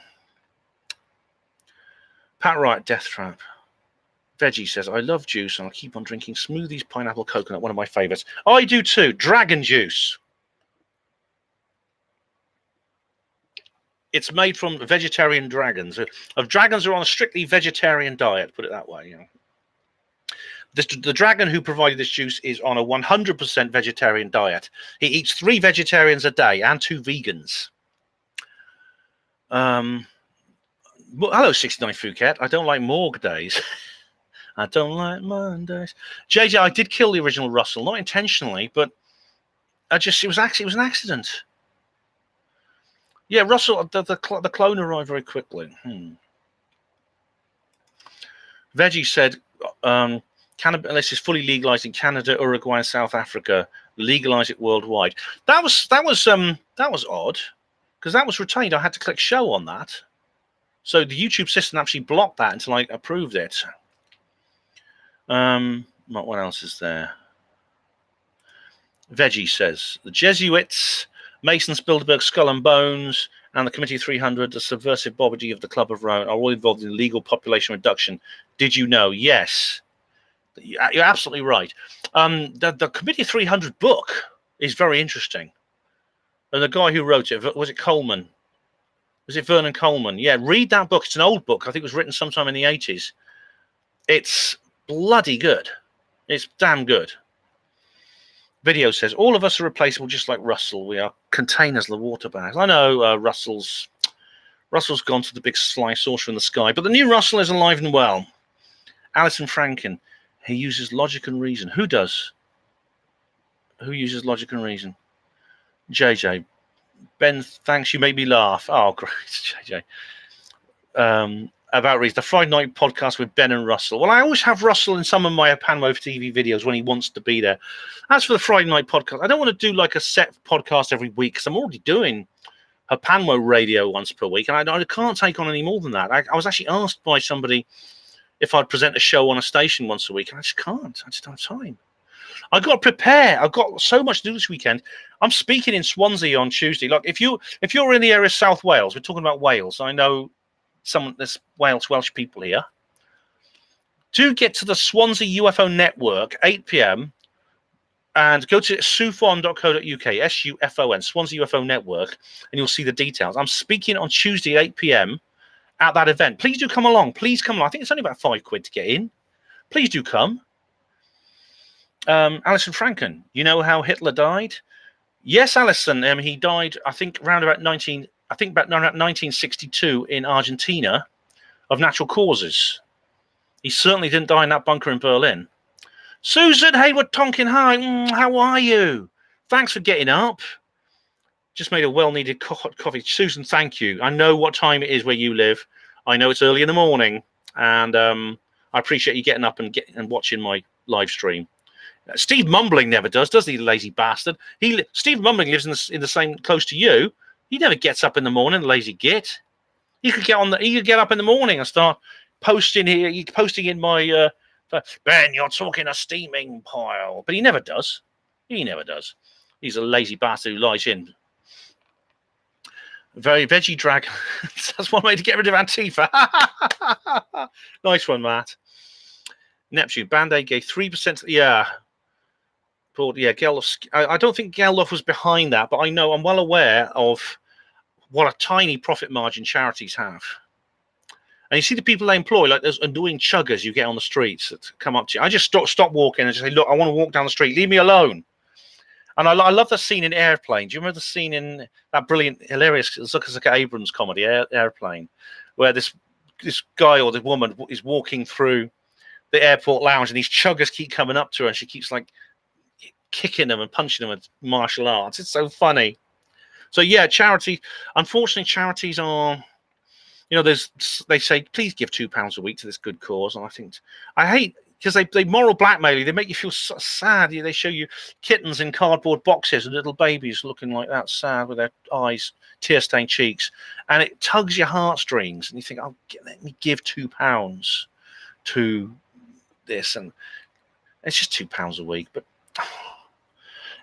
Pat Wright, Death Trap. Veggie says, I love juice and I'll keep on drinking smoothies, pineapple, coconut, one of my favorites. I do too. Dragon juice. It's made from vegetarian dragons. Of dragons who are on a strictly vegetarian diet, put it that way. The dragon who provided this juice is on a 100% vegetarian diet. He eats 3 vegetarians a day and 2 vegans. Well, hello, 69 Phuket. I don't like morgue days. I don't like Mondays. JJ, I did kill the original Russell, not intentionally, but it was an accident. Yeah, Russell, the clone arrived very quickly. Veggie said, cannabis is fully legalized in Canada, Uruguay, and South Africa. Legalize it worldwide. That was odd, because that was retained. I had to click show on that, so the YouTube system actually blocked that until I approved it. What else is there? Veggie says the Jesuits, Masons, Bilderberg, Skull and Bones, and the Committee 300, the subversive body of the Club of Rome, are all involved in illegal population reduction. Did you know? Yes. You're absolutely right. The Committee 300 book is very interesting. And the guy who wrote it, was it Coleman? Was it Vernon Coleman? Yeah, read that book. It's an old book. I think it was written sometime in the 80s. It's bloody good. It's damn good. Video says, all of us are replaceable just like Russell. We are containers, the water bags. I know Russell's gone to the big sly saucer in the sky, but the new Russell is alive and well. Alison Franken, he uses logic and reason. Who does? Who uses logic and reason? JJ. Ben, thanks. You made me laugh. Oh, great, JJ. About reason. The Friday night podcast with Ben and Russell. Well, I always have Russell in some of my Panwo TV videos when he wants to be there. As for the Friday night podcast, I don't want to do like a set podcast every week because I'm already doing a Panwo radio once per week, and I can't take on any more than that. I was actually asked by somebody if I'd present a show on a station once a week, and I just can't. I just don't have time. I've got to prepare. I've got so much to do this weekend. I'm speaking in Swansea on Tuesday. Like if you're in the area of South Wales, we're talking about Wales. I know there's Welsh people here. Do get to the Swansea UFO Network, 8 p.m. and go to sufon.co.uk, S-U-F-O-N, Swansea UFO Network, and you'll see the details. I'm speaking on Tuesday at 8 p.m. at that event. Please do come along. Please come along. I think it's only about £5 to get in. Please do come. Alison Franken, you know how Hitler died? Yes, Alison. He died, I think, around about 1962 in Argentina of natural causes. He certainly didn't die in that bunker in Berlin. Susan Hayward Tonkin, hi. How are you? Thanks for getting up. Just made a well-needed coffee. Susan, thank you. I know what time it is where you live. I know it's early in the morning, and I appreciate you getting up and watching my live stream. Steve Mumbling never does he, lazy bastard? Steve Mumbling lives in the same close to you. He never gets up in the morning, lazy git. He could get up in the morning and start posting here. You're posting in my Ben, you're talking a steaming pile, but he never does. He never does. He's a lazy bastard who lies in. Very veggie drag. That's one way to get rid of Antifa. Nice one, Matt. Neptune Band-Aid gave 3%. Yeah. But yeah, Geldof. I don't think Geldof was behind that, but I'm well aware of what a tiny profit margin charities have. And you see the people they employ, like those annoying chuggers you get on the streets that come up to you. I just stop walking and just say, look, I want to walk down the street. Leave me alone. And I love the scene in Airplane. Do you remember the scene in that brilliant, hilarious Zucker Abrams comedy, Airplane, where this guy or the woman is walking through the airport lounge and these chuggers keep coming up to her and she keeps like kicking them and punching them with martial arts. It's so funny. So yeah, unfortunately, charities are, they say, please give £2 a week to this good cause. And I hate, because they moral blackmail you. They make you feel so sad. They show you kittens in cardboard boxes and little babies looking like that, sad with their eyes, tear-stained cheeks. And it tugs your heartstrings. And you think, let me give £2 to this. And it's just £2 a week. But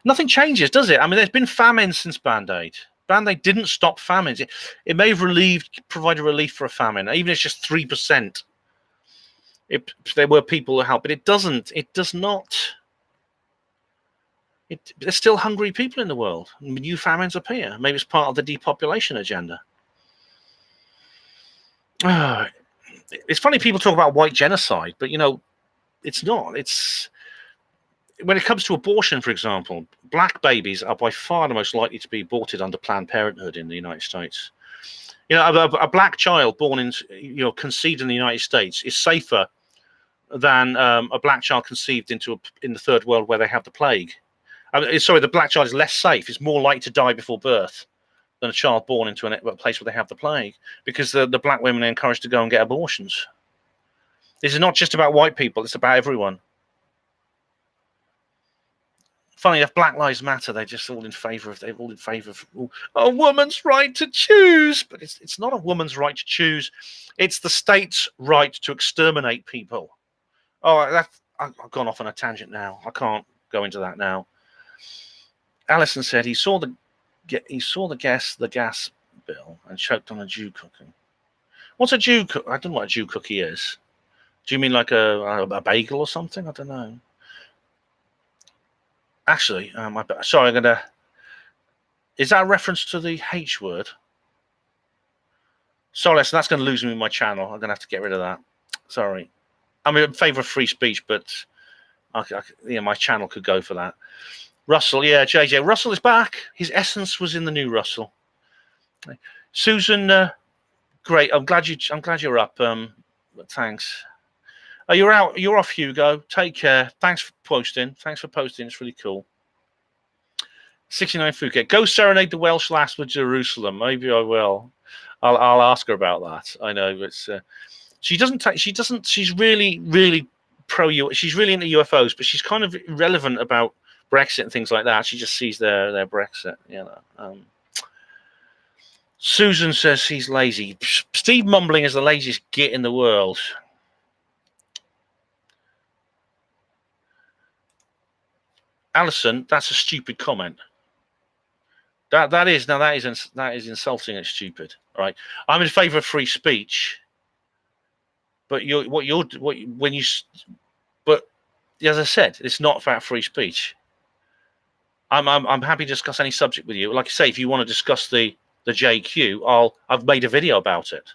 nothing changes, does it? I mean, there's been famines since Band-Aid. Band-Aid didn't stop famines. It may have provided relief for a famine, even if it's just 3%. If there were people who help, but it doesn't. It does not. There's still hungry people in the world. New famines appear. Maybe it's part of the depopulation agenda. It's funny people talk about white genocide, but It's not. It's when it comes to abortion, for example, black babies are by far the most likely to be aborted under Planned Parenthood in the United States. You know, a black child born in, conceived in the United States is safer than a black child conceived in the third world where they have the plague. Sorry, the black child is less safe. It's more likely to die before birth than a child born into a place where they have the plague, because the black women are encouraged to go and get abortions. This is not just about white people; it's about everyone. Funny enough, Black Lives Matter. They're just all in favour of. They're all in favour of a woman's right to choose, but it's not a woman's right to choose. It's the state's right to exterminate people. Oh, I've gone off on a tangent now. I can't go into that now. Alison said he saw the gas bill and choked on a Jew cookie. What's a Jew cookie? I don't know what a Jew cookie is. Do you mean like a bagel or something? I don't know. Actually, sorry, I'm gonna. Is that a reference to the H word? Sorry, listen, that's going to lose me in my channel. I'm going to have to get rid of that. Sorry. I'm in favour of free speech, but my channel could go for that. Russell, yeah, JJ. Russell is back. His essence was in the new Russell. Susan, great. I'm glad you're up. Thanks. Oh, you're out. You're off, Hugo. Take care. Thanks for posting. It's really cool. 69 Phuket. Go serenade the Welsh lass with Jerusalem. Maybe I will. I'll ask her about that. I know, but she doesn't. She's really pro. She's really into UFOs, but she's kind of irrelevant about Brexit and things like that. She just sees their Brexit. Susan says he's lazy. Steve Mumbling is the laziest git in the world. Alison, that's a stupid comment. That is insulting and stupid. All right, I'm in favour of free speech, but as I said, it's not about free speech. I'm happy to discuss any subject with you. Like I say, if you want to discuss the JQ, I've made a video about it.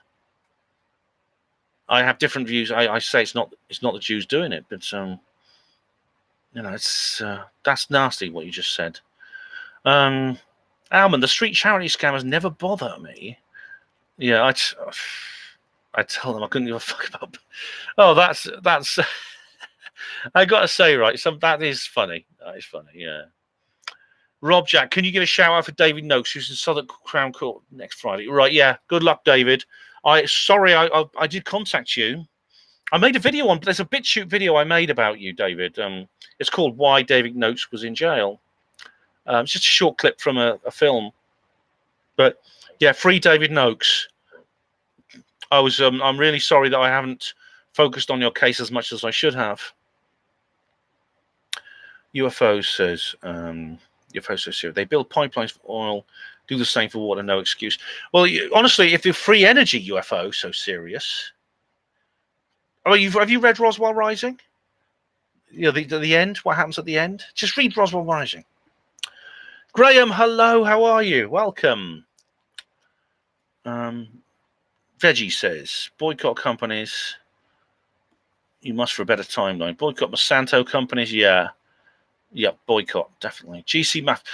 I have different views. I say it's not the Jews doing it, but it's that's nasty what you just said. Alman, the street charity scammers never bother me. Yeah, I tell them I couldn't give a fuck about. Oh, that's. I gotta say, right, that is funny. That is funny. Yeah. Rob Jack, can you give a shout out for David Noakes, who's in Southwark Crown Court next Friday? Right, yeah. Good luck, David. I did contact you. I made a video there's a BitChute video I made about you, David. It's called Why David Noakes Was in Jail. It's just a short clip from a film. But yeah, free David Noakes. I'm really sorry that I haven't focused on your case as much as I should have. UFO says they build pipelines for oil, do the same for water, no excuse. Well, honestly, if you're free energy UFO so serious. Oh, have you read Roswell Rising? The end. What happens at the end? Just read Roswell Rising. Graham, hello. How are you? Welcome. Veggie says boycott companies. You must for a better timeline. Boycott Monsanto companies. Yeah, boycott definitely. GC Math.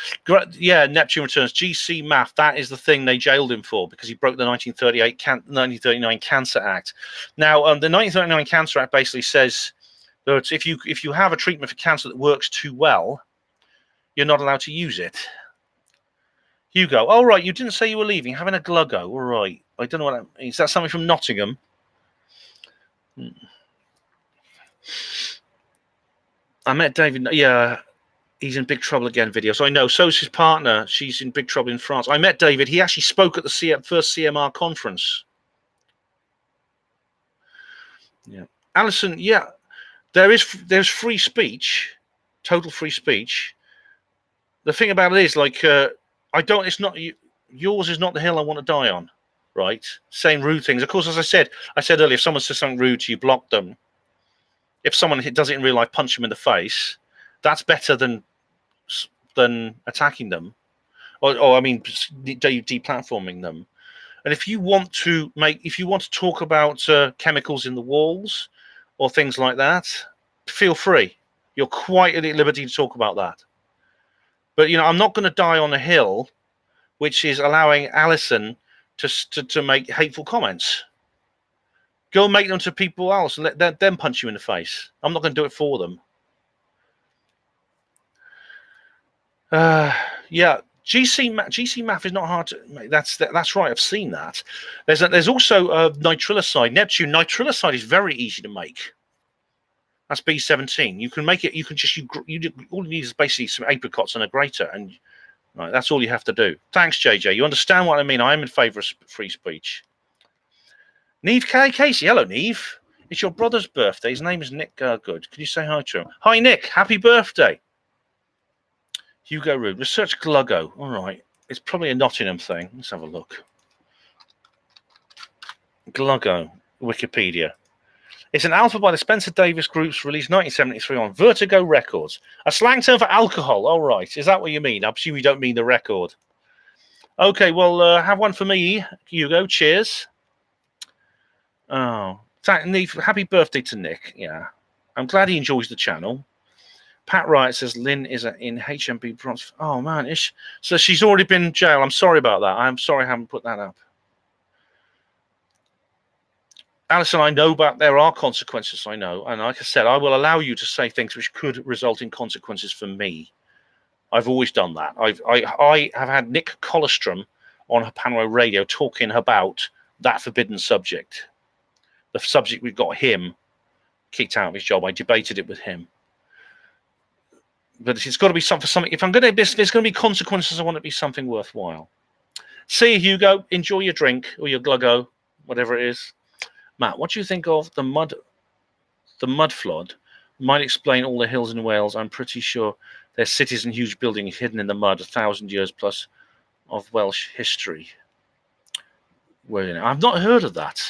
Yeah, Neptune Returns. GC Math. That is the thing they jailed him for because he broke the 1939 Cancer Act. Now, the 1939 Cancer Act basically says that if you have a treatment for cancer that works too well, you're not allowed to use it. Hugo, all right, you didn't say you were leaving, having a gluggo. All right, I don't know what that means. Is that something from Nottingham? I met David. Yeah, he's in big trouble again. Video. So I know. So's his partner. She's in big trouble in France. I met David. He actually spoke at the first CMR conference. Yeah, Alison. Yeah, there's free speech, total free speech. The thing about it is, like, it's not yours is not the hill I want to die on, right? Saying rude things. Of course, as I said earlier, if someone says something rude to you, block them. If someone does it in real life, punch them in the face. That's better than attacking them, or deplatforming them. And if you want to talk about chemicals in the walls or things like that, feel free. You're quite at liberty to talk about that. But, I'm not going to die on a hill, which is allowing Alison to make hateful comments. Go and make them to people else and let them punch you in the face. I'm not going to do it for them. Yeah, GC math is not hard to make. That's right. I've seen that. There's also nitrilicide. Neptune nitrilicide is very easy to make. That's B17. You can make it. You can just all you need is basically some apricots and a grater, and right, that's all you have to do. Thanks, JJ. You understand what I mean? I am in favour of free speech. Neve Casey. Hello, Neve. It's your brother's birthday. His name is Nick Good. Can you say hi to him? Hi, Nick. Happy birthday. Hugo Rude. Research Gluggo. All right. It's probably a Nottingham thing. Let's have a look. Gluggo. Wikipedia. It's an alpha by the Spencer Davis Groups, released 1973 on Vertigo Records. A slang term for alcohol. All right. Is that what you mean? I presume you don't mean the record. Okay. Well, have one for me, Hugo. Cheers. Oh. Happy birthday to Nick. Yeah. I'm glad he enjoys the channel. Pat Wright says Lynn is in HMB Bronx. Oh, man. So she's already been in jail. I'm sorry about that. I'm sorry I haven't put that up. Alison, I know there are consequences, I know. And like I said, I will allow you to say things which could result in consequences for me. I've always done that. I have had Nick Colostrum on Panro Radio talking about that forbidden subject. The subject we've got him kicked out of his job. I debated it with him. But it's got to be something. If I'm going to, there's going to be consequences. I want it to be something worthwhile. See you, Hugo. Enjoy your drink or your gluggo, whatever it is. Matt, what do you think of the mud flood? Might explain all the hills in Wales. I'm pretty sure there's cities and huge buildings hidden in the mud, 1,000 years plus of Welsh history. I've not heard of that.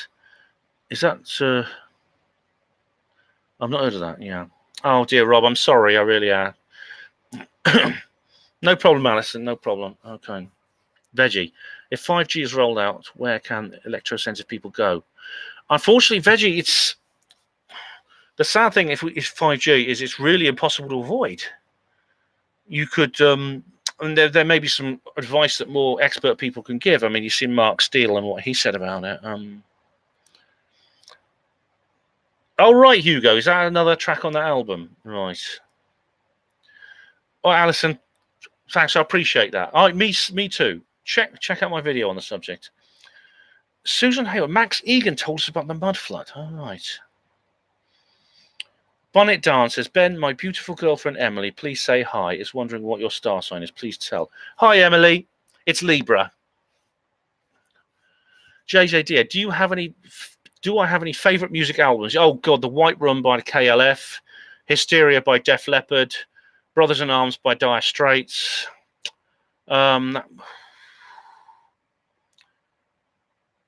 Is that? I've not heard of that. Yeah. Oh dear, Rob. I'm sorry. I really am. No problem, Alison. No problem. Okay. Veggie. If 5G is rolled out, where can electrosensitive people go? Unfortunately, Veggie, it's the sad thing. If 5G is, it's really impossible to avoid. You could, and there may be some advice that more expert people can give. I mean, you see Mark Steele and what he said about it. Oh right, Hugo, is that another track on that album? Right. Oh, Alison, thanks. I appreciate that. Me too. Check out my video on the subject. Susan Hayward, Max Egan told us about the mud flood. All right. Bonnet Dan says, Ben, my beautiful girlfriend Emily, please say hi. Is wondering what your star sign is. Please tell. Hi, Emily. It's Libra. JJ Dear, do I have any favorite music albums? Oh God, The White Room by KLF, Hysteria by Def Leppard, Brothers in Arms by Dire Straits.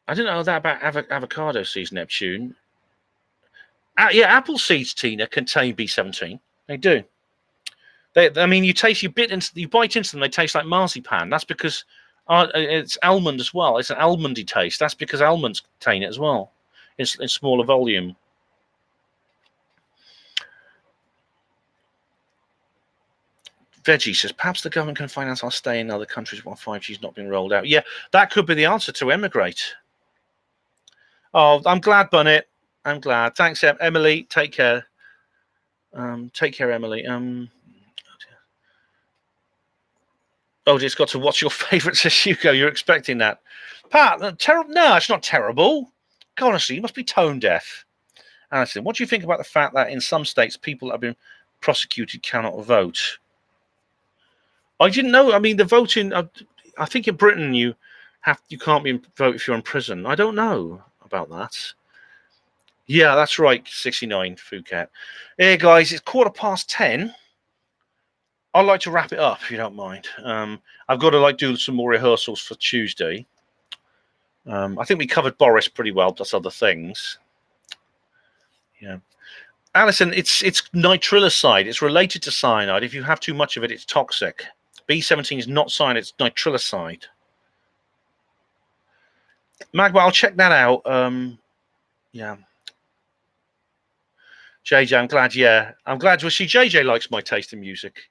I didn't know that about avocado seeds, Neptune. Yeah, apple seeds, Tina, contain B17. They do. I mean, you bite into them, they taste like marzipan. That's because it's almond as well. It's an almondy taste. That's because almonds contain it as well, in smaller volume. Veggie says, perhaps the government can finance our stay in other countries while 5G is not being rolled out. Yeah, that could be the answer, to emigrate. Oh, I'm glad, Bonnet. I'm glad. Thanks, Emily. Take care. Take care, Emily. Oh, it's got to watch your favourites as you go. You're expecting that. Pat, terrible. No, it's not terrible. Honestly, you must be tone deaf. Alison, what do you think about the fact that in some states people that have been prosecuted cannot vote? I didn't know. I mean, the voting. I think in Britain you can't vote if you're in prison. I don't know about that. Yeah, that's right. 69, Phuket. Hey guys, it's 10:15. I'd like to wrap it up if you don't mind. I've got to do some more rehearsals for Tuesday. I think we covered Boris pretty well, plus other things. Yeah. Alison, it's nitrilicide. It's related to cyanide. If you have too much of it, it's toxic. B17 is not cyanide, it's nitrilicide. Magma, I'll check that out. Yeah. JJ, I'm glad. Yeah, I'm glad. Well, see, JJ likes my taste in music.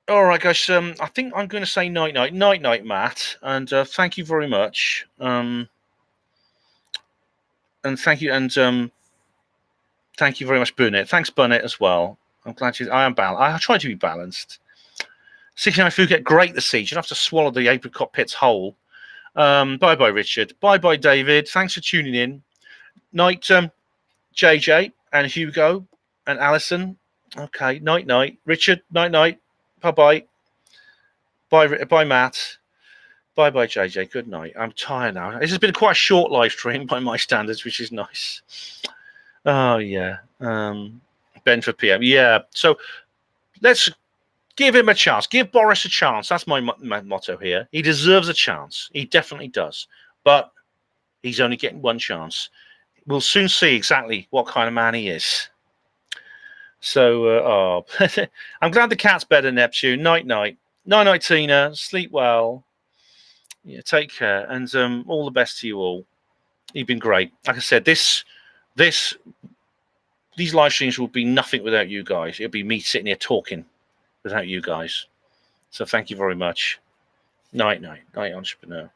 All right, guys. I think I'm going to say night, Matt, and thank you very much. And thank you, and thank you very much, Burnett. Thanks, Burnett, as well. I'm glad you. I am balanced. I try to be balanced. 69 Phuket, great the siege. You'd have to swallow the apricot pits whole. Bye bye, Richard. Bye bye, David. Thanks for tuning in. Night, JJ and Hugo and Alison. Okay, night. Richard, night. Bye bye. Bye, Matt. Bye bye, JJ. Good night. I'm tired now. This has been quite a short live stream by my standards, which is nice. Oh yeah. Ben for PM. Yeah. So let's give him a chance. Give Boris a chance. That's my motto here. He deserves a chance. He definitely does. But he's only getting one chance. We'll soon see exactly what kind of man he is. So, I'm glad the cat's better, Neptune. Night. Night, Tina. Sleep well. Yeah, take care. And all the best to you all. You've been great. Like I said, these live streams will be nothing without you guys. It'll be me sitting here talking without you guys. So thank you very much. Night, entrepreneur.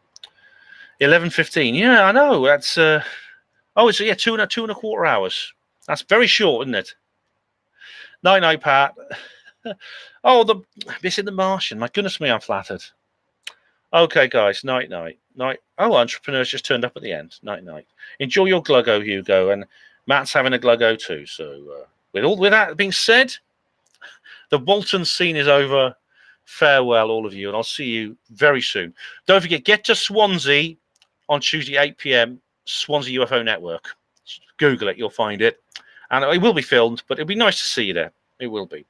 11:15. Yeah, I know. That's it's 2.25 hours. That's very short, isn't it? Night, Pat. Oh, missing the Martian. My goodness me, I'm flattered. Okay, guys. Night. Oh, entrepreneurs just turned up at the end. Night. Enjoy your gluggo, Hugo, and Matt's having a gluggo too. So, with that being said, the Walton scene is over. Farewell, all of you, and I'll see you very soon. Don't forget, get to Swansea on Tuesday, 8 p.m. Swansea UFO Network. Google it, you'll find it, and it will be filmed. But it'll be nice to see you there. It will be.